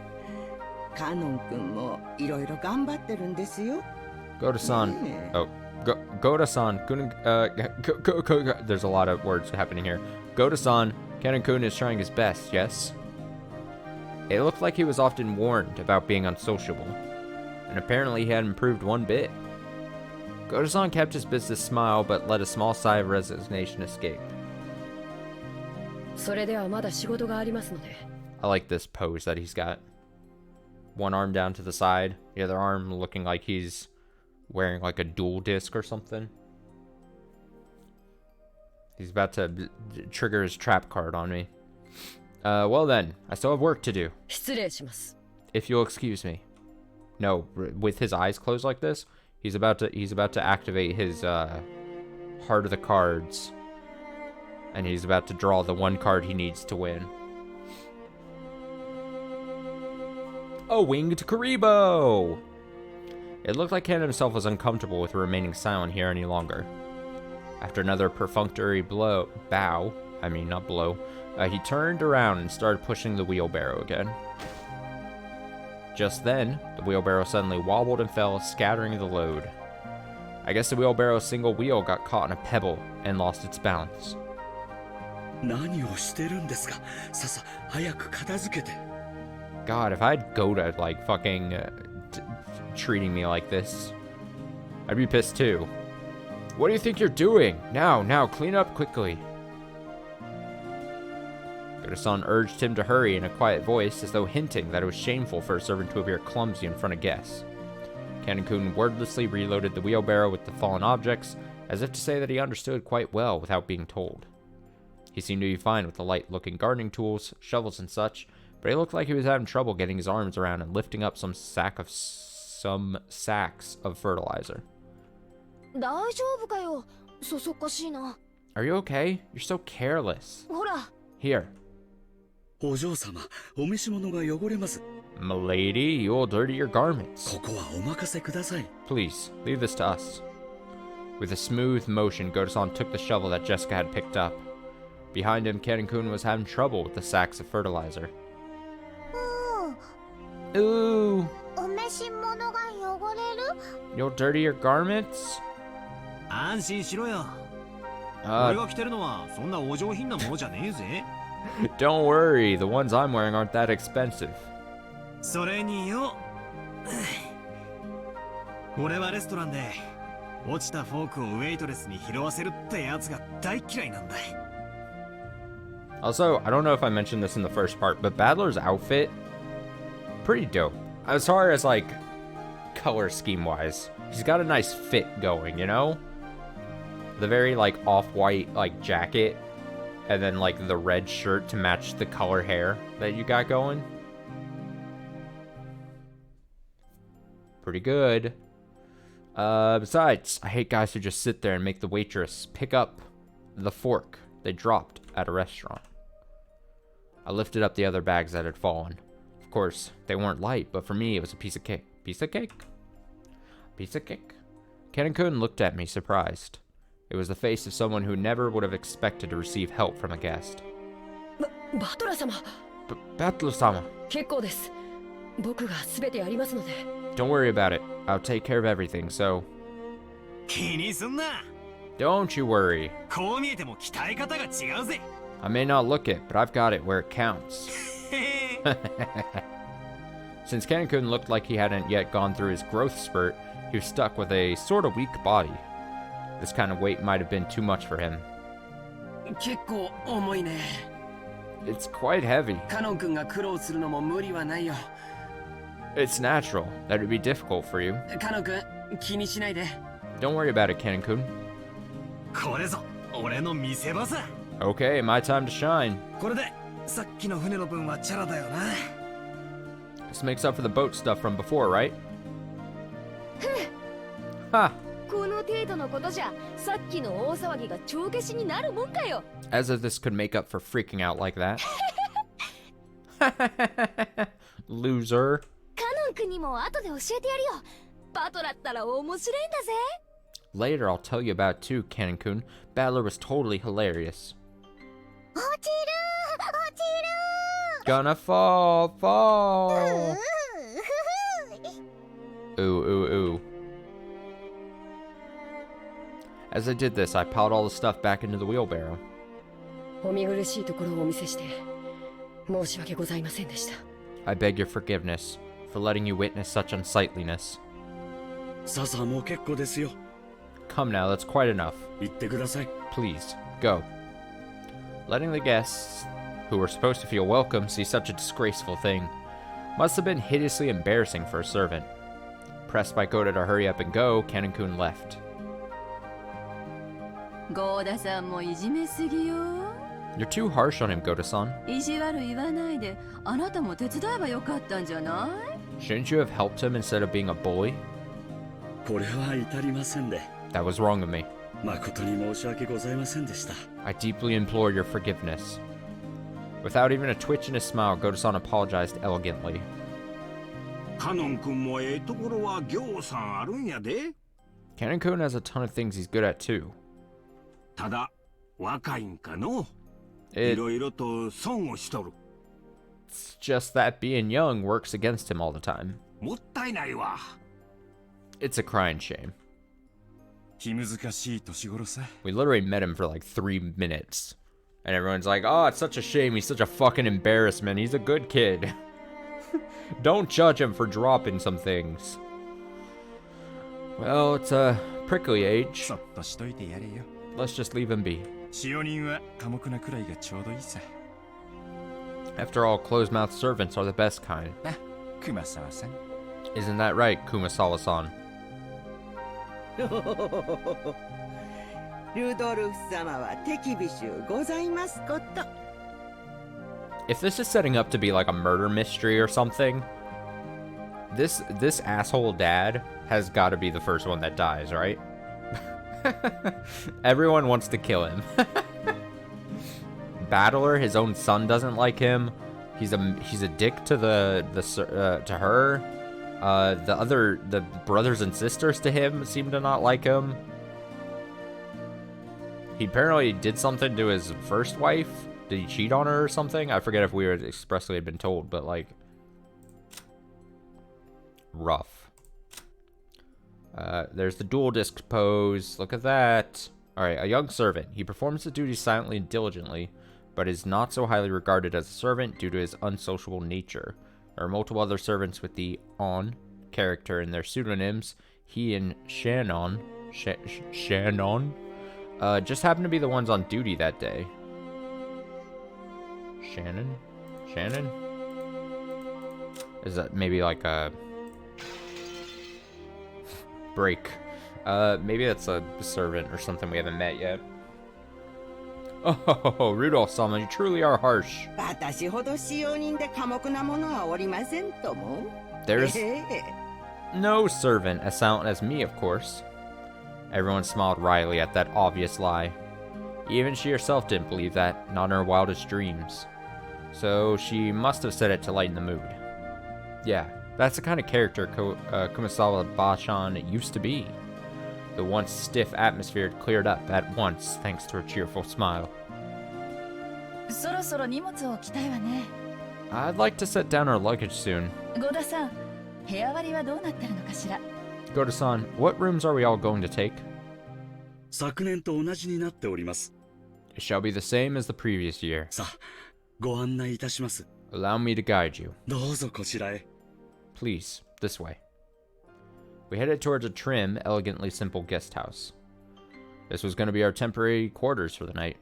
カノン君もいろいろ頑張ってるんですよ。Goda-san. Oh, Goda-san. There's a lot of words happening here. Goda-san, Canon-kun is trying his best, yes? It looked like he was often warned about being unsociable, and apparently he hadn't improved one bit. Goda-san kept his business smile, but let a small sigh of resignation escape. それではまだ仕事がありますので。 I like this pose that he's got. One arm down to the side, the other arm looking like he's wearing like a dual disc or something. He's about to trigger his trap card on me. Well then, I still have work to do. 失礼します。 If you'll excuse me. No, with his eyes closed like this, he's about to activate his heart of the cards. And he's about to draw the one card he needs to win. A winged Karibo! It looked like Ken himself was uncomfortable with remaining silent here any longer. After another perfunctory bow, he turned around and started pushing the wheelbarrow again. Just then, the wheelbarrow suddenly wobbled and fell, scattering the load. I guess the wheelbarrow's single wheel got caught in a pebble and lost its balance. 何をしてるんですか? ささ、早く片付けて。 God, if I had Goda, like, fucking treating me like this, I'd be pissed too. What do you think you're doing? Now, clean up quickly. Goda-san urged him to hurry in a quiet voice, as though hinting that it was shameful for a servant to appear clumsy in front of guests. Canon-kun wordlessly reloaded the wheelbarrow with the fallen objects, as if to say that he understood quite well without being told. He seemed to be fine with the light-looking gardening tools, shovels and such, but he looked like he was having trouble getting his arms around and lifting up some sacks of fertilizer. 大丈夫かよ。そそっかしいな。 Are you okay? You're so careless. ほら。 Here. お嬢様、お召し物が汚れます。 Milady, you'll dirty your garments. ここはお任せください。 Please, leave this to us. With a smooth motion, Goda-san took the shovel that Jessica had picked up. Behind him, Canon-kun was having trouble with the sacks of fertilizer. Ooh. お召し物が汚れる? You'll dirty your garments? 安心しろよ。俺が着てるのはそんなお上品なものじゃねえぜ。Don't worry, the ones I'm wearing aren't that expensive. それによ。俺はレストランで落ちたフォークをウェイトレスに拾わせるってやつが大嫌いなんだ。Also, I don't know if I mentioned this in the first part, but Battler's outfit, pretty dope. As far as, like, color scheme-wise, he's got a nice fit going, you know? The very, like, off-white, like, jacket, and then, like, the red shirt to match the color hair that you got going. Pretty good. Besides, I hate guys who just sit there and make the waitress pick up the fork they dropped at a restaurant. I lifted up the other bags that had fallen. Of course, they weren't light, but for me, it was a piece of cake. Piece of cake? Piece of cake? Canon-kun looked at me, surprised. It was the face of someone who never would have expected to receive help from a guest. Battler-sama. 結構です。僕が全てやりますので。 Don't worry about it. I'll take care of everything, so 気にすんな。 don't you worry. こう見えても鍛え方が違うぜ。 I may not look it, but I've got it where it counts. Since Cancun looked like he hadn't yet gone through his growth spurt, he was stuck with a sort of weak body. This kind of weight might have been too much for him. 結構重いね。 It's quite heavy. カノン君が苦労するのも無理はないよ。 It's natural that it would be difficult for you. カノン君、気にしないで。 Don't worry about it, Cancun. これぞ俺の見せ場さ。 Okay, my time to shine. これでさっきの船の分はチャラだよな。 This makes up for the boat stuff from before, right? Ha! この程度のことじゃ、さっきの大騒ぎが帳消しになるもんかよ。 As if this could make up for freaking out like that. Loser. カノン君にも後で教えてやるよ。バトラったら面白いんだぜ。 Later, I'll tell you about it too, Cancun. Battler was totally hilarious. 落ちる落ちる Gonna fall. Ooh, ooh, ooh. As I did this, I piled all the stuff back into the wheelbarrow. お見苦しいところをお見せして申し訳ございませんでした。 I beg your forgiveness for letting you witness such unsightliness. ささもう結構ですよ。 Come now, that's quite enough. 行ってください。 Please, go. Letting the guests, who were supposed to feel welcome, see such a disgraceful thing must have been hideously embarrassing for a servant. Pressed by Goda to hurry up and go, Cancun left. ゴーダさんもいじめすぎよ。 You're too harsh on him, Goda-san. 意地悪言わないで、あなたも手伝えばよかったんじゃない？ Shouldn't you have helped him instead of being a bully? これは至りませんで。 That was wrong of me. 誠に申し訳ございませんでした。 I deeply implore your forgiveness. Without even a twitch in his smile, Goda-san apologized elegantly. カノン君もええところはぎょうさんあるんやで。 Cancun has a ton of things he's good at too. ただ若いんかの。い It's ろいろと損をしとる。 just that being young works against him all the time. もったいないわ。 It's a crying shame. 気難しい年頃さ。 We literally met him for like 3 minutes. And everyone's like, oh, it's such a shame. He's such a fucking embarrassment. He's a good kid. Don't judge him for dropping some things. Well, it's a prickly age. そっとしといてやれよ。 Let's just leave him be. 使用人は寡黙なくらいがちょうどいいさ。 After all, closed-mouthed servants are the best kind. な、熊沢さん。 Isn't that right, Kumasawa-san? ルドルフ様は手厳しゅうございますこと。 If this is setting up to be like a murder mystery or something, this asshole dad has got to be the first one that dies, right? Everyone wants to kill him. Battler, his own son doesn't like him. He's a dick to to her. The brothers and sisters to him seem to not like him. He apparently did something to his first wife. Did he cheat on her or something? I forget if we were expressly had been told, but like, rough. There's the dual disc pose. Look at that. All right, a young servant. He performs the duties silently and diligently, but is not so highly regarded as a servant due to his unsociable nature. There are multiple other servants with the on character in their pseudonyms. He and Shannon just happen to be the ones on duty that day. Shannon? Is that maybe like a break? Maybe that's a servant or something we haven't met yet. Oh, Rudolph-sama, you truly are harsh. 私ほど使用人で寡黙な者はおりませんとも。 There's no servant as silent as me, of course. Everyone smiled wryly at that obvious lie. Even she herself didn't believe that, not in her wildest dreams. So she must have said it to lighten the mood. Yeah, that's the kind of character Kumasawa Bachan used to be. The once stiff atmosphere cleared up at once thanks to her cheerful smile. そろそろ荷物を置きたいわね。I'd like to set down our luggage soon. ゴダさん、部屋割りはどうなってるのかしら。 Goda-san, what rooms are we all going to take? 昨年と同じになっております。 It shall be the same as the previous year. さあ、ご案内いたします。 Allow me to guide you. どうぞこちらへ。 Please, this way. We headed towards a trim, elegantly simple guest house. This was going to be our temporary quarters for the night.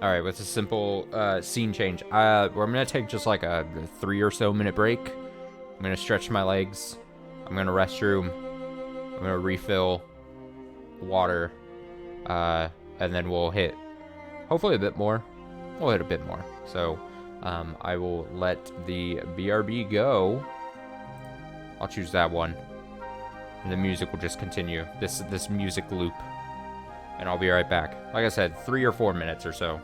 Alright, with a simple scene change, we're going to take just like a 3 or so minute break. I'm going to stretch my legs. I'm going to restroom. I'm going to refill water. And then we'll hit, hopefully a bit more. We'll hit a bit more. So, I will let the BRB go. I'll choose that one. And the music will just continue. This music loop. And I'll be right back. Like I said, 3 or 4 minutes or so.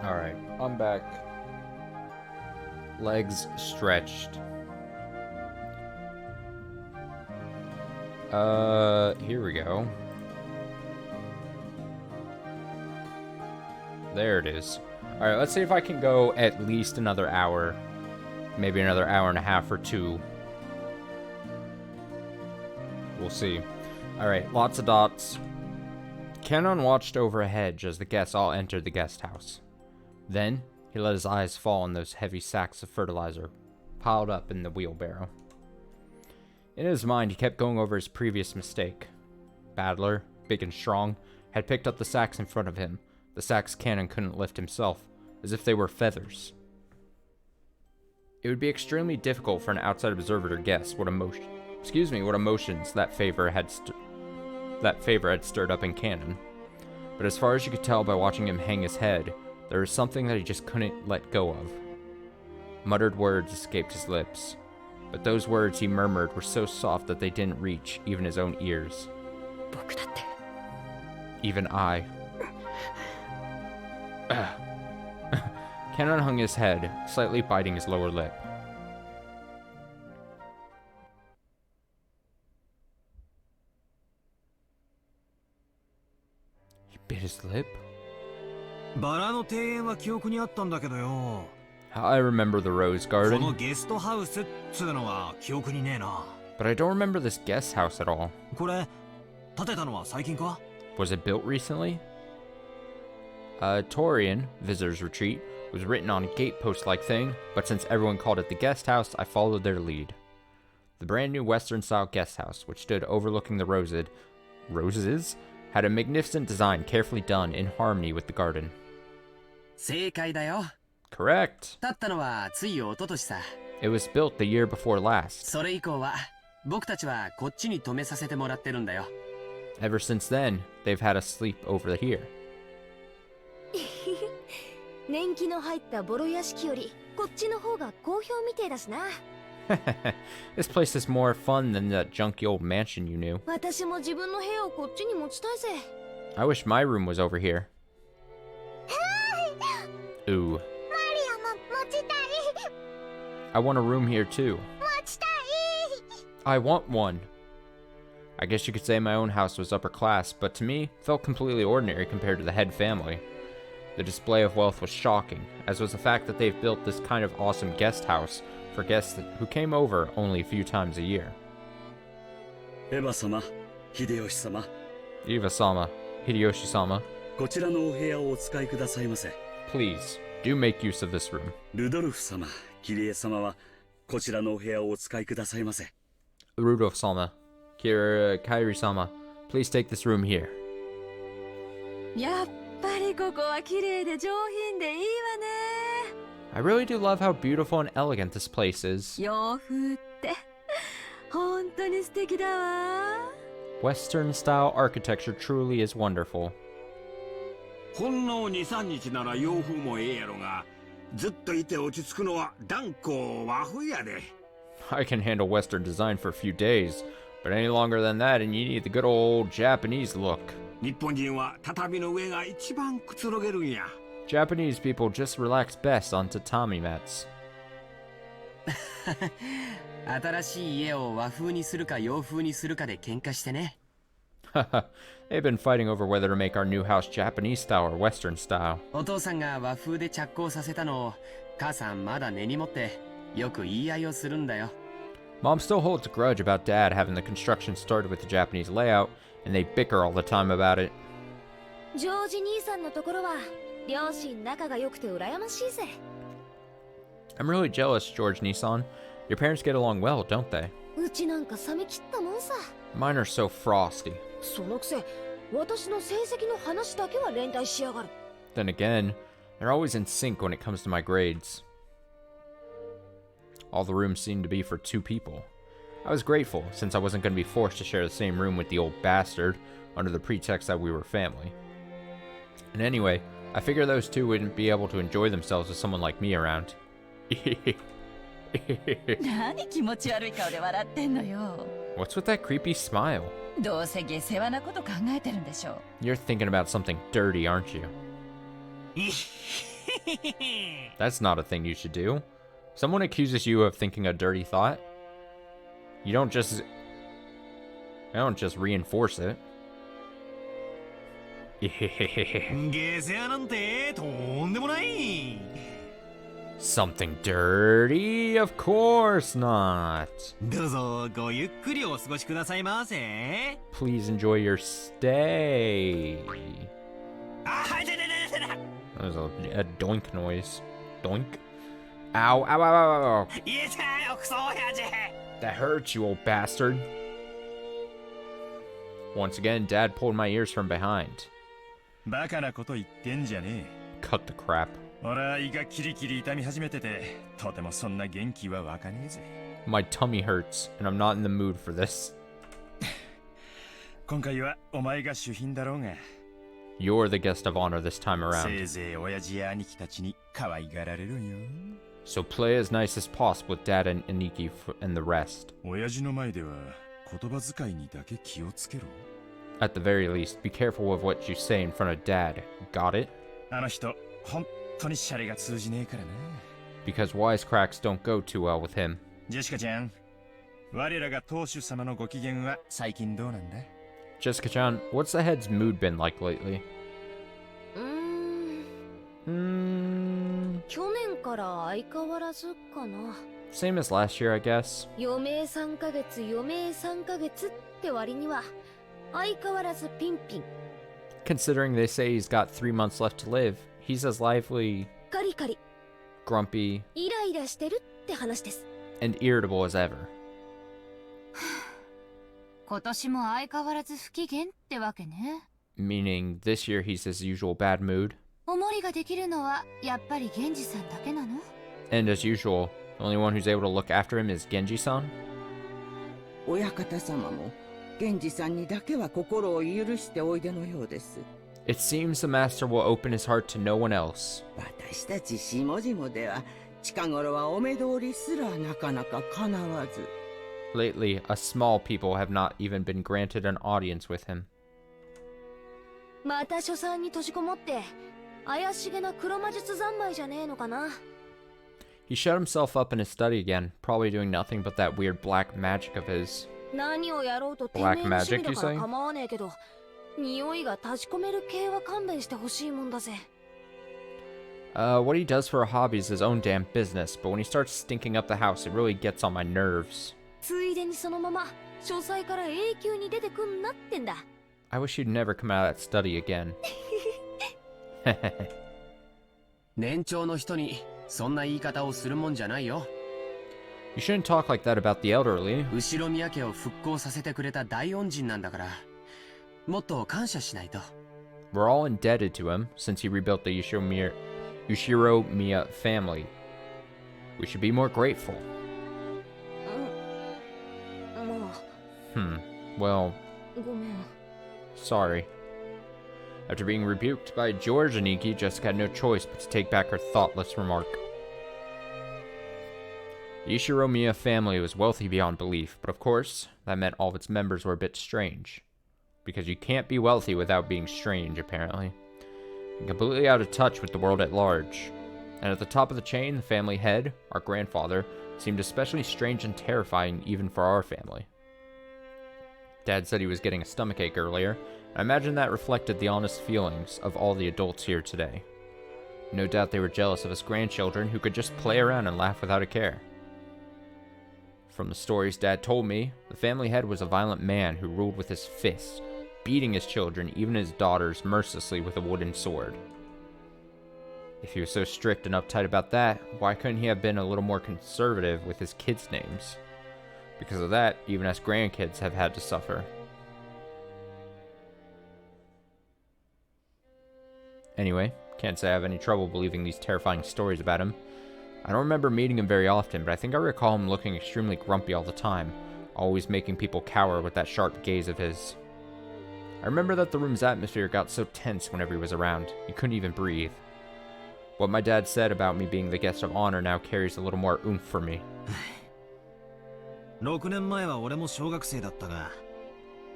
Alright, I'm back. Legs stretched. Here we go. There it is. Alright, let's see if I can go at least another hour. Maybe another hour and a half or two. We'll see. Alright, lots of dots. Canon watched over a hedge as the guests all entered the guest house. Then, he let his eyes fall on those heavy sacks of fertilizer piled up in the wheelbarrow. In his mind, he kept going over his previous mistake. Battler, big and strong, had picked up the sacks in front of him, the sacks Canon couldn't lift himself, as if they were feathers. It would be extremely difficult for an outside observer to guess what emotions that favor had stirred up in Canon. But as far as you could tell by watching him hang his head, there was something that he just couldn't let go of. Muttered words escaped his lips, but those words he murmured were so soft that they didn't reach even his own ears. Even I. Canon hung his head, slightly biting his lower lip. He bit his lip? バラの庭園は記憶にあったんだけどよ。I remember the rose こ garden, のゲストハウスっつうのは記憶にねえな。 but I don't remember this guest house at all. これ建てたのは最近か？ Was it built recently? Torian, Visitor's Retreat, was written on a gatepost-like thing, but since everyone called it the guest house, I followed their lead. The brand new Western-style guest house, which stood overlooking the roses, had a magnificent design carefully done in harmony with the garden. 正解だよ。 Correct. 建ったのはつい一昨年さ。 It was built the year before last. それ以降は僕たちはこっちに泊めさせてもらってるんだよ。 Ever since then, they've had us sleep over here. 年季の入ったボロ屋敷よりこっちの方が好評みてえだしな。This place is more fun than that junky old mansion you knew. 私も自分の部屋をこっちに持ちたいぜ。 I wish my room was over here. Ooh. マリアも持ちたい。 I want a room here too. 持ちたい。 I want one. I guess you could say my own house was upper class, but to me, felt completely ordinary compared to the head family. The display of wealth was shocking, as was the fact that they've built this kind of awesome guest house for guests who came over only a few times a year. Eva-sama, Hideyoshi-sama. Eva-sama, Hideyoshi-sama. こちらのお部屋をお使いくださいませ。 Please, do make use of this room. ルドルフ様、キリエ様はこちらのお部屋をお使いくださいませ。 Rudolph-sama, Kairi-sama, please take this room here. やっぱりここは綺麗で上品でいいわね。 I really do love how beautiful and elegant this place is. 洋風って本当に素敵だわ。 Western style architecture truly is wonderful. ほんの2、3日なら洋風もええやろが、ずっといて落ち着くのは断固和風やで。 I can handle Western design for a few days, but any longer than that and you need the good old Japanese look. 日本人は畳の上が一番くつろげるんや。 Japanese people just relax best on tatami mats. 新しい家を和風にするか洋風にするかで喧嘩してね。They've been fighting over whether to make our new house Japanese style or Western style. お父さんが和風で着工させたのを母さんまだ根に持ってよく言い合いをするんだよ。 Mom still holds a grudge about Dad having the construction started with the Japanese layout, and they bicker all the time about it. ジョージ兄さんのところは両親仲が良くて羨ましいぜ。 I'm really jealous, George Nissan. Your parents get along well, don't they? うちなんか冷め切ったもんさ。 Mine are so frosty. そのくせ私の成績の話だけは連帯しやがる。 Then again, they're always in sync when it comes to my grades. All the rooms seemed to be for 2 people. I was grateful, since I wasn't going to be forced to share the same room with the old bastard, under the pretext that we were family. And anyway, I figured those 2 wouldn't be able to enjoy themselves with someone like me around. 何気持ち悪い顔で笑ってんのよ。 What's with that creepy smile? どうせ下世話なこと考えてるんでしょ。 You're thinking about something dirty, aren't you? That's not a thing you should do. Someone accuses you of thinking a dirty thought. You don't just reinforce it. ゲーセアなんてとんでもない。 Something dirty? Of course not. どうぞごゆっくりお過ごしくださいませ。 Please enjoy your stay. あ、はい、で。 That was a doink noise. Doink. Ow, ow, ow, ow, ow. いえちゃよ、クソ親父。 That hurts, you old bastard. Once again, Dad pulled my ears from behind. バカなこと言ってんじゃねえ。 Cut the crap. 俺は胃がキリキリ痛み始めてて、とてもそんな元気は湧かねえぜ。 My tummy hurts, and I'm not in the mood for this. 今回はお前が主賓だろうが。 You're the guest of honor this time せ around. いぜい親父や兄貴たちに可愛がられろよ。 So play as nice as possible with Dad and Aniki and the rest. 親父の前では言葉遣いにだけ気をつけろ。 At the very least, be careful of what you say in front of Dad. Got it? あの人、本当にシャレが通じねえからな。 Because wisecracks don't go too well with him. ジェシカちゃん、我らが当主様のご機嫌は最近どうなんだ？ Jessica-chan, what's the head's mood been like lately? 去年から相変わらずかな。 Same as last year, I guess. 余命3ヶ月余命3ヶ月って割には相変わらずピンピン。 Considering they say he's got 3 months left to live, he's as lively, カリカリ grumpy, イライラしてるって話です。 and irritable as ever. 今年も相変わらず不機嫌ってわけね。 Meaning, this year he's his usual bad mood. おもりができるのはやっぱり源氏さんだけなの？ And as usual, the only one who's able to look after him is Genji-san. 親方様も源氏さんにだけは心を許しておいでのようです。 It seems the master will open his heart to no one else. 私たち下々では近頃はお目通りすらなかなか叶わず。 Lately, us small people have not even been granted an audience with him. また書斎に閉じこもって怪しげな黒魔術三昧じゃねえのかな。 He shut himself up in his study again, probably doing nothing but that weird black magic of his. 何をやろうとてめえの趣味だから構わねえけど、匂いが立ち込める系は勘弁してほしいもんだぜ。What he does for a hobby is his own damn business, but when he starts stinking up the house, it really gets on my nerves. ついでにそのまま書斎から永久に出てくんなってんだ。 I wish he'd never come out of that study again. 年長の人にそんな言い方をするもんじゃないよ。 You shouldn't talk like that about the elderly. 後ろ宮家を復興させてくれた大恩人なんだから、もっと感謝しないと。 We're all indebted to him since he rebuilt the Yushiro-Miya family. We should be more grateful. もう Well, ごめん。 sorry. After being rebuked by George Aniki, Jessica had no choice but to take back her thoughtless remark. The Ishiro-Miya family was wealthy beyond belief, but of course, that meant all of its members were a bit strange. Because you can't be wealthy without being strange, apparently. And completely out of touch with the world at large. And at the top of the chain, the family head, our grandfather, seemed especially strange and terrifying even for our family. Dad said he was getting a stomachache earlier. I imagine that reflected the honest feelings of all the adults here today. No doubt they were jealous of us grandchildren who could just play around and laugh without a care. From the stories Dad told me, the family head was a violent man who ruled with his fists, beating his children, even his daughters, mercilessly with a wooden sword. If he was so strict and uptight about that, why couldn't he have been a little more conservative with his kids' names? Because of that, even us grandkids have had to suffer. Anyway, can't say I have any trouble believing these terrifying stories about him. I don't remember meeting him very often, but I think I recall him looking extremely grumpy all the time, always making people cower with that sharp gaze of his. I remember that the room's atmosphere got so tense whenever he was around, you couldn't even breathe. What my dad said about me being the guest of honor now carries a little more oomph for me. 6年前は俺も小学生だったが、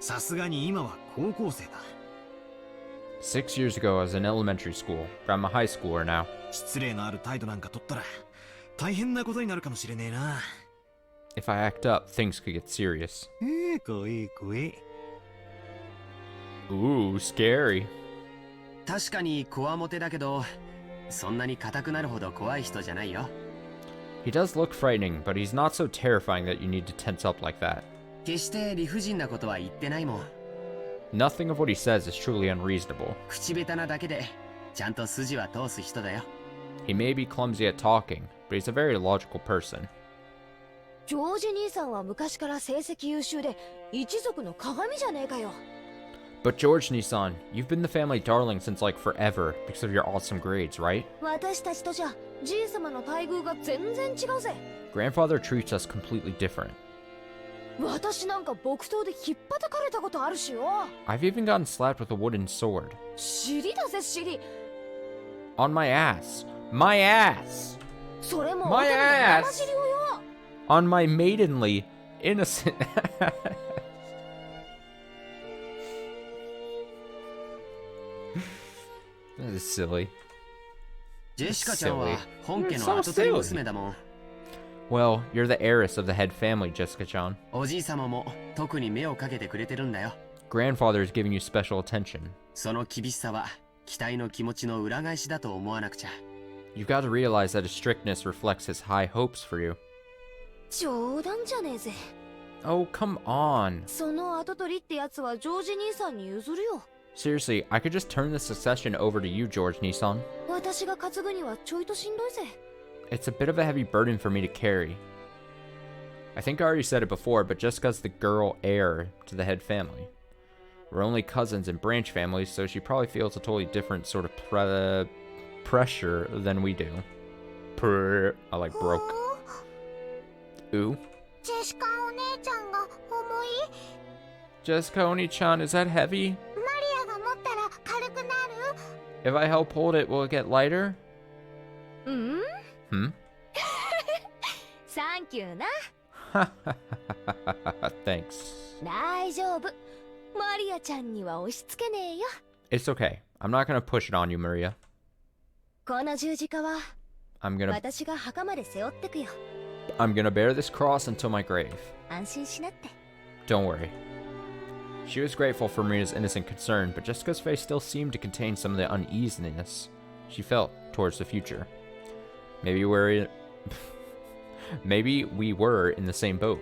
さすがに今は高校生だ。6 years ago, I was in elementary school, but I'm a high schooler now. 失礼のある態度なんか取ったら大変なことになるかもしれねえな。If I act up, things could get serious. 怖い怖い。Ooh, scary. 確かにこわもてだけど、そんなに硬くなるほど怖い人じゃないよ。He does look frightening, but he's not so terrifying that you need to tense up like that. 決して理不尽なことは言ってないもん。Nothing of what he says is truly unreasonable. 口下手なだけでちゃんと筋は通す人だよ。He may be clumsy at talking, but he's a very logical person. ジョージ兄さんは昔から成績優秀で一族の鏡じゃねえかよ。But George Nissan, you've been the family darling since like forever because of your awesome grades, right? 私たちとじゃじい様の待遇が全然違うぜ。 Grandfather treats us completely different. 私なんか木刀で引っ叩かれたことあるしよ。 I've even gotten slapped with a wooden sword. 尻だぜ尻。 On my ass. My ass! それも My 男の ass! 生尻をよ。 On my maidenly, innocent... That is silly. ジェシカちゃんは本家の跡取り娘だもん。Well, you're the heiress of the head family, Jessica-chan. おじい様も特に目をかけてくれてるんだよ。 Grandfather is giving you special attention. その厳しさは期待の気持ちの裏返しだと思わなくちゃ。 You've got to realize that his strictness reflects his high hopes for you. 冗談じゃねえぜ。 Oh, come on. その跡取りってやつはジョージ兄さんに譲るよ。 Seriously, I could just turn the succession over to you, George Nissan. 私が担ぐにはちょいとしんどいぜ。 It's a bit of a heavy burden for me to carry. I think I already said it before, but Jessica's the girl heir to the head family. We're only cousins in branch families, so she probably feels a totally different sort of pressure than we do. I like broke. Ooh. ジェシカお姉ちゃんが重い？ Jessica Oni-chan, is that heavy? マリアが持ったら軽くなる？ If I help hold it, will it get lighter? うん？ Hmm? サンキューな。Thanks. 大丈夫。マリアちゃんには押し付けねえよ。 It's okay. I'm not gonna push it on you, Maria. この十字架は I'm gonna 私が墓まで背負ってくよ。 bear this cross until my grave. 安心しなって。 Don't worry. She was grateful for Maria's innocent concern, but Jessica's face still seemed to contain some of the uneasiness she felt towards the future. Maybe we were in the same boat.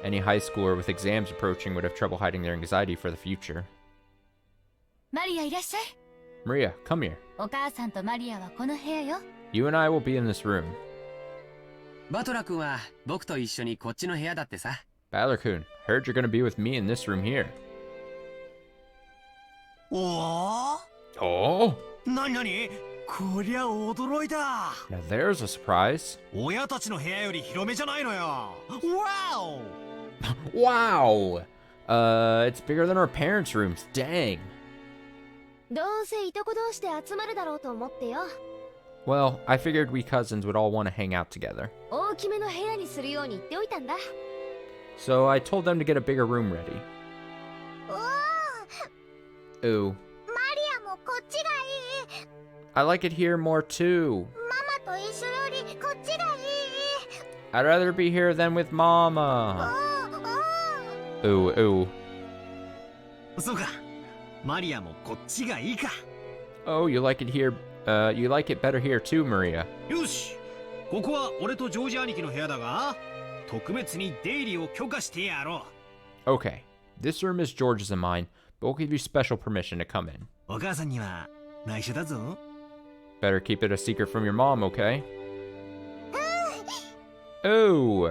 Any high schooler with exams approaching would have trouble hiding their anxiety for the future. マリアいらっしゃい。 Maria, come here. お母さんとマリアはこの部屋よ。 You and I will be in this room. バトラ君は僕と一緒にこっちの部屋だってさ。 Balor-kun, heard you're gonna be with me in this room here. おお。Oh? なになに？こりゃ驚いた。 Now there's a surprise. 親たちの部屋より広めじゃないのよ。わお。 Wow! It's bigger than our parents' rooms. Dang. どうせいとこ同士で集まるだろうと思ってよ。 Well, I figured we cousins would all want to hang out together. 大きめの部屋にするように言っておいたんだ。 So I told them to get a bigger room ready. おお。 Ooh. マリアもこっちがいい。 I like it here more too. ママと一緒よりこっちがいい。 I'd rather be here than with Mama. おお。 Ooh, ooh. そうか。マリアもこっちがいいか。 Oh, you like it here? You like it better here too, Maria. よし。ここは俺とジョージ兄貴の部屋だが、特別に出入りを許可してやろう。 Okay, this room is George's and mine, but we'll give you special permission to come in. お母さんには内緒だぞ。 Better keep it a secret from your mom, okay? Ooh!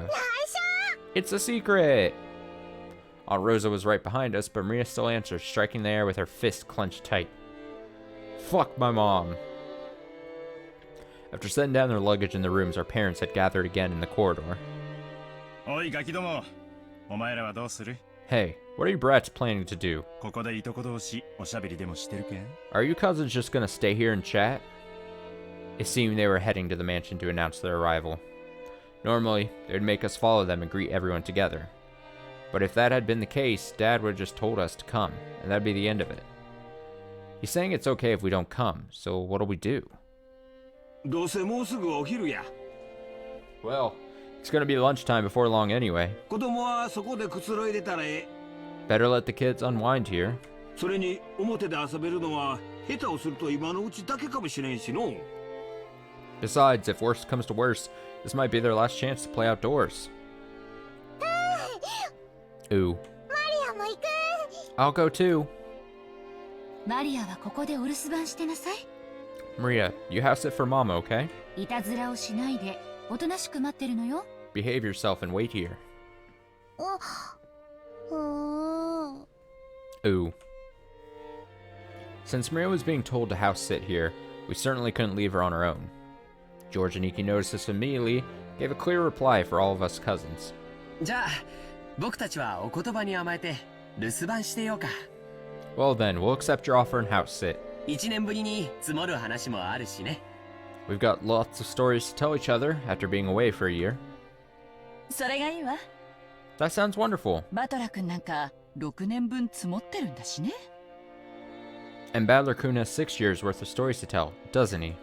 It's a secret! Aunt Rosa was right behind us, but Maria still answered, striking the air with her fist clenched tight. Fuck my mom. After setting down their luggage in the rooms, our parents had gathered again in the corridor. おいガキども、お前らはどうする？ Hey, what are you brats planning to do? ここでいとこ同士おしゃべりでもしてるか？ Are you cousins just gonna stay here and chat? It seemed they were heading to the mansion to announce their arrival. Normally, they would make us follow them and greet everyone together. But if that had been the case, Dad would have just told us to come, and that'd be the end of it. He's saying it's okay if we don't come, so what'll we do? どうせもうすぐお昼や。 Well, it's gonna be lunchtime before long anyway. 子供はそこでくつろいでたらええ。 Better let the kids unwind here. それに表で遊べるのは下手をすると今のうちだけかもしれんしの。 Besides, if worst comes to worst, this might be their last chance to play outdoors. Ooh. マリアも行く。 I'll go too. マリアはここでお留守番してなさい。 Maria, you house it for Mama, okay? いたずらをしないでおとなしく待ってるのよ。 Behave yourself and wait here. うーん。 Ooh. Since Maria was being told to house sit here, we certainly couldn't leave her on her own. George and Iki noticed this immediately, gave a clear reply for all of us cousins. じゃあ僕たちはお言葉に甘えて留守番してようか。 Well then, we'll accept your offer and house sit. 1年ぶりに積もる話もあるしね。 We've got lots of stories to tell each other after being away for a year. それがいいわ。 That sounds wonderful. バトラ君なんか6年分積もってるんだしね。 And Badler-kun has 6 years worth of stories to tell, doesn't he?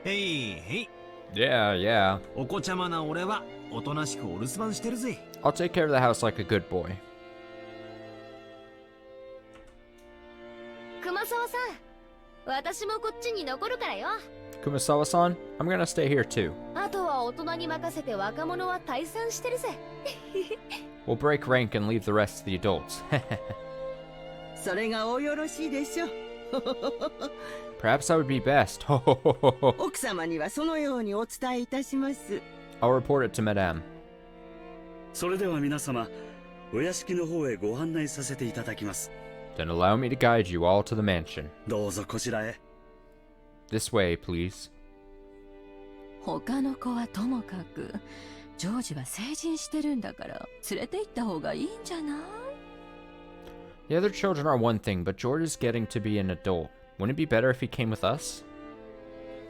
へいへい。 Yeah, yeah. お子ちゃまな俺はおとなしくお留守番してるぜ。 I'll take care of the house like a good boy. 熊沢さん、私もこっちに残るからよ。 Kumasawa-san, I'm gonna stay here too. あとは大人に任せて若者は退散してるぜ。 We'll break rank and leave the rest to the adults. それがおよろしいでしょう。 Perhaps that would be best. 奥様にはそのようにお伝えいたします。 I'll report it to Madame. それでは皆様、お屋敷の方へご案内させていただきます。 Then allow me to guide you all to the mansion. どうぞこちらへ。 This way, please. 他の子はともかく、ジョージは成人してるんだから連れて行った方がいいんじゃない？ The other children are one thing, but George is getting to be an adult. Wouldn't it be better if he came with us?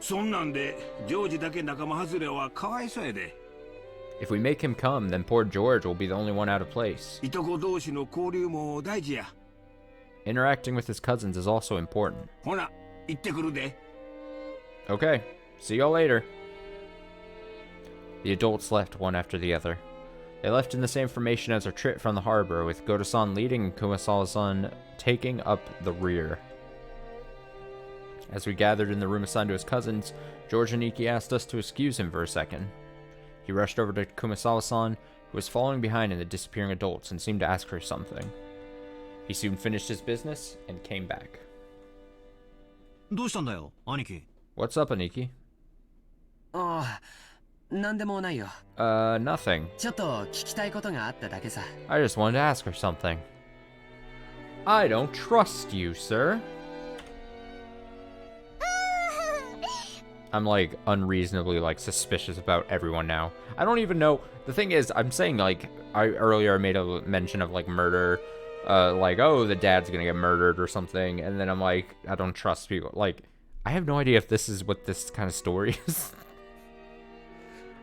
そんなんでジョージだけ仲間外れはかわいそうやで。 If we make him come, then poor George will be the only one out of place. いとこ同士の交流も大事や。 Interacting with his cousins is also important. ほな、行ってくるで。 Okay, see y'all later. The adults left one after the other. They left in the same formation as our trip from the harbor, with Goto-san leading and Kumasawa-san taking up the rear. As we gathered in the room assigned to his cousins, George and Iki asked us to excuse him for a second. He rushed over to Kumasawa-san, who was following behind in the disappearing adults, and seemed to ask her something. He soon finished his business and came back. どうしたんだよ、兄貴。 What's up, Aniki? ああ、なんでもないよ。 Nothing. ちょっと聞きたいことがあっただけさ。 I just wanted to ask her something. I don't trust you, sir. I'm like unreasonably like suspicious about everyone now. I don't even know. The thing is, I'm saying like earlier I made a mention of like murder, like oh the dad's gonna get murdered or something, and then I'm like I don't trust people. Like I have no idea if this is what this kind of story is.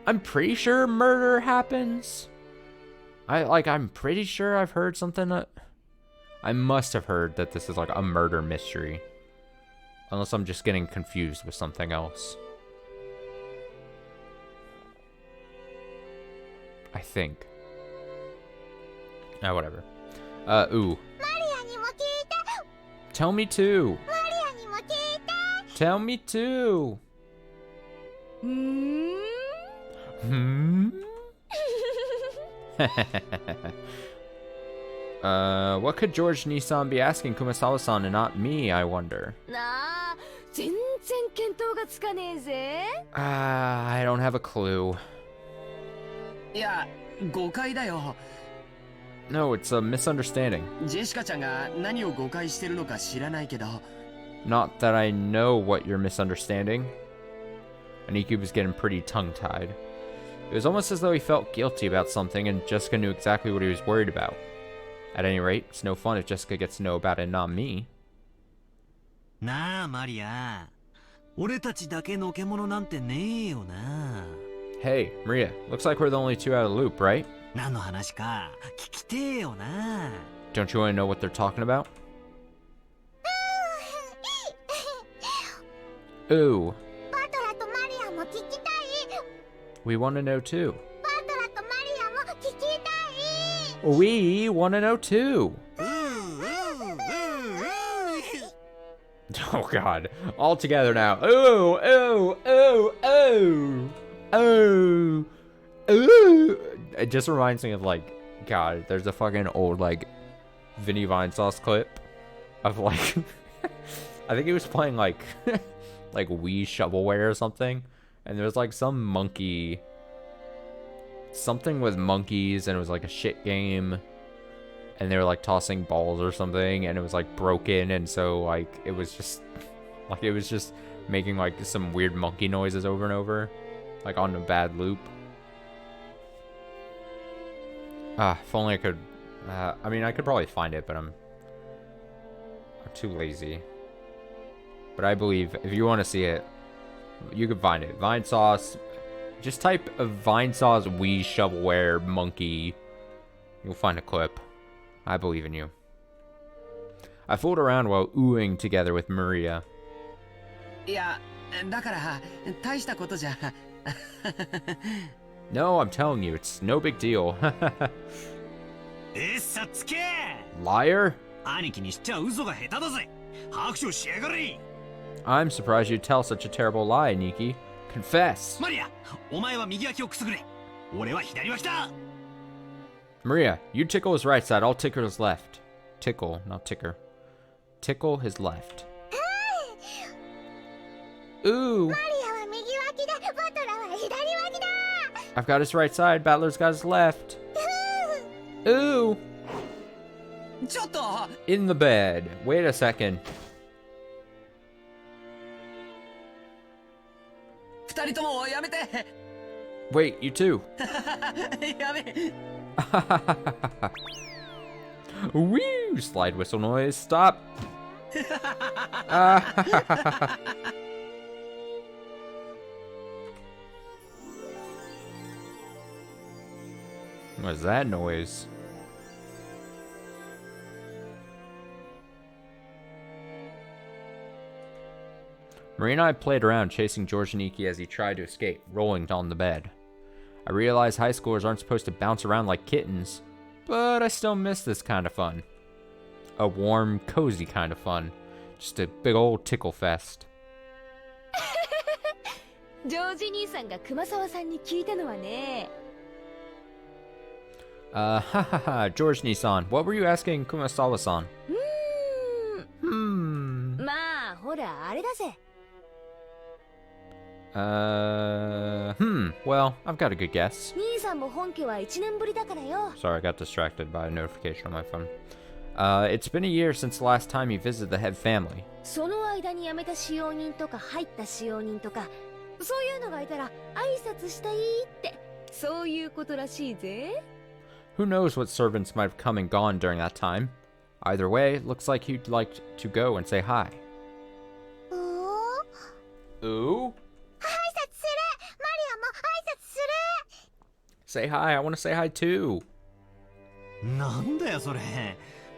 I'm pretty sure murder happens. I'm pretty sure I've heard something. I must have heard that this is like a murder mystery. Unless I'm just getting confused with something else. I think. Ah, whatever. Ooh. Tell me too. Tell me too. Hmm? What could George Nissan be asking Kumasawa-san and not me, I wonder? なあ、全然見当がつかねえぜ。I don't have a clue. いや、誤解だよ。 No, it's a misunderstanding. ジェシカちゃんが何を誤解してるのか知らないけど。 Not that I know what you're misunderstanding. Aniki was getting pretty tongue-tied. It was almost as though he felt guilty about something and Jessica knew exactly what he was worried about. At any rate, it's no fun if Jessica gets to know about it and not me. なあ、マリア。俺たちだけのけ者なんてねえよな。 Hey, Maria, looks like we're the only two out of the loop, right? 何の話か聞きてえよな。 Don't you want to know what they're talking about? Ooh. バトラとマリアも聞きたい。 We want to know too. バトラとマリアも聞きたい。 We want to know too. Oh god. All together now. Ooh, ooh, ooh, ooh. Ooh. Ooh. It just reminds me of like, god, there's a fucking old like Vinny Vine Sauce clip of like I think he was playing like like Wii shovelware or something, and there's like some monkey, something with monkeys, and it was like a shit game, and they were like tossing balls or something, and it was like broken, and so like it was just making like some weird monkey noises over and over, like on a bad loop. If only I could. I mean, I could probably find it, but I'm too lazy. But I believe if you want to see it, you can find it. Vine Sauce. Just type a Vine Sauce Wii shovelware monkey. You'll find a clip. I believe in you. I fooled around while oohing together with Maria. いや、だから大したことじゃ。No, I'm telling you, it's no big deal. さつけ Liar? 兄貴にしちゃ嘘が下手だぜ。拍手しやがれ。 I'm surprised you'd tell such a terrible lie, Nikki. Confess. マリア、お前は右脇をくすぐれ。俺は左脇だ。 Maria, you tickle his right side, I'll tickle his left. Tickle, not ticker. Tickle his left. Ooh. マリアは右脇だ。バトラは左脇だ。 I've got his right side, Battler's got his left. Ooh. ちょっと。 In the bed. Wait a second. 二人ともやめて。 Wait, you too. やめ。 Woo! Slide whistle noise. Stop. What's that noise? Marie and I played around chasing George Niki as he tried to escape, rolling on the bed. I realize high schoolers aren't supposed to bounce around like kittens, but I still miss this kind of fun. A warm, cozy kind of fun. Just a big old tickle fest. ジョージ兄さんが熊沢さんに聞いたのはね。George Nissan, what were you asking Kumasawa-san? まあ、ほら、あれだぜ。Well, I've got a good guess. 兄さんも本家は1年ぶりだからよ。 Sorry, I got distracted by a notification on my phone. It's been a year since the last time you visited the head family. その間に辞めた使用人とか入った使用人とか、そういうのがいたら挨拶したいって、そういうことらしいぜ。 Who knows what servants might have come and gone during that time? Either way, looks like you'd like to go and say hi. Ooh? 挨拶する。マリアも挨拶する。 Say hi, I want to say hi too. なんだよそれ。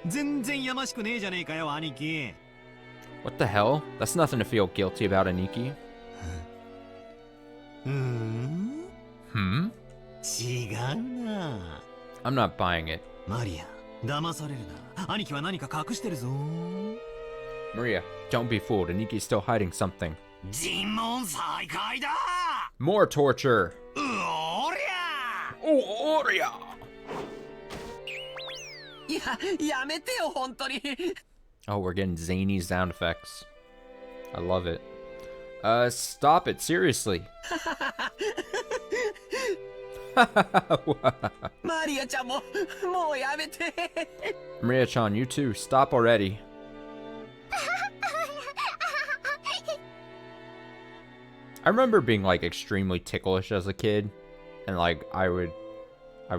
全然やましくねえじゃねえかよ兄貴。 What the hell? That's nothing to feel guilty about, Aniki. 違うな。 I'm not buying it. マリア、騙されるな。兄貴は何か隠してるぞ。 Maria, don't be fooled. Aniki's still hiding something. 尋問再開だ。 More torture. おりゃ。おりゃ。やめてよ本当に。 Oh, we're getting zany sound effects. I love it. Stop it, seriously. マリアちゃんももうやめて。 Maria-chan, you too. Stop already. I remember being like extremely ticklish as a kid, and like I would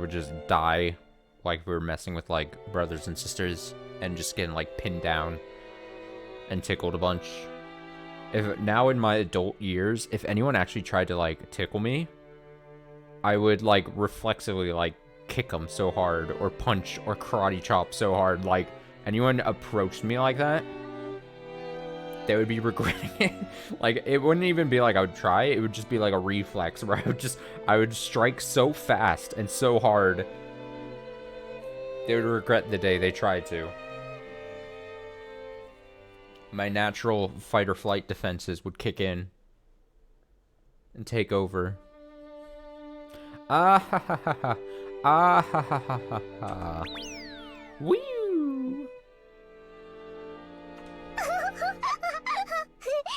just die, like if we were messing with like brothers and sisters, and just getting like pinned down and tickled a bunch. If now in my adult years, if anyone actually tried to like tickle me, I would like reflexively like kick them so hard, or punch or karate chop so hard. Like anyone approached me like that, they would be regretting it. Like, it wouldn't even be like I would try. It would just be like a reflex where I would strike so fast and so hard. They would regret the day they tried to. My natural fight or flight defenses would kick in and take over. Ah ha ha ha ha. Ah ha ha ha ha ha. Woo! Ha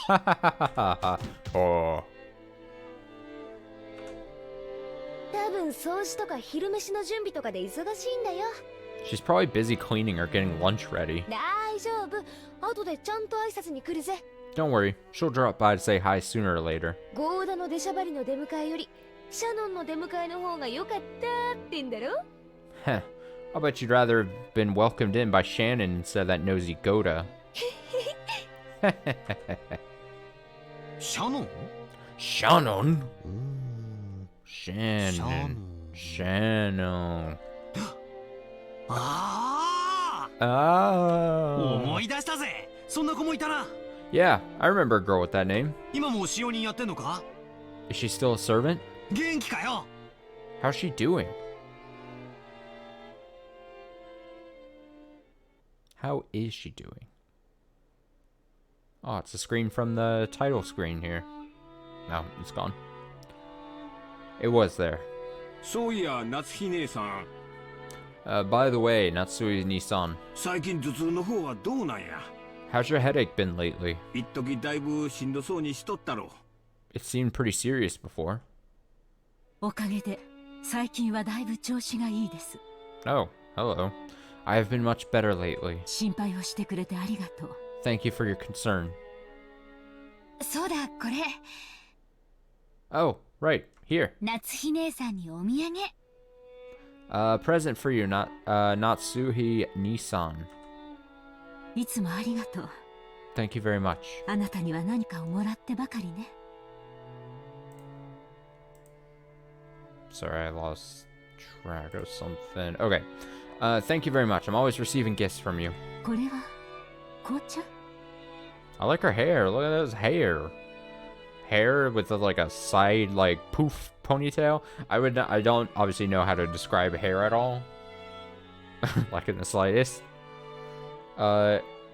ha ha ha ha. Oh. 多分掃除とか昼飯の準備とかで忙しいんだよ。 She's probably busy cleaning or getting lunch ready. 大丈夫。後でちゃんと挨拶に来るぜ。 Don't worry, she'll drop by to say hi sooner or later. ゴーダの出しゃばりの出迎えよりシャノンの出迎えの方が良かったってんだろ。 Heh, I'll bet you'd rather have been welcomed in by Shannon instead of that nosy Goda. Shannon? Shannon? Shannon. Shannon. Ah! Oh. 思い出したぜ。そんな子もいたな。 Yeah, I remember a girl with that name. 今も使用人やってんのか? Is she still a servant? 元気かよ。 How's she doing? How is she doing? Oh, it's a screen from the title screen here. No, it's gone. It was there. そういや、夏日姉さん。By the way, Natsui-ni-san. 最近頭痛の方はどうなんや? How's your headache been lately? 一時だいぶしんどそうにしとったろ。 It seemed pretty serious before. おかげで最近はだいぶ調子がいいです。 Oh, hello. I have been much better lately. 心配をしてくれてありがとう。 Thank you for your concern. そうだ、これ。 Oh, right, here. 夏日姉さんにお土産。Present for you, Natsuhi-ni-san. いつもありがとう。 Thank you very much. あなたには何かをもらってばかりね。 Sorry, I lost track of something. Okay. Thank you very much. I'm always receiving gifts from you. これは紅茶？ I like her hair. Look at this hair. Hair with like a side like poof ponytail. I don't obviously know how to describe hair at all. Like in the slightest.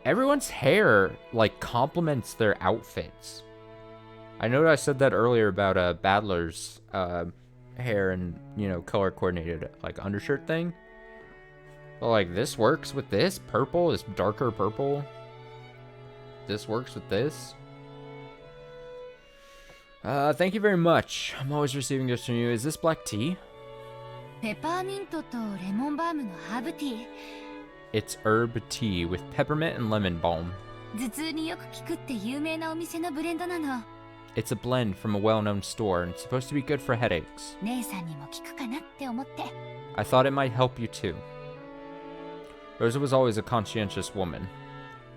Everyone's hair like complements their outfits. I know I said that earlier about Badler's hair and, you know, color coordinated like undershirt thing. But like this works with this purple, this darker purple. This works with this. Thank you very much. I'm always receiving gifts from you. Is this black tea? ペパーミントとレモンバームのハーブティー。 It's herb tea with peppermint and lemon balm. 頭痛によく効くって有名なお店のブレンドなの。 It's a blend from a well-known store and it's supposed to be good for headaches. 姉さんにも効くかなって思って。 I thought it might help you too. Rosa was always a conscientious woman.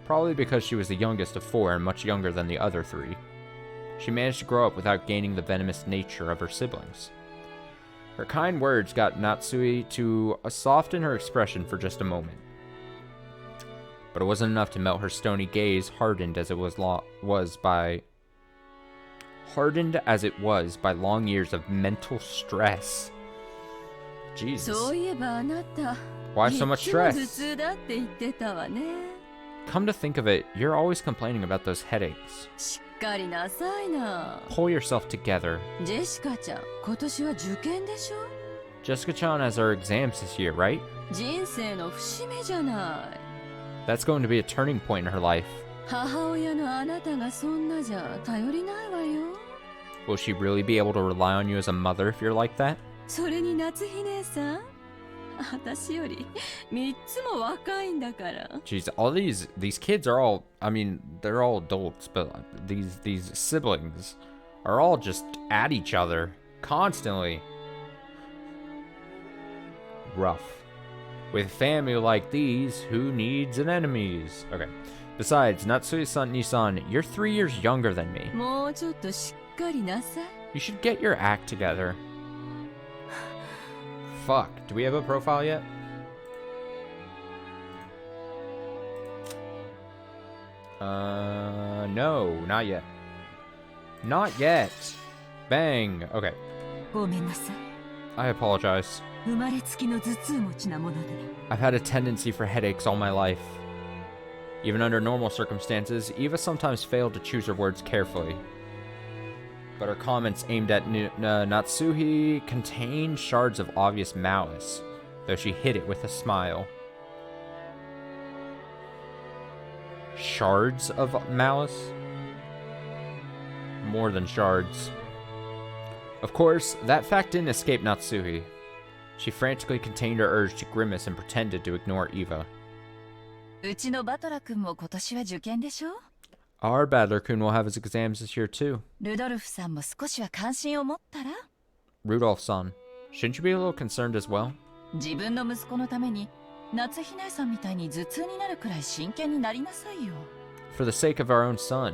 Probably because she was the youngest of four and much younger than the other three. She managed to grow up without gaining the venomous nature of her siblings. Her kind words got Natsui to soften her expression for just a moment. But it wasn't enough to melt her stony gaze, hardened as it was by long years of mental stress. Jesus. そういえばあなた、 Why so much いつも stress? 頭痛だって言ってたわね。 Come to think of it, you're always complaining about those headaches. しっかりなさいな。 Pull yourself together. ジェシカちゃん、今年は受験でしょ？ Jessica-chan has her exams this year, right? 人生の節目じゃない。 That's going to be a turning point in her life. 母親のあなたがそんなじゃ頼りないわよ。 Will she really be able to rely on you as a mother if you're like that? それに夏日姉さん、私より3つも若いんだから。 Jeez, all these kids are all, I mean, they're all adults, but these siblings are all just at each other constantly. Rough. With family like these, who needs an enemies? Okay. Besides, Natsui-san Nisan, you're 3 years younger than me. もうちょっとしっかりなさい。 You should get your act together. Fuck. Do we have a profile yet? no, not yet. Not yet. Bang. Okay. ごめんなさい。 I apologize. 生まれつきの頭痛持ちなもので。 I've had a tendency for headaches all my life. Even under normal circumstances, Eva sometimes failed to choose her words carefully. But her comments aimed at Natsuhi contained shards of obvious malice, though she hid it with a smile. Shards of malice? More than shards. Of course, that fact didn't escape Natsuhi. She frantically contained her urge to grimace and pretended to ignore Eva. うちのバトラ君も今年は受験でしょ？ Our Battler-kun will have his exams this year too. ルドルフさんも少しは関心を持ったら？ Rudolph-san, shouldn't you be a little concerned as well? 自分の息子のために夏日姉さんみたいに頭痛になるくらい真剣になりなさいよ。 For the sake of our own son,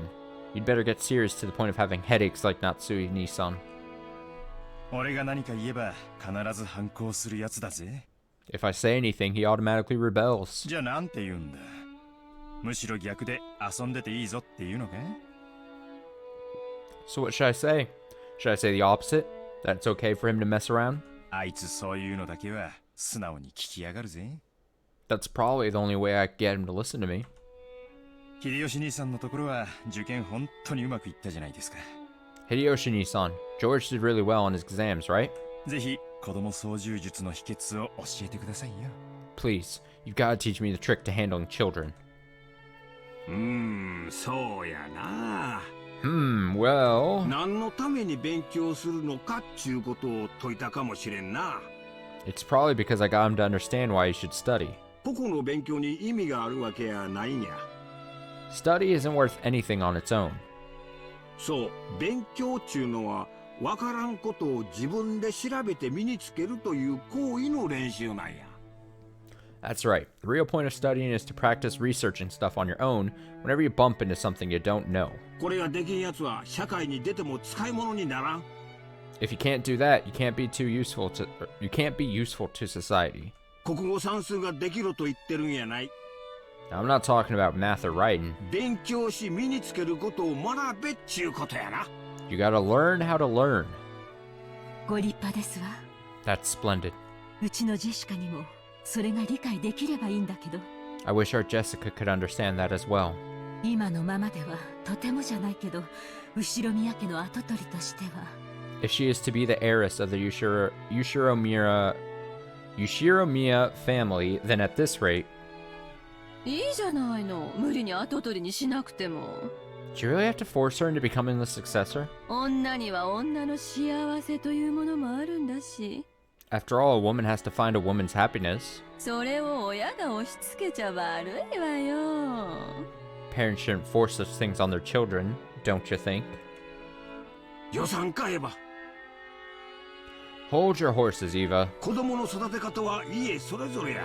you'd better get serious to the point of having headaches like Natsui-ni-san. 俺が何か言えば必ず反抗するやつだぜ。 If I say anything, he automatically rebels. じゃあなんて言うんだ。むしろ逆で遊んでていいぞっていうのか？ So what should I say? Should I say the opposite? That it's okay for him to mess around? あいつそういうのだけは素直に聞きやがるぜ。 That's probably the only way I could get him to listen to me. 秀吉兄さんのところは受験本当にうまくいったじゃないですか。 Hideyoshi-ni-san, George did really well on his exams, right? ぜひ子供操縦術の秘訣を教えてくださいよ。 Please, you've got to teach me the trick to handling children. そうやな。Well... 何のために勉強するのかっちゅうことを説いたかもしれんな。 It's probably because I got him to understand why he should study. 個々の勉強に意味があるわけやないんや。 Study isn't worth anything on its own. そう、勉強っちゅうのはわからんことを自分で調べて身につけるという行為の練習なんや。 That's right. The real point of studying is to practice researching stuff on your own whenever you bump into something you don't know. これができんやつは社会に出ても使い物にならん。 If you can't do that, you can't be useful to society. 国語算数ができろと言ってるんやない。 Now, I'm not talking about math or writing. 勉強し身につけることを学べっちゅうことやな。 You gotta learn how to learn. ご立派ですわ。 That's splendid. うちのジェシカにもそれが理解できればいいんだけど。 I wish our Jessica could understand that as well. 今のままではとてもじゃないけど、後宮家の跡取りとしては。 If she is to be the heiress of the Yushiromiya family, then at this rate... いいじゃないの。無理に跡取りにしなくても。 Do you really have to force her into becoming the successor? 女には女の幸せというものもあるんだし。 After all, a woman has to find a woman's happiness. それを親が押し付けちゃ悪いわよ。 Parents shouldn't force such things on their children, don't you think? 予算買えば。 Hold your horses, Eva. 子供の育て方は家それぞれや。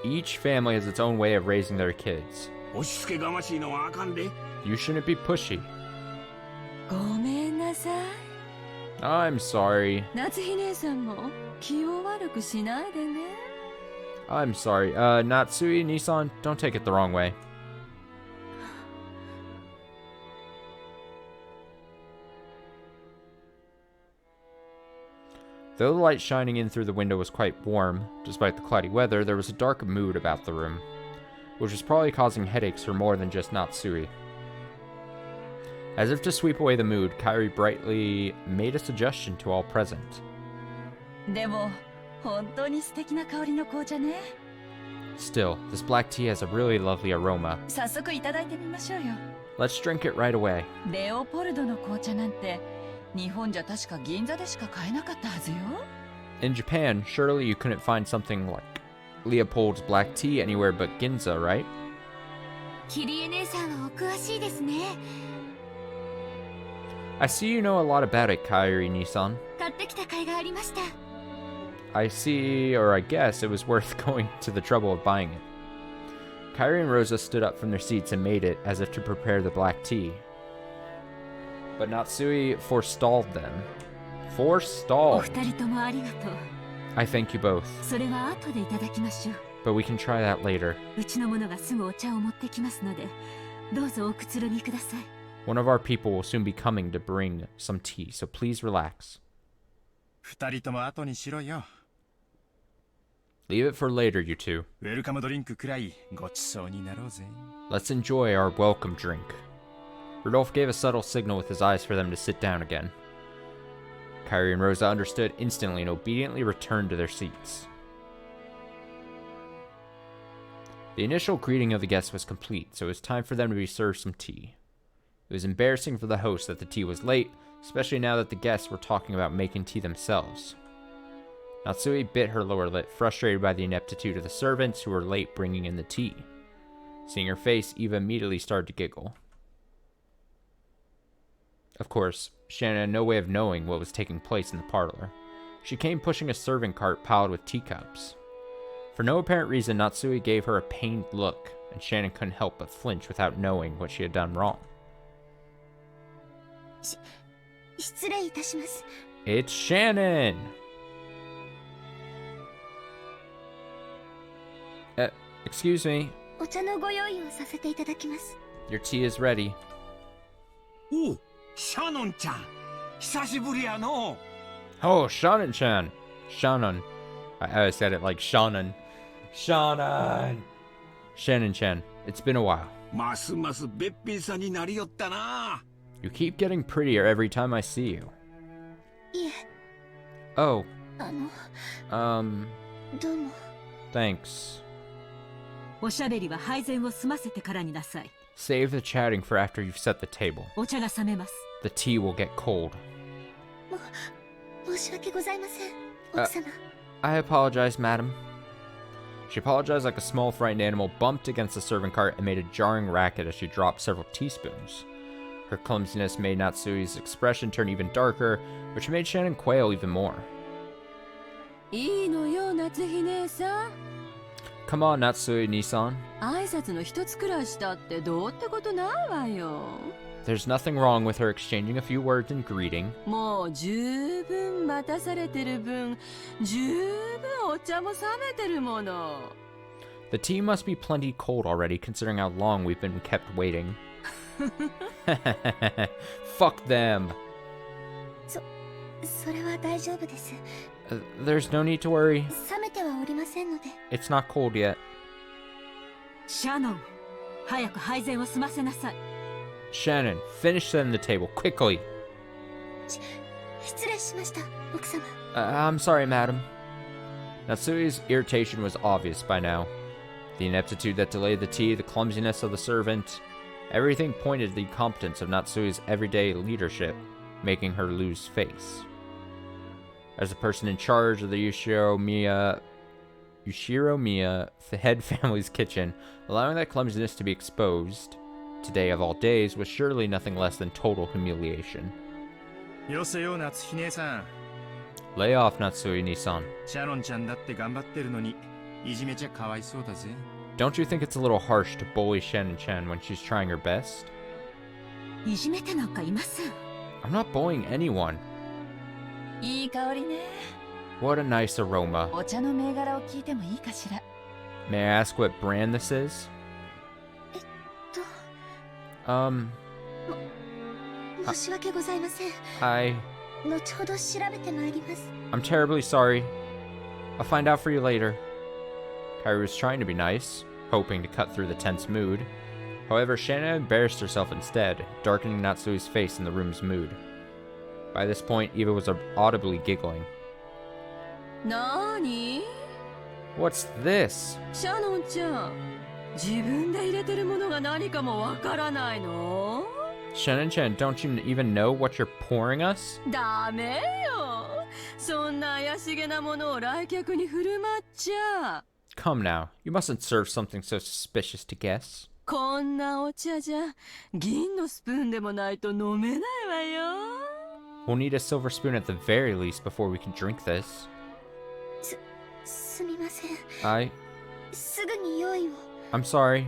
Each family has its own way of raising their kids. 押し付けがましいのはあかんで。 You shouldn't be pushy. ごめんなさい。 I'm sorry. 夏日姉さんも気を悪くしないでね。 I'm sorry. Natsui, Nissan, don't take it the wrong way. Though the light shining in through the window was quite warm, despite the cloudy weather, there was a dark mood about the room, which was probably causing headaches for more than just Natsui. As if to sweep away the mood, Kairi brightly made a suggestion to all present. でも本当に素敵な香りの紅茶ね。 Still, this black tea has a really lovely aroma. 早速いただいてみましょうよ。 Let's drink it right away. レオポルドの紅茶なんて日本じゃ確か銀座でしか買えなかったはずよ。 In Japan, surely you couldn't find something like Leopold's black tea anywhere but Ginza, right? キリエ姉さんはお詳しいですね。 I see you know a lot about it, Kairi Nissan. 買ってきた甲斐がありました。 I see, or I guess it was worth going to the trouble of buying it. Kairi and Rosa stood up from their seats and made it as if to prepare the black tea. But Natsui forestalled them. お Forestalled. 二人ともありがとう。 I thank you both. それは後でいただきましょう。 But we can try that later. うちの者がすぐお茶を持ってきますので、どうぞおくつろぎください。 One of our people will soon be coming to bring some tea, so please relax. 二人とも後にしろよ。 Leave it for later, you two. ウェルカムドリンクくらいごちそうになろうぜ。 Let's enjoy our welcome drink. Rodolphe gave a subtle signal with his eyes for them to sit down again. Kyrie and Rosa understood instantly and obediently returned to their seats. The initial greeting of the guests was complete, so it was time for them to be served some tea. It was embarrassing for the host that the tea was late, especially now that the guests were talking about making tea themselves. Natsui bit her lower lip, frustrated by the ineptitude of the servants who were late bringing in the tea. Seeing her face, Eva immediately started to giggle. Of course, Shannon had no way of knowing what was taking place in the parlor. She came pushing a serving cart piled with teacups. For no apparent reason, Natsui gave her a pained look, and Shannon couldn't help but flinch without knowing what she had done wrong. 失礼いたします。 It's Shannon! Excuse me. お茶のご用意をさせていただきます。 Your tea is ready. おう、シャノンちゃん、久しぶりやの。 Oh, Shannon-chan. Shannon. I said it like Shannon. Shannon! Shannon-chan, it's been a while. ますますべっぴんさんになりよったな。 You keep getting prettier every time I see you. いえ、 Oh, どうも。 thanks. おしゃべりは配膳を済ませてからになさい。 Save the chatting for after you've set the table. お茶が冷めます。 The tea will get cold. 申し訳ございません、奥様。 I apologize, madam. She apologized like a small frightened animal, bumped against the serving cart, and made a jarring racket as she dropped several teaspoons. Her clumsiness made Natsui's expression turn even darker, which made Shannon quail even more. いいのよ、夏日姉さん。 Come on, Natsui Nissan. 挨拶の一つくらいしたってどうってことないわよ。 There's nothing wrong with her exchanging a few words in greeting. もう十分待たされてる分、十分お茶も冷めてるもの。 The tea must be plenty cold already, considering how long we've been kept waiting. Fuck them. それは大丈夫です。 There's no need to worry. 冷めてはおりませんので。 It's not cold yet. シャノン、早く配膳を済ませなさい。 Shannon, finish setting the table quickly. 失礼しました、奥様。 I'm sorry, madam. Natsui's irritation was obvious by now. The ineptitude that delayed the tea, the clumsiness of the servant, everything pointed to the incompetence of Natsui's everyday leadership, making her lose face. As the person in charge of the Yushiro Miya head family's kitchen, allowing that clumsiness to be exposed, today of all days, was surely nothing less than total humiliation. よせよ、夏日姉さん。 Lay off, Natsui Nissan. シャノンちゃんだって頑張ってるのに、いじめちゃかわいそうだぜ。 Don't you think it's a little harsh to bully Shannon-chan when she's trying her best? いじめてなんかいません。 I'm not bullying anyone. いい香りね。 What a nice aroma. お茶の銘柄を聞いてもいいかしら。 May I ask what brand this is? 申し訳ございません。 後ほど調べてまいります。 I'm terribly sorry. I'll find out for you later. Kairi was trying to be nice, hoping to cut through the tense mood. However, Shannon embarrassed herself instead, darkening Natsui's face in the room's mood. By this point, Eva was audibly giggling. なーに？ What's this? シャノンちゃん、自分で入れてるものが何かもわからないの？ Shannon-chan, don't you even know what you're pouring us? ダメよ。そんな怪しげなものを来客に振る舞っちゃ。 Come now, you mustn't serve something so suspicious to guests. こんなお茶じゃ銀のスプーンでもないと飲めないわよ。 We'll need a silver spoon at the very least before we can drink this. すみません。すぐに用意を。 I'm sorry.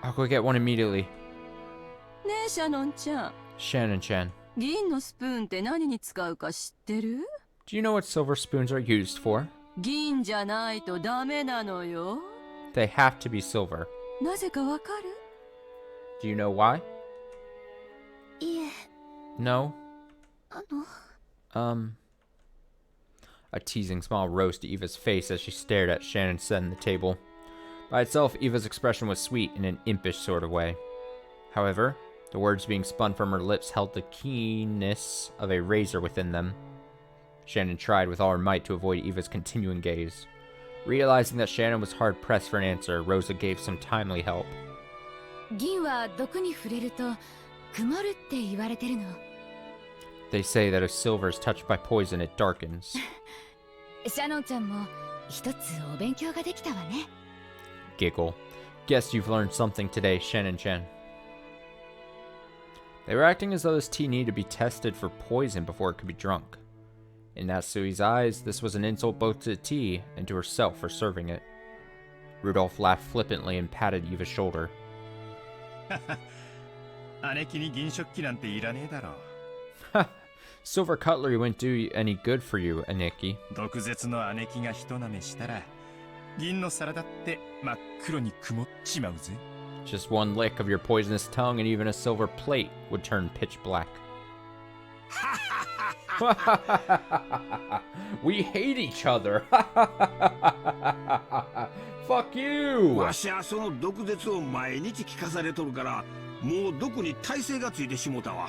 I'll go get one immediately. ねえシャノンちゃん。 Shannon-chan. 銀のスプーンって何に使うか知ってる？ Do you know what silver spoons are used for? 銀じゃないとダメなのよ。 They have to be silver. なぜかわかる？ Do you know why? いえ No? の A teasing smile rose to Eva's face as she stared at Shannon setting the table. By itself, Eva's expression was sweet in an impish sort of way. However, the words being spun from her lips held the keenness of a razor within them. Shannon tried with all her might to avoid Eva's continuing gaze. Realizing that Shannon was hard-pressed for an answer, Rosa gave some timely help. 銀は毒に触れると曇るって言われてるの。 They say that if silver is touched by poison, it darkens. シャノンちゃんも一つお勉強ができたわね。 Giggle. Guess you've learned something today, Shannon-chan. They were acting as though this tea needed to be tested for poison before it could be drunk. In Natsui's eyes, this was an insult both to the tea and to herself for serving it. Rudolph laughed flippantly and patted Eva's shoulder. 姉貴に銀食器なんていらねえだろ。 Silver cutlery wouldn't do any good for you, Aniki. 毒舌の姉貴が一舐めしたら、銀の皿だって真っ黒に曇っちまうぜ。 Just one lick of your poisonous tongue and even a silver plate would turn pitch black. We hate each other. Fuck you. わしはその毒舌を毎日聞かされとるから、もう毒に耐性がついてしもたわ。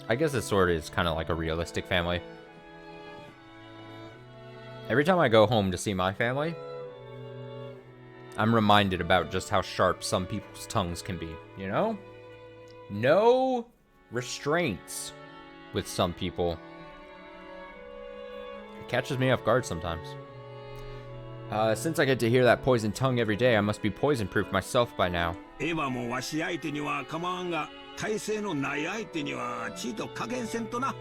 I guess this sort of is kind of like a realistic family. Every time I go home to see my family, I'm reminded about just how sharp some people's tongues can be, you know? No restraints with some people. It catches me off guard sometimes. Since I get to hear that poisoned tongue every day, I must be poison-proof myself by now. エヴァもわし相手には構わんが、耐性のない相手にはちいと加減せんとな。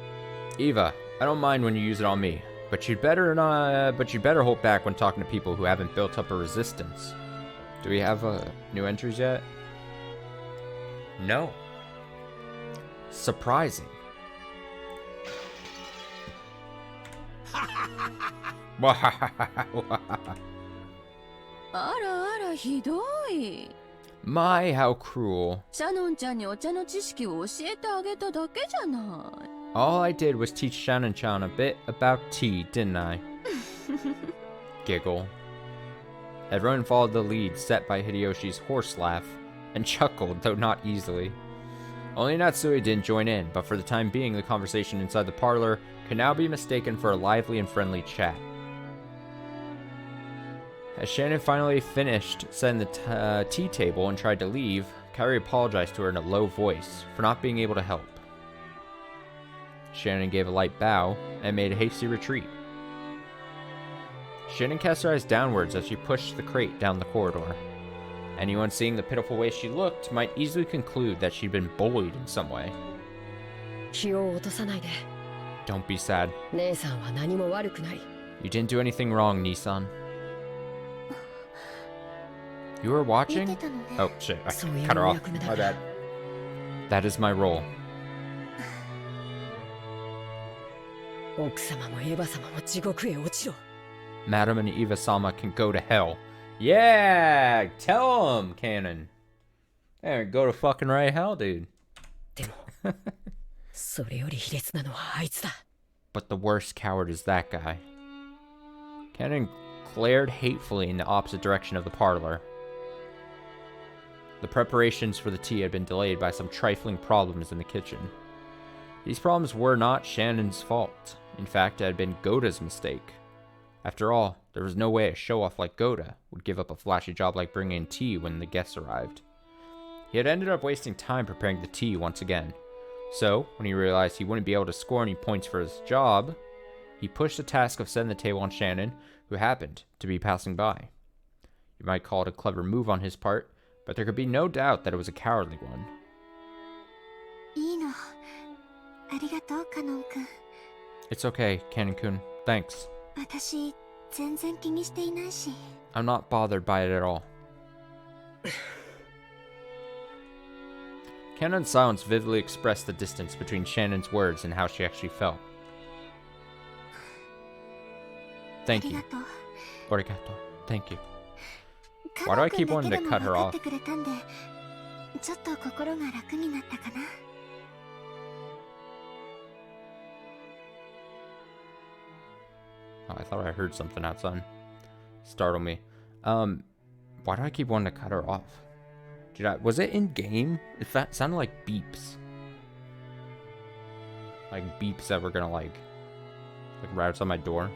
Eva, I don't mind when you use it on me, but you'd better hold back when talking to people who haven't built up a resistance. Do we have new entries yet? No. Surprising. Wow. あらあらひどい。 My, how cruel. シャノンちゃんにお茶の知識を教えてあげただけじゃない。 All I did was teach Shannon-chan a bit about tea, didn't I? Giggle. Everyone followed the lead set by Hideyoshi's horse laugh, and chuckled, though not easily. Only Natsui didn't join in, but for the time being, the conversation inside the parlor could now be mistaken for a lively and friendly chat. As Shannon finally finished setting the tea table and tried to leave, Kairi apologized to her in a low voice for not being able to help. Shannon gave a light bow and made a hasty retreat. Shannon cast her eyes downwards as she pushed the crate down the corridor. Anyone seeing the pitiful way she looked might easily conclude that she'd been bullied in some way. 気を落とさないで。 Don't be sad. 姉さんは何も悪くない。 You didn't do anything wrong, Nissan. You were watching? Oh shit, I cut her off. My bad. That is my role. 奥様もエヴァ様も地獄へ落ちろ。 Madam and Eva-sama can go to hell. Yeah! Tell him, Canon. Hey, go to fucking right hell, dude. でも、それより卑劣なのはあいつだ。But the worst coward is that guy. Canon glared hatefully in the opposite direction of the parlor. The preparations for the tea had been delayed by some trifling problems in the kitchen. These problems were not Shannon's fault. In fact, it had been Goda's mistake. After all, there was no way a show-off like Goda would give up a flashy job like bringing in tea when the guests arrived. He had ended up wasting time preparing the tea once again. So, when he realized he wouldn't be able to score any points for his job, he pushed the task of setting the table on Shannon, who happened to be passing by. You might call it a clever move on his part, but there could be no doubt that it was a cowardly one. いいの。ありがとう、カノン君。 It's okay, Canon-kun. Thanks. 私、全然気にしていないし。I'm not bothered by it at all. Canon's silence vividly expressed the distance between Shannon's words and how she actually felt. Thank you. Arigato. Thank you. Why do I keep wanting to cut her off? ちょっと心が楽になったかな。Oh, I thought I heard something outside. Startled me. Why do I keep wanting to cut her off? Was it in game? It sounded like beeps. Like beeps that were gonna like right outside my door.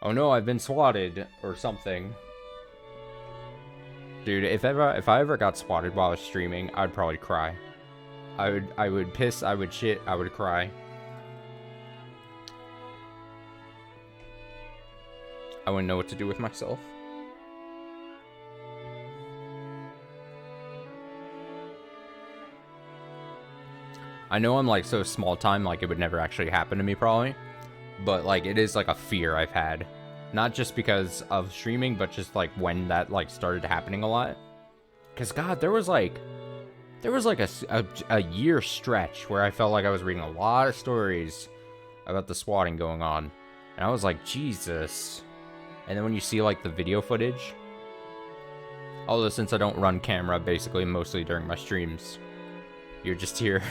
Oh no, I've been swatted or something. Dude, if I ever got swatted while I was streaming, I'd probably cry. I would piss, I would shit, I would cry. I wouldn't know what to do with myself. I know I'm like so small time, like it would never actually happen to me probably. But like it is like a fear I've had. Not just because of streaming, but just like when that like started happening a lot. Cause God, there was like a year stretch where I felt like I was reading a lot of stories about the swatting going on. And I was like, Jesus. And then when you see like the video footage, although since I don't run camera basically mostly during my streams, you just hear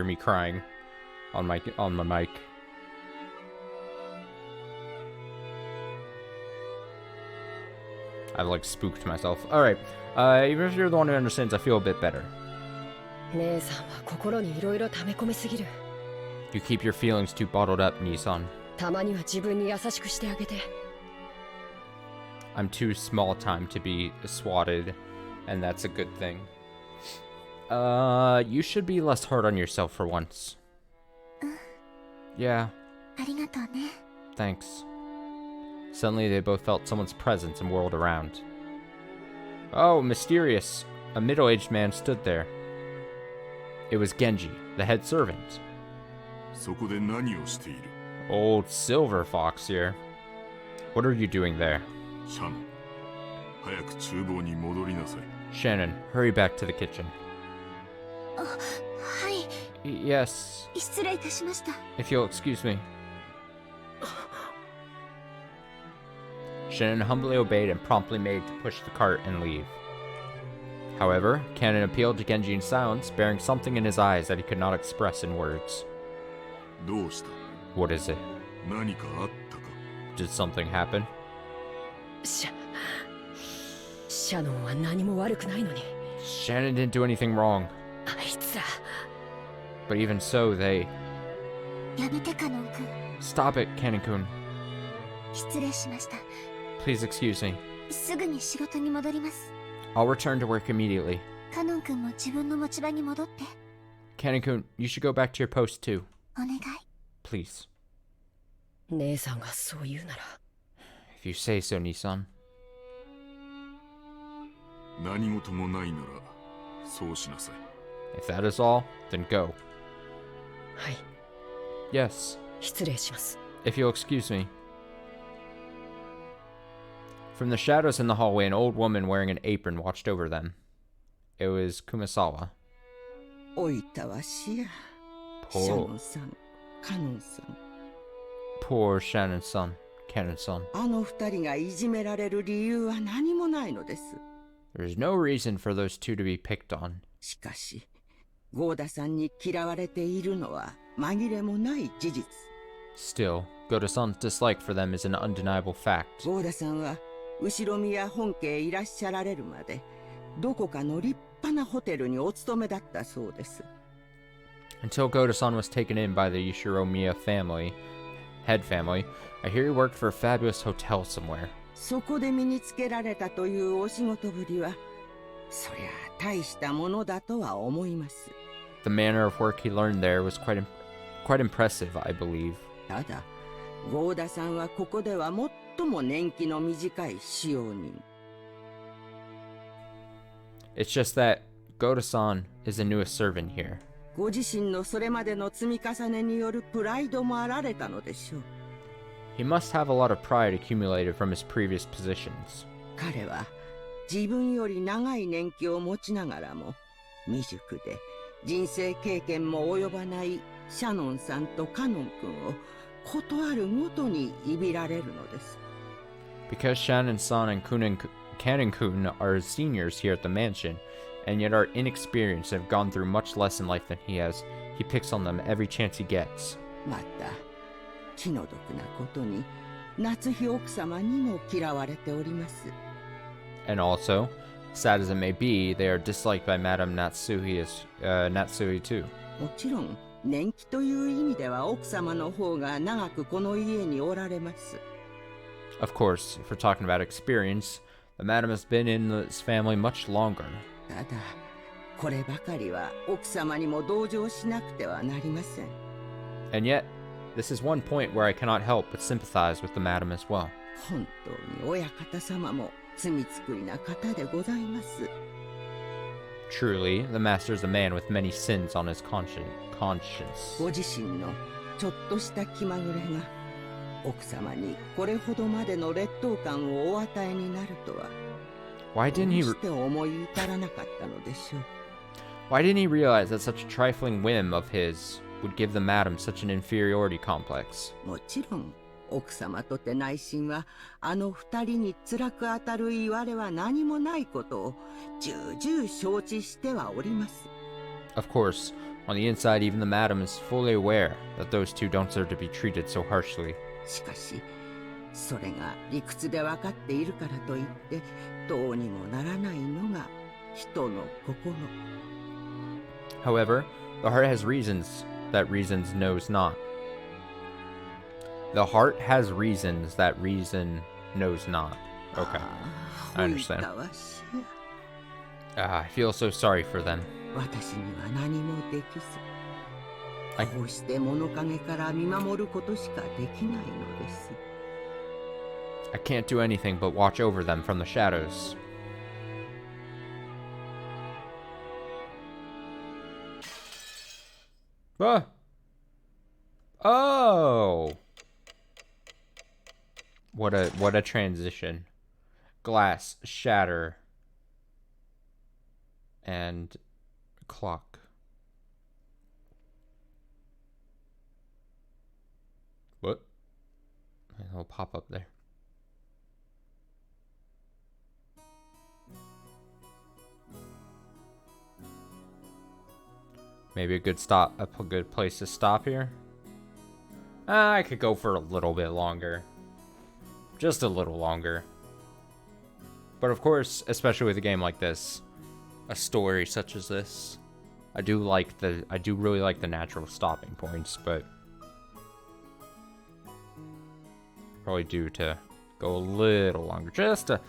me crying on my mic. I've like spooked myself. Alright, even if you're the one who understands, I feel a bit better. You keep your feelings too bottled up, Nissan. I'm too small time to be swatted, and that's a good thing. You should be less hard on yourself for once. Yeah. Thanks. Suddenly they both felt someone's presence and whirled around. Oh, mysterious. A middle-aged man stood there. It was Genji, the head servant. Old Silver Fox here. What are you doing there? Shannon, hurry back to the kitchen. Yes. If you'll excuse me. Shannon humbly obeyed and promptly made to push the cart and leave. However, Cannon appealed to Genji in silence, bearing something in his eyes that he could not express in words. What is it? Did something happen? Shannon didn't do anything wrong. But even so, they... Stop it, Cannon-kun. Please excuse me. I'll return to work immediately. Cannon-kun, you should go back to your post too. Please. If you say so, Nissan. If that is all, then go. Yes. If you'll excuse me. From the shadows in the hallway, an old woman wearing an apron watched over them. It was Kumasawa. Poor Shannon-san, Cannon-san. There's no reason for those two to be picked on. Still, Goda-san's dislike for them is an undeniable fact. Until Goda-san was taken in by the Yashiromiya family, head family, I hear he worked for a fabulous hotel somewhere. The manner of work he learned there was quite impressive, I believe. It's just that Goda-san is the newest servant here. He must have a lot of pride accumulated from his previous positions. Because Shannon-san and Kun are seniors here at the mansion, and yet are inexperienced and have gone through much less in life than he has. He picks on them every chance he gets. また気の毒なことに夏日奥様にも嫌われております。 And also, sad as it may be, they are disliked by Madame Natsui too. もちろん年季という意味では奥様の方が長くこの家におられます。 Of course, if we're talking about experience, the Madame has been in this family much longer. ただこればかりは奥様にも同情しなくてはなりません。 And yet, this is one point where I cannot help but sympathize with the Madame as well. 本当に親方様も罪作りな方でございます。 Truly, the Master is a man with many sins on his conscience. ご自身のちょっとした気まぐれが奥様にこれほどまでの劣等感をお与えになるとは Why didn't he どうして思い至らなかったのでしょう。 Why didn't he realize that such a trifling whim of his would give the Madame such an inferiority complex? もちろん奥様とて内心はあの二人に辛く当たる言われは何もないことを重々承知してはおります。 Of course, on the inside, even the Madame is fully aware that those two don't deserve to be treated so harshly. しかしそれが理屈で分かっているからといってどうにもならないのが人の心。 However, the heart has reasons that reasons knows not. The heart has reasons that reason knows not. Okay, I understand. I feel so sorry for them. 私には何もできず、こうして物陰から見守ることしかできないのです。 I can't do anything but watch over them from the shadows. Ah! Oh! What a transition. Glass, shatter, and clock. What? It'll pop up there. Maybe a good place to stop here. I could go for a little bit longer. Just a little longer. But of course, especially with a game like this, a story such as this, I do really like the natural stopping points, but probably due to go a little longer. Just a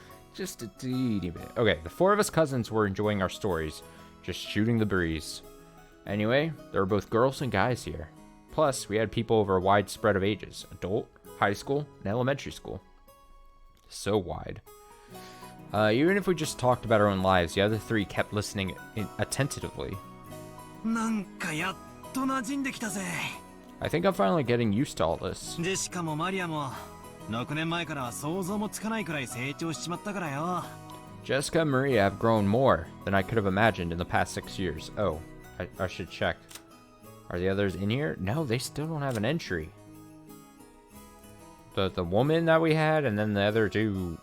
teeny bit. Okay, the four of us cousins were enjoying our stories, just shooting the breeze. Anyway, there were both girls and guys here. Plus, we had people over a wide spread of ages. Adult, high school, and elementary school. So wide. Even if we just talked about our own lives, the other three kept listening attentively. I think I'm finally getting used to all this. Jessica and Maria have grown more than I could have imagined in the past 6 years. Oh, I should check. Are the others in here? No, they still don't have an entry. The woman that we had, and then the other two.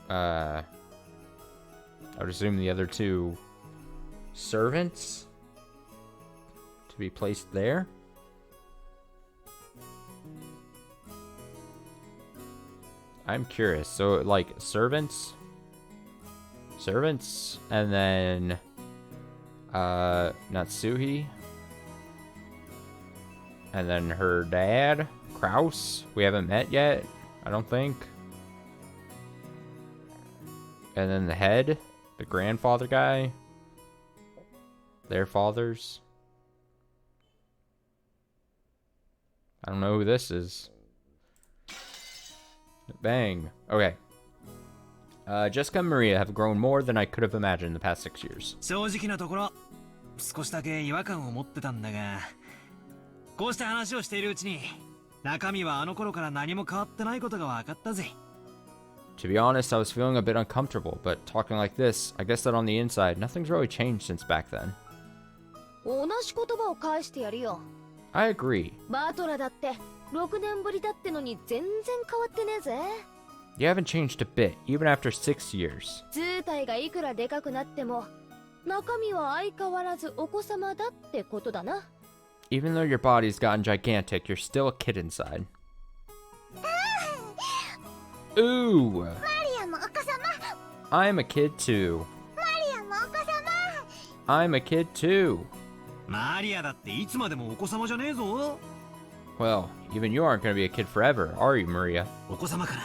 I would assume the other two servants to be placed there. I'm curious. So, like, servants, and then Natsuhi, and then her dad, Kraus. We haven't met yet, I don't think. And then the head, the grandfather guy, their fathers. I don't know who this is. Bang. Okay. Jessica and Maria have grown more than I could have imagined in the past 6 years. 正直なところ、少しだけ違和感を持ってたんだが、こうして話をしているうちに、中身はあの頃から何も変わってないことが分かったぜ。To be honest, I was feeling a bit uncomfortable, but talking like this, I guess that on the inside, nothing's really changed since back then. 同じ言葉を返してやるよ。I agree. バートラだって6年ぶりだってのに全然変わってねえぜ。You haven't changed a bit, even after 6 years. 図体がいくらでかくなっても中身は相変わらずお子様だってことだな。 Even though your body's gotten gigantic, you're still a kid inside. Ooh! マリアもお子様。 I'm a kid too. マリアもお子様。 I'm a kid too. マリアだっていつまでもお子様じゃねえぞ。 Well, even you aren't gonna be a kid forever, are you, Maria? お子様から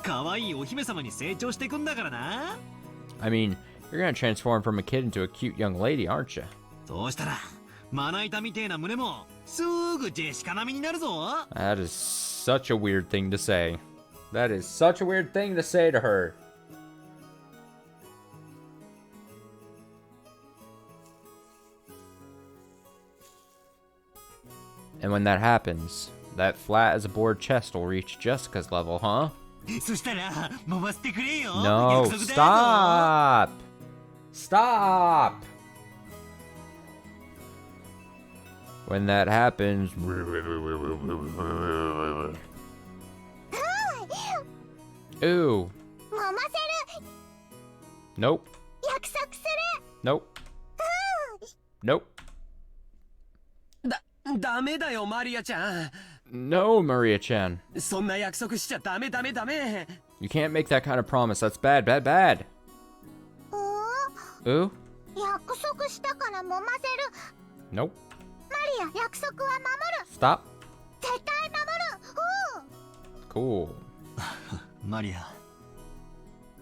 可愛いお姫様に成長していくんだからな。 I mean, you're gonna transform from a kid into a cute young lady, aren't you? そうしたらまな板みてえな胸もすぐジェシカ並みになるぞ。 That is such a weird thing to say. That is such a weird thing to say to her. And when that happens, that flat as a board chest will reach Jessica's level, huh? そしたら揉ませてくれよ。 No, 約束だぞ。 stop! Stop! When that happens... Ooh. 揉ませる。 Nope. 約束する。 Nope. Nope. ダメだよマリアちゃん。 No, Maria-chan. そんな約束しちゃダメ。 You can't make that kind of promise. That's bad, bad, bad. お Ooh? 約束したから揉ませる。 Nope. マリア、約束は守る。 Stop. 絶対守る。 Cool. マリア、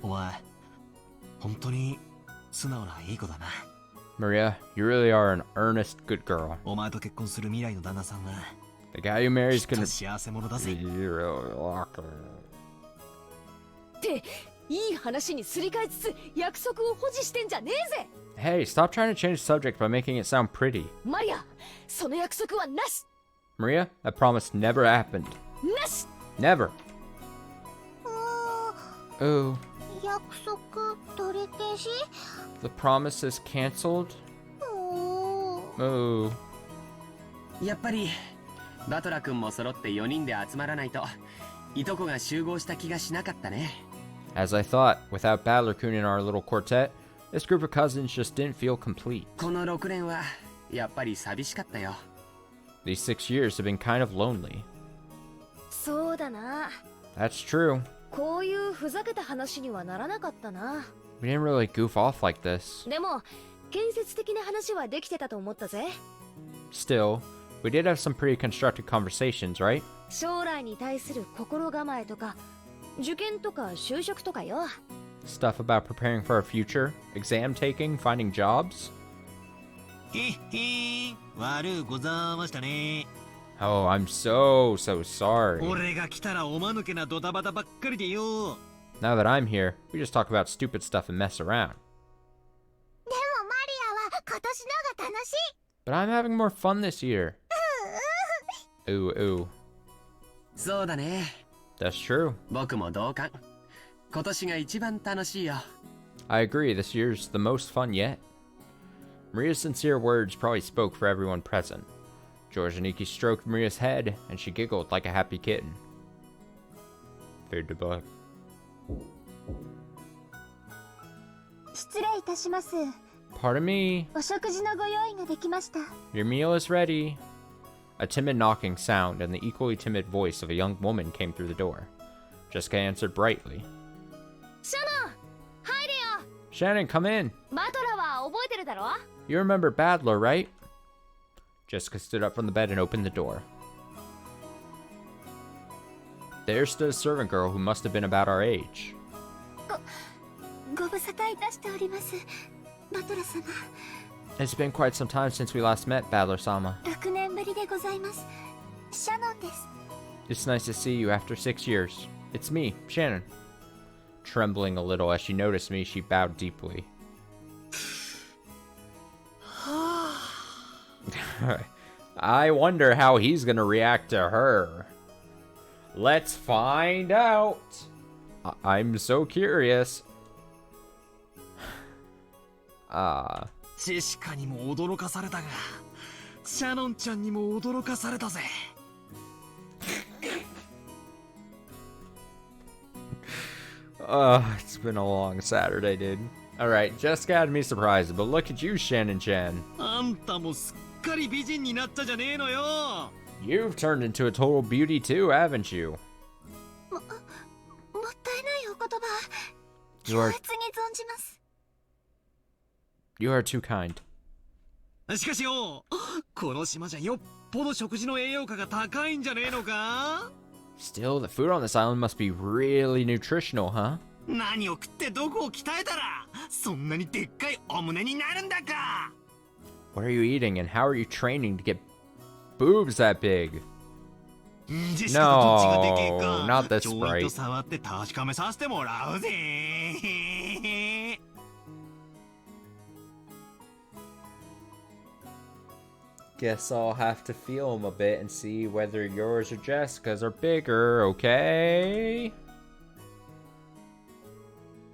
お前本当に素直ないい子だな。 Maria, you really are an earnest good girl. お前と結婚する未来の旦那さんは The guy you marry is きっ gonna... と幸せ者だぜ。っていい話にすり替えつつ約束を保持してんじゃねえぜ。 Hey, stop trying to change the subject by making it sound pretty. マリア、その約束はなし。 Maria, that promise never happened. なし。 Never. Ooh. 約束取り消し。 The promise is canceled? Ooh. やっぱりバトラ君も揃って4人で集まらないといとこが集合した気がしなかったね。 As I thought, without Battler-kun in our little quartet, this group of cousins just didn't feel complete. この6年はやっぱり寂しかったよ。 These 6 years have been kind of lonely. そうだな。 That's true. こういうふざけた話にはならなかったな。 We didn't really goof off like this. でも建設的な話はできてたと思ったぜ。 Still, we did have some pretty constructive conversations, right? 将来に対する心構えとか受験とか就職とかよ。 Stuff about preparing for our future, exam taking, finding jobs. へへ悪うございましたね。 Oh, I'm so sorry. 俺が来たらおまぬけなドタバタばっかりでよ。 Now that I'm here, we just talk about stupid stuff and mess around. でもマリアは今年のが楽しい。 But I'm having more fun this year. Ooh, ooh. そうだね。 That's true. 僕も同感。今年が一番楽しいよ。 I agree, this year's the most fun yet. Maria's sincere words probably spoke for everyone present. George and Iki stroked Maria's head, and she giggled like a happy kitten. Fade to black. 失礼いたします。 Pardon me. お食事のご用意ができました。 Your meal is ready. A timid knocking sound and the equally timid voice of a young woman came through the door. Jessica answered brightly. シャノン、入れよ。 Shannon, come in. バトラは覚えてるだろ。 You remember Badler, right? Jessica stood up from the bed and opened the door. There stood a servant girl who must have been about our age. ご無沙汰いたしております。バトラ様。 It's been quite some time since we last met, Badler-sama. 6年ぶりでございます。シャノンです。 It's nice to see you after 6 years. It's me, Shannon. Trembling a little as she noticed me, she bowed deeply. I wonder how he's gonna react to her. Let's find out. I'm so curious. ジェシカにも驚かされたが、シャノンちゃんにも驚かされたぜ。It's been a long Saturday, dude. Alright, Jessica had me surprised, but look at you, Shannon-chan. あんたもすっかり美人になったじゃねえのよ。 You've turned into a total beauty too, haven't you? もったいないお言葉 You are, 強烈に存じます you are too kind. しかしよ、この島じゃよっぽど食事の栄養価が高いんじゃねえのか？ Still, the food on this island must be really nutritional, huh? 何を食ってどこを鍛えたらそんなにでっかいお胸になるんだか？ What are you eating and how are you training to get boobs that big? ジェシカとどっちがでけえ No, か not this ちょいと sprite. 触って確かめさせてもらうぜ。 Guess I'll have to feel them a bit and see whether yours or Jessica's are bigger, okay?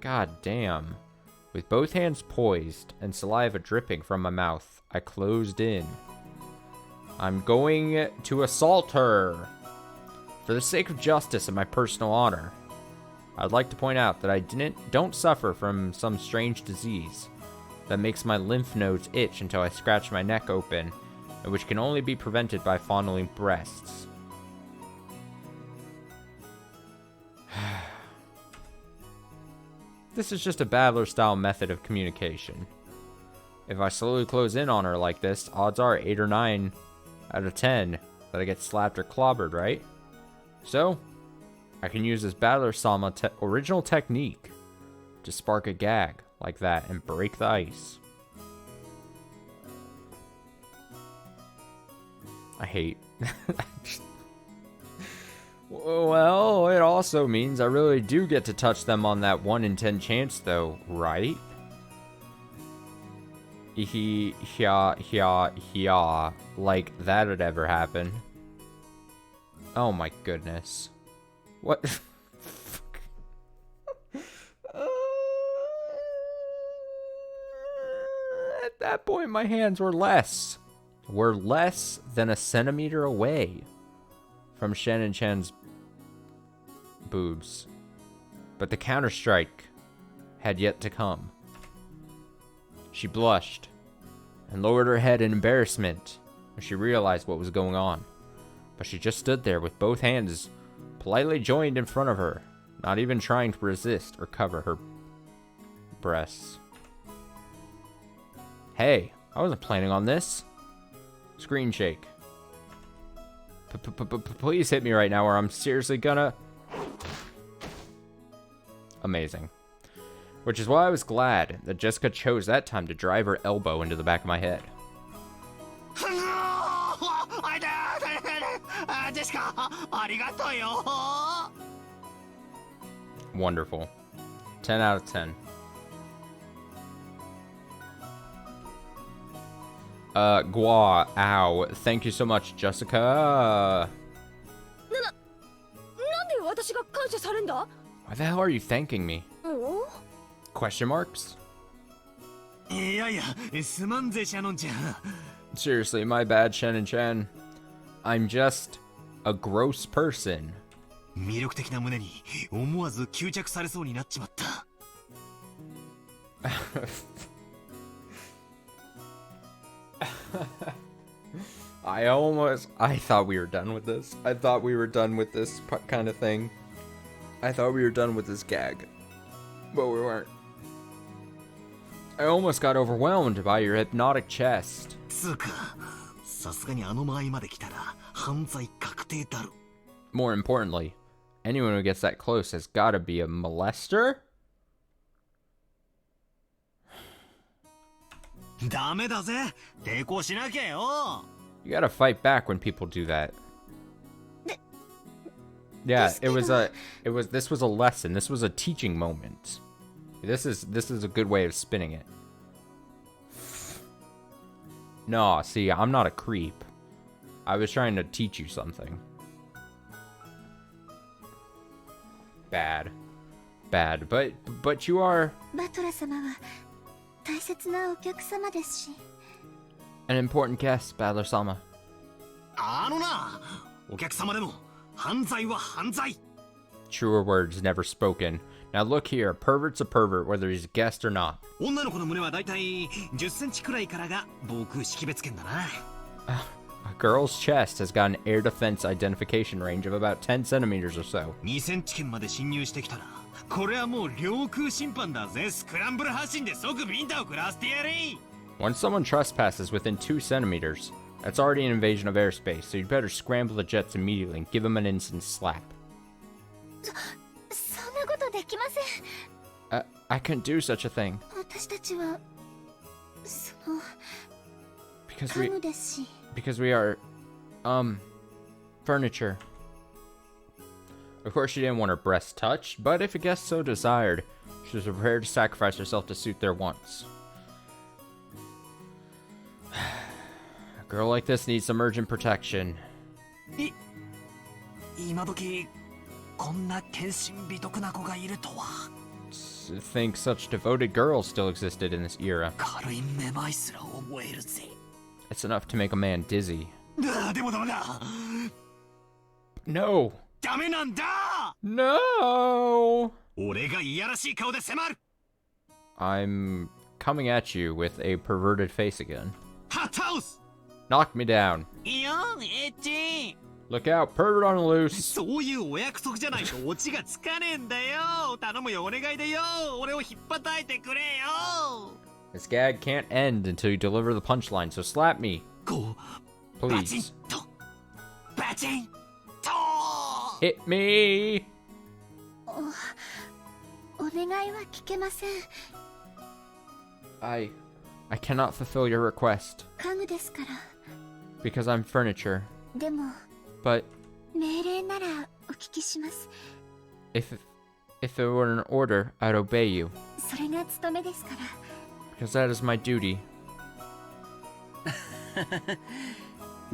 God damn. With both hands poised and saliva dripping from my mouth, I closed in. I'm going to assault her. For the sake of justice and my personal honor, I'd like to point out that I don't suffer from some strange disease that makes my lymph nodes itch until I scratch my neck open, and which can only be prevented by fondling breasts. This is just a battler-style method of communication. If I slowly close in on her like this, odds are 8 or 9 out of 10 that I get slapped or clobbered, right? So, I can use this battler-sama original technique to spark a gag like that and break the ice. I hate. Well, it also means I really do get to touch them on that 1 in 10 chance, though, right? Like that'd ever happen. Oh my goodness. What? At that point, my hands were less than a centimeter away from Shannon-chan's boobs. But the counter-strike had yet to come. She blushed and lowered her head in embarrassment when she realized what was going on. But she just stood there with both hands politely joined in front of her, not even trying to resist or cover her breasts. Hey, I wasn't planning on this. Screen shake. Please hit me right now or I'm seriously gonna... Amazing. Which is why I was glad that Jessica chose that time to drive her elbow into the back of my head. Wonderful. 10 out of 10. Gua, ow. Thank you so much, Jessica. Why the hell are you thanking me? Question marks? Seriously, my bad, Shannon-chan. I'm just a gross person. 魅力的な胸に思わず吸着されそうになっちまった。I thought we were done with this. I thought we were done with this kind of thing. I thought we were done with this gag. But we weren't. I almost got overwhelmed by your hypnotic chest. つうか、さすがにあの間合いまで来たら犯罪確定だろ。 More importantly, anyone who gets that close has gotta be a molester? ダメだぜ。抵抗しなきゃよ。 You gotta fight back when people do that. Yeah, this was a lesson. This was a teaching moment. This is a good way of spinning it. No, see, I'm not a creep. I was trying to teach you something. Bad. But you are バトラ様は大切なお客様ですし。 an important guest, Battler-sama. あのな、お客様でも犯罪は犯罪。truer words never spoken. Now look here, a pervert's a pervert, whether he's a guest or not. 女の子の胸はだいたい10センチくらいからが防空識別圏だな。A girl's chest has got an air defense identification range of about 10 centimeters or so. 2センチ圏まで侵入してきたら、これはもう領空侵犯だぜ。スクランブル発進で即ビンタを食らわせてやれ。 Once someone trespasses within 2 centimeters, that's already an invasion of airspace, so you'd better scramble the jets immediately and give them an instant slap. そんなことできません。I couldn't do such a thing. 私たちはその Because 家具ですし。 Because we are, furniture. Of course, she didn't want her breasts touched, but if a guest so desired, she was prepared to sacrifice herself to suit their wants. A girl like this needs some urgent protection. 今時こんな献身美徳な子がいるとは。 To think such devoted girls still existed in this era. 軽いめまいすら覚えるぜ。 It's enough to make a man dizzy. でもダメだ。 No! ダメなんだ。 No! 俺がいやらしい顔で迫る。 I'm coming at you with a perverted face again. ハッタウス。 Knock me down. いやエッチ。 Look out, pervert on the loose. そういうお約束じゃないとオチがつかねえんだよ。頼むよ、お願いだよ。俺を引っ叩いてくれよ。 This gag can't end until you deliver the punchline, so slap me. こう、バチン Please. と、バチンと。 Hit me! お願いは聞けません。I cannot fulfill your request 家具ですから。 because I'm furniture. でも But 命令ならお聞きします。 if it were an order, I'd obey you それが務めですから。 because that is my duty.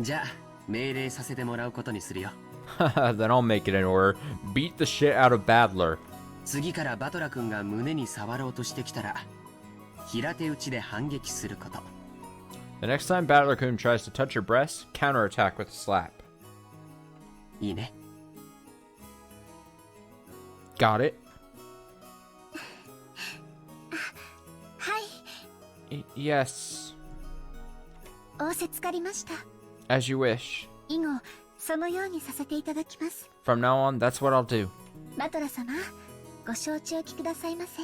じゃあ命令させてもらうことにするよ。 Then I'll make it an order. Beat the shit out of Badler. 次からバトラ君が胸に触ろうとしてきたら平手打ちで反撃すること。 The next time Badler-kun tries to touch your breast, counterattack with a slap. いいね。 Got it? はい。Yes. 仰せつかりました。 As you wish. 以後そのようにさせていただきます。 From now on, that's what I'll do. バトラ様、ご承知おきくださいませ。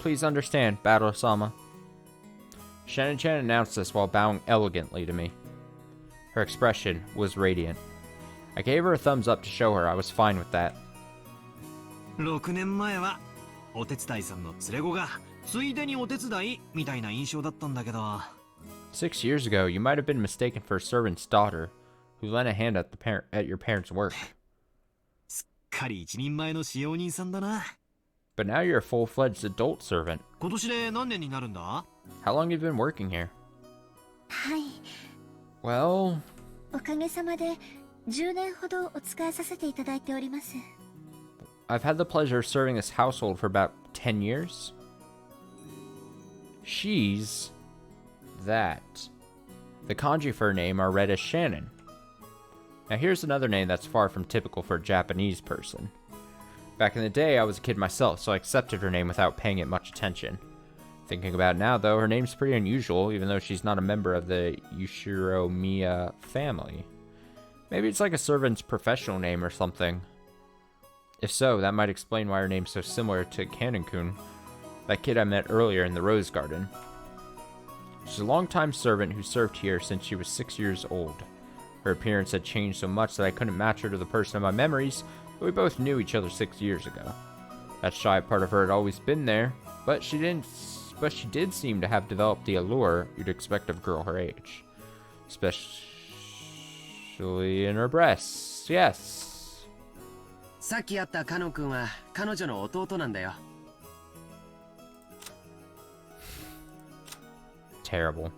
Please understand, Badler-sama. Shannon-chan announced this while bowing elegantly to me. Her expression was radiant. I gave her a thumbs up to show her I was fine with that. 6年前はお手伝いさんの連れ子がついでにお手伝いみたいな印象だったんだけど。 6 years ago, you might have been mistaken for a servant's daughter who lent a hand at your parents' work. すっかり一人前の使用人さんだな。 But now you're a full-fledged adult servant. 今年で何年になるんだ？ How long have you been working here? はい。 Well, おかげさまで10年ほどお使いさせていただいております。 I've had the pleasure of serving this household for about 10 years. She's that. The kanji for her name are read as Shannon. Now here's another name that's far from typical for a Japanese person. Back in the day, I was a kid myself, so I accepted her name without paying it much attention. Thinking about it now, though, her name's pretty unusual, even though she's not a member of the Yushiromiya family. Maybe it's like a servant's professional name or something. If so, that might explain why her name's so similar to Kanon-kun, that kid I met earlier in the Rose Garden. She's a longtime servant who served here since she was 6 years old. Her appearance had changed so much that I couldn't match her to the person of my memories, but we both knew each other 6 years ago. That shy part of her had always been there, but she did seem to have developed the allure you'd expect of a girl her age. Especially in her breasts, yes. さっき会ったカノ君は彼女の弟なんだよ。 Terrible.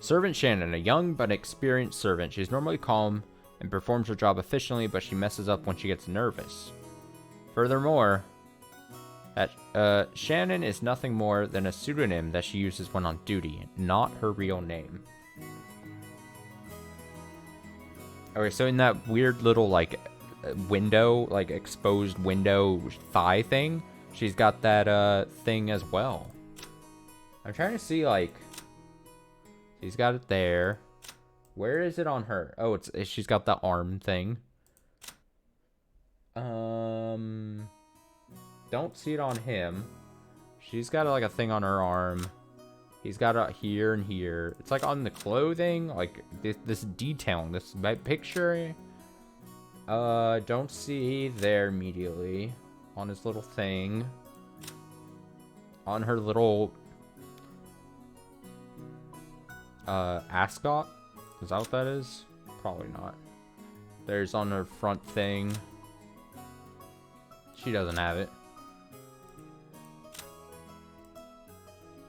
Servant Shannon, a young but experienced servant. She's normally calm and performs her job efficiently, but she messes up when she gets nervous. Furthermore, Shannon is nothing more than a pseudonym that she uses when on duty, not her real name. Okay, so in that weird little, like, window, like exposed window thigh thing, she's got that thing as well. I'm trying to see, like, she's got it there. Where is it on her? Oh, she's got the arm thing. Don't see it on him. She's got like a thing on her arm. He's got it here and here. It's like on the clothing, like this detailing, this picture. Don't see there immediately. On his little thing. On her little ascot. Is that what that is? Probably not. There's on her front thing. She doesn't have it.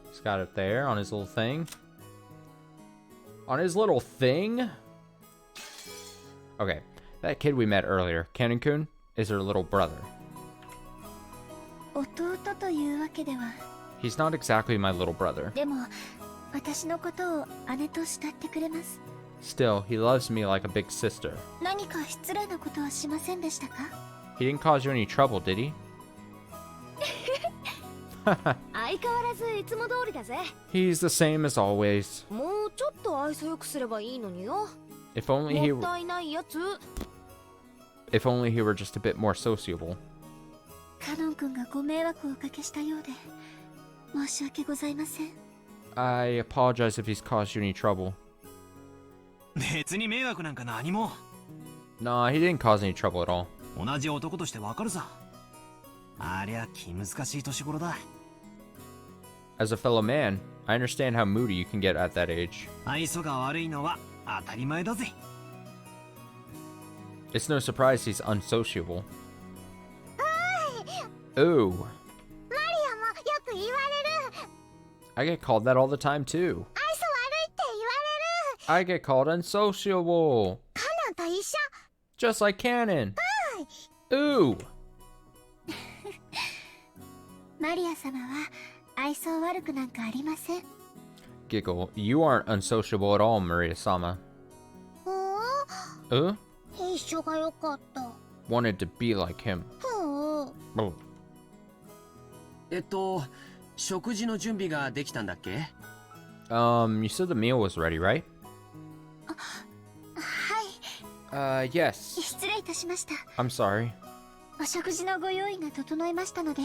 He's got it there on his little thing. On his little thing? Okay. That kid we met earlier, Kennen-kun, is her little brother. He's not exactly my little brother. Still, he loves me like a big sister. He didn't cause you any trouble, did he? He's the same as always. If only he were just a bit more sociable. I apologize if he's caused you any trouble. Nah, he didn't cause any trouble at all. As a fellow man, I understand how moody you can get at that age. It's no surprise he's unsociable. Ooh. I get called that all the time too. I get called unsociable. Just like Canon. Ooh. Giggle. You aren't unsociable at all, Maria-sama. Wanted to be like him. Oh. 食事の準備ができたんだっけ? You said the meal was ready, right? Yes. 失礼いたしました。 I'm sorry. お食事のご用意が整いましたので、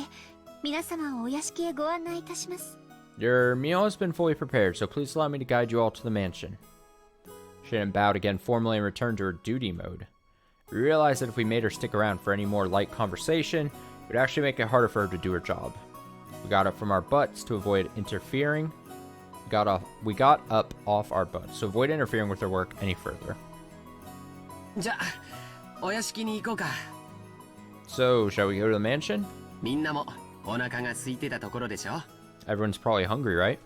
皆様をお屋敷へご案内いたします。 Your meal has been fully prepared, so please allow me to guide you all to the mansion. Shannon bowed again formally and returned to her duty mode. We realized that if we made her stick around for any more light conversation, it would actually make it harder for her to do her job. We got up from our butts to avoid interfering. We got up off our butts to avoid interfering with her work any further. So, shall we go to the mansion? Everyone's probably hungry, right?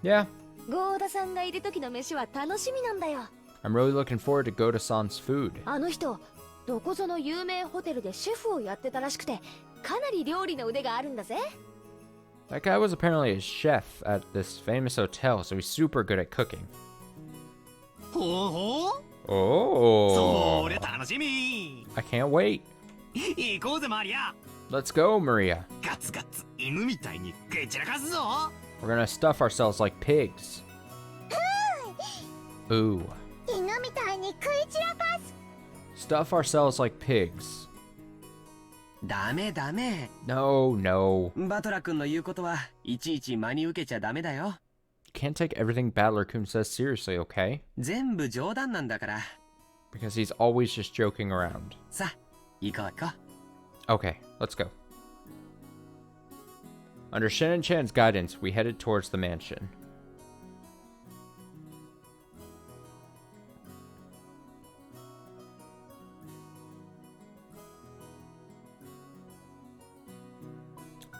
Yeah. I'm really looking forward to Goda-san's food. あの人、どこぞの有名ホテルでシェフをやってたらしくて、かなり料理の腕があるんだぜ。 That guy was apparently a chef at this famous hotel, so he's super good at cooking. Oh! I can't wait. Let's go, Maria. We're gonna stuff ourselves like pigs. Ooh. Stuff ourselves like pigs. No, no. You can't take everything Battler-kun says seriously, okay? Because he's always just joking around. Okay, let's go. Under Shannon-chan's guidance, we headed towards the mansion.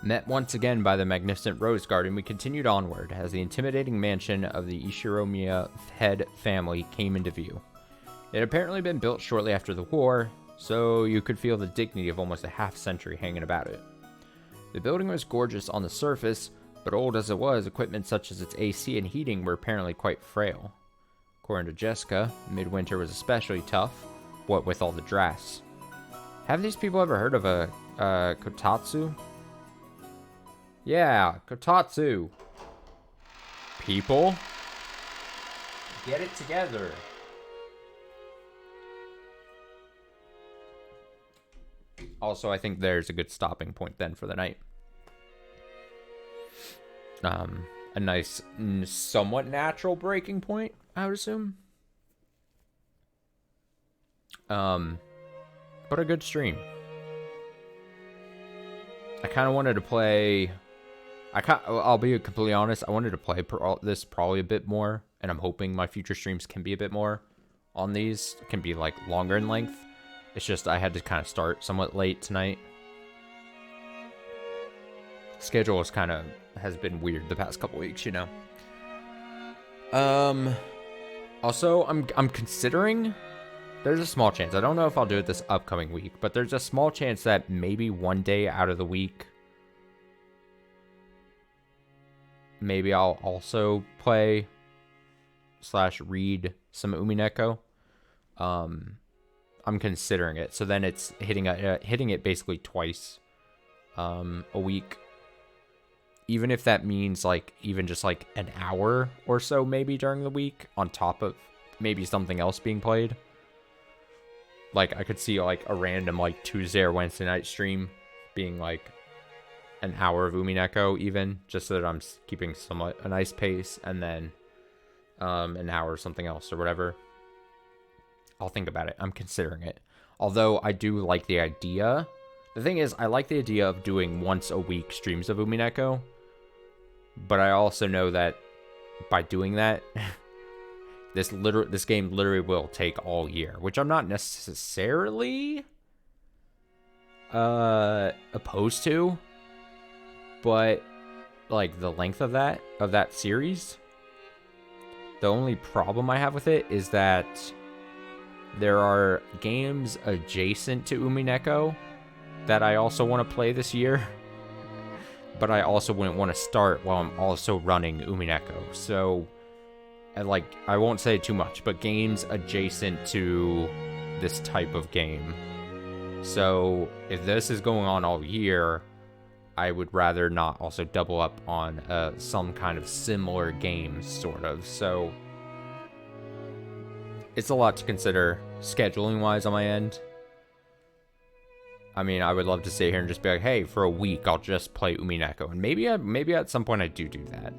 Met once again by the magnificent rose garden, we continued onward as the intimidating mansion of the Ishiromiya head family came into view. It had apparently been built shortly after the war, so you could feel the dignity of almost a half-century hanging about it. The building was gorgeous on the surface, but old as it was, equipment such as its AC and heating were apparently quite frail. According to Jessica, midwinter was especially tough. what with all the drafts. Have these people ever heard of a Kotatsu? Yeah, Kotatsu. People, get it together. Also, I think there's a good stopping point then for the night. A nice, somewhat natural breaking point, I would assume. But a good stream. I kind of wanted to play. I'll be completely honest. I wanted to play this probably a bit more, and I'm hoping my future streams can be a bit more on these. Can be like longer in length. It's just I had to kind of start somewhat late tonight. Schedule has been weird the past couple weeks, you know. Also, I'm considering. There's a small chance. I don't know if I'll do it this upcoming week, but there's a small chance that maybe one day out of the week, maybe I'll also play / read some Umineko. I'm considering it. So then it's hitting it basically twice a week. Even if that means like even just like an hour or so maybe during the week on top of maybe something else being played. Like I could see like a random like Tuesday or Wednesday night stream being like an hour of Umineko even, just so that I'm keeping somewhat a nice pace, and then an hour of something else or whatever. I'll think about it. I'm considering it. Although I do like the idea. The thing is, I like the idea of doing once a week streams of Umineko. But I also know that by doing that, this game literally will take all year, which I'm not necessarily opposed to. But like the length of that series, the only problem I have with it is that there are games adjacent to Umineko that I also want to play this year, but I also wouldn't want to start while I'm also running Umineko. So, I won't say too much, but games adjacent to this type of game. So, if this is going on all year, I would rather not also double up on some kind of similar game, sort of. So, it's a lot to consider scheduling-wise on my end. I mean, I would love to sit here and just be like, hey, for a week, I'll just play Umineko. And maybe at some point I do that.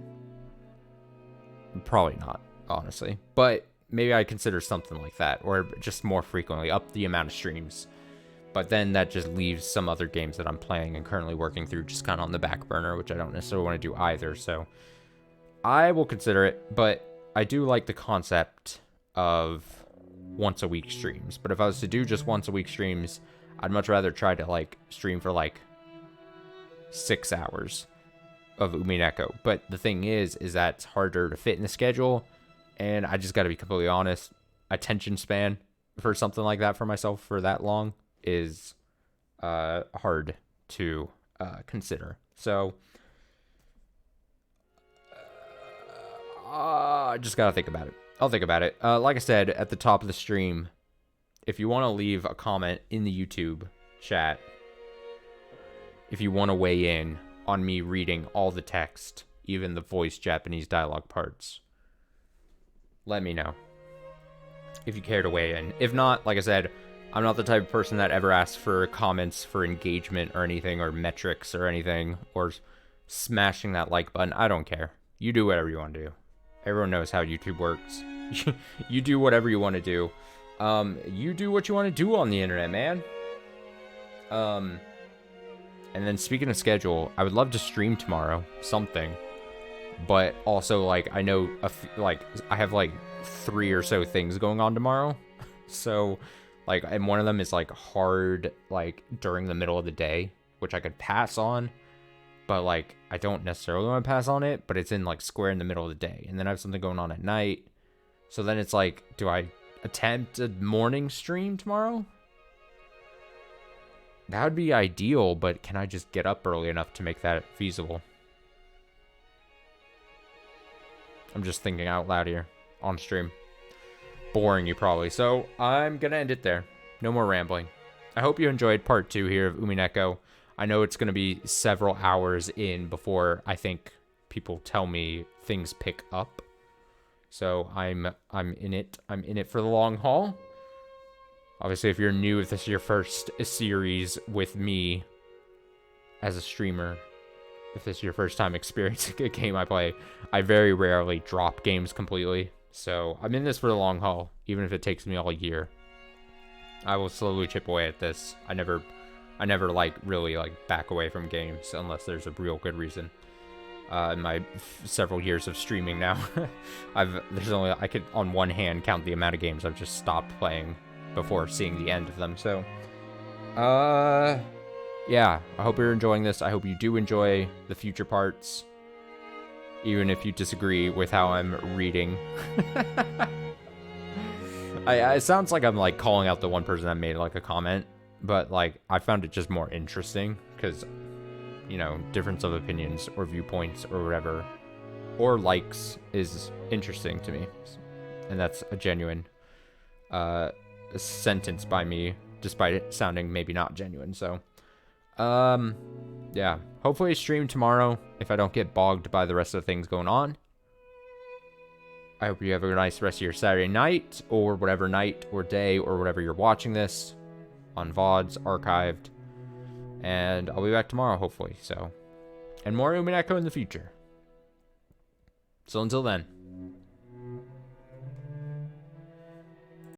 Probably not, honestly. But maybe I consider something like that. Or just more frequently, up the amount of streams. But then that just leaves some other games that I'm playing and currently working through just kind of on the back burner, which I don't necessarily want to do either. So I will consider it. But I do like the concept of once a week streams. But if I was to do just once a week streams, I'd much rather try to stream for 6 hours of Umineko. But the thing is that it's harder to fit in the schedule, and I just got to be completely honest, attention span for something like that for myself for that long is hard to consider. So I just got to think about it. I'll think about it. Like I said at the top of the stream, if you want to leave a comment in the YouTube chat, if you want to weigh in on me reading all the text, even the voice Japanese dialogue parts, let me know if you care to weigh in. If not, like I said, I'm not the type of person that ever asks for comments for engagement or anything, or metrics or anything, or smashing that like button. I don't care. You do whatever you want to do. Everyone knows how YouTube works. You do whatever you want to do. You do what you want to do on the internet, man. And then speaking of schedule, I would love to stream tomorrow, something. But also, I know, I have, 3 or so things going on tomorrow. So, and one of them is, hard, during the middle of the day, which I could pass on. But, I don't necessarily want to pass on it, but it's in, square in the middle of the day. And then I have something going on at night. So then it's do I attempt a morning stream tomorrow? That would be ideal, but can I just get up early enough to make that feasible? I'm just thinking out loud here on stream. Boring you probably. So I'm gonna end it there. no more rambling. I hope you enjoyed part 2 here of Umineko. I know it's going to be several hours in before I think people tell me things pick up. So I'm in it. I'm in it for the long haul. Obviously, if you're new, if this is your first series with me as a streamer, if this is your first time experiencing a game I play, I very rarely drop games completely. So I'm in this for the long haul, even if it takes me all year. I will slowly chip away at this. I never like really like back away from games unless there's a real good reason. In my several years of streaming now, I could on one hand count the amount of games I've just stopped playing before seeing the end of them. So, yeah, I hope you're enjoying this. I hope you do enjoy the future parts, even if you disagree with how I'm reading. It sounds like I'm like calling out the one person that made like a comment, but like I found it just more interesting because, you know, difference of opinions or viewpoints or whatever, or likes is interesting to me. And that's a genuine sentence by me, despite it sounding maybe not genuine. So, yeah, hopefully I stream tomorrow if I don't get bogged by the rest of the things going on. I hope you have a nice rest of your Saturday night, or whatever night or day or whatever you're watching this on VODs, archived. And I'll be back tomorrow, hopefully. So, and more Umineko in the future. So until then.